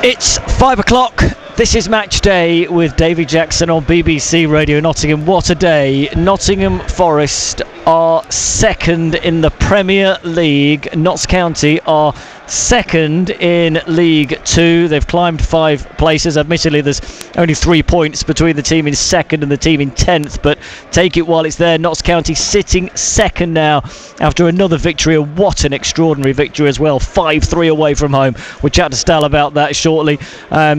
It's 5 o'clock. This is Match Day with Davy Jackson on BBC Radio Nottingham. What a day. Nottingham Forest are second in the Premier League. Notts County are second in League 2. They've climbed 5 places. Admittedly, there's only 3 points between the team in second and the team in 10th, but take it while it's there. Notts County sitting second now after another victory. What an extraordinary victory as well. 5-3 away from home. We'll chat to Stal about that shortly.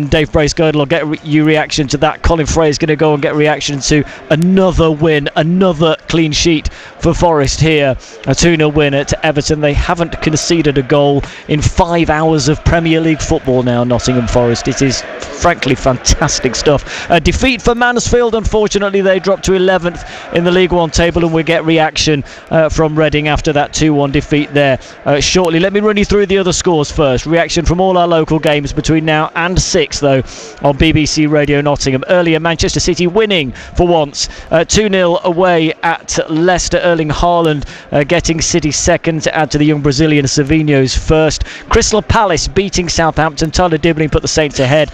Dave Brace-Girdle will get your reaction to that. Colin Frey is going to go and get reaction to another win, another clean sheet for Forest here. A 2-0 win at Everton. They haven't conceded a goal in 5 hours of Premier League football now, Nottingham Forest. It is frankly fantastic stuff. A defeat for Mansfield. Unfortunately, they dropped to 11th in the League One table, and we'll get reaction from Reading after that 2-1 defeat there shortly. Let me run you through the other scores first. Reaction from all our local games between now and 6, though, on BBC Radio Nottingham. Earlier, Manchester City winning for once. 2-0 away at Leicester. Erling Haaland getting City second to add to the young Brazilian Savinho's first. Crystal Palace beating Southampton. Tyler Dibling put the Saints ahead.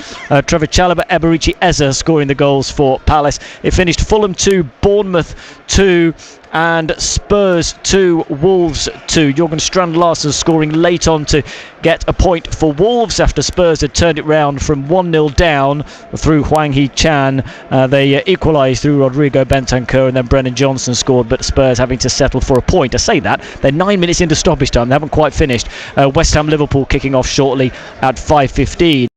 Trevor Chalobah, Eberici Eze scoring the goals for Palace. It finished Fulham 2, Bournemouth 2, and Spurs 2, Wolves 2. Jürgen Strand-Larsen scoring late on to get a point for Wolves after Spurs had turned it round from 1-0 down through Hwang Hee-chan. They equalised through Rodrigo Bentancur, and then Brennan Johnson scored, but Spurs having to settle for a point. I say that, they're 9 minutes into stoppage time. They haven't quite finished. West Ham Liverpool kicking off shortly at 5:15.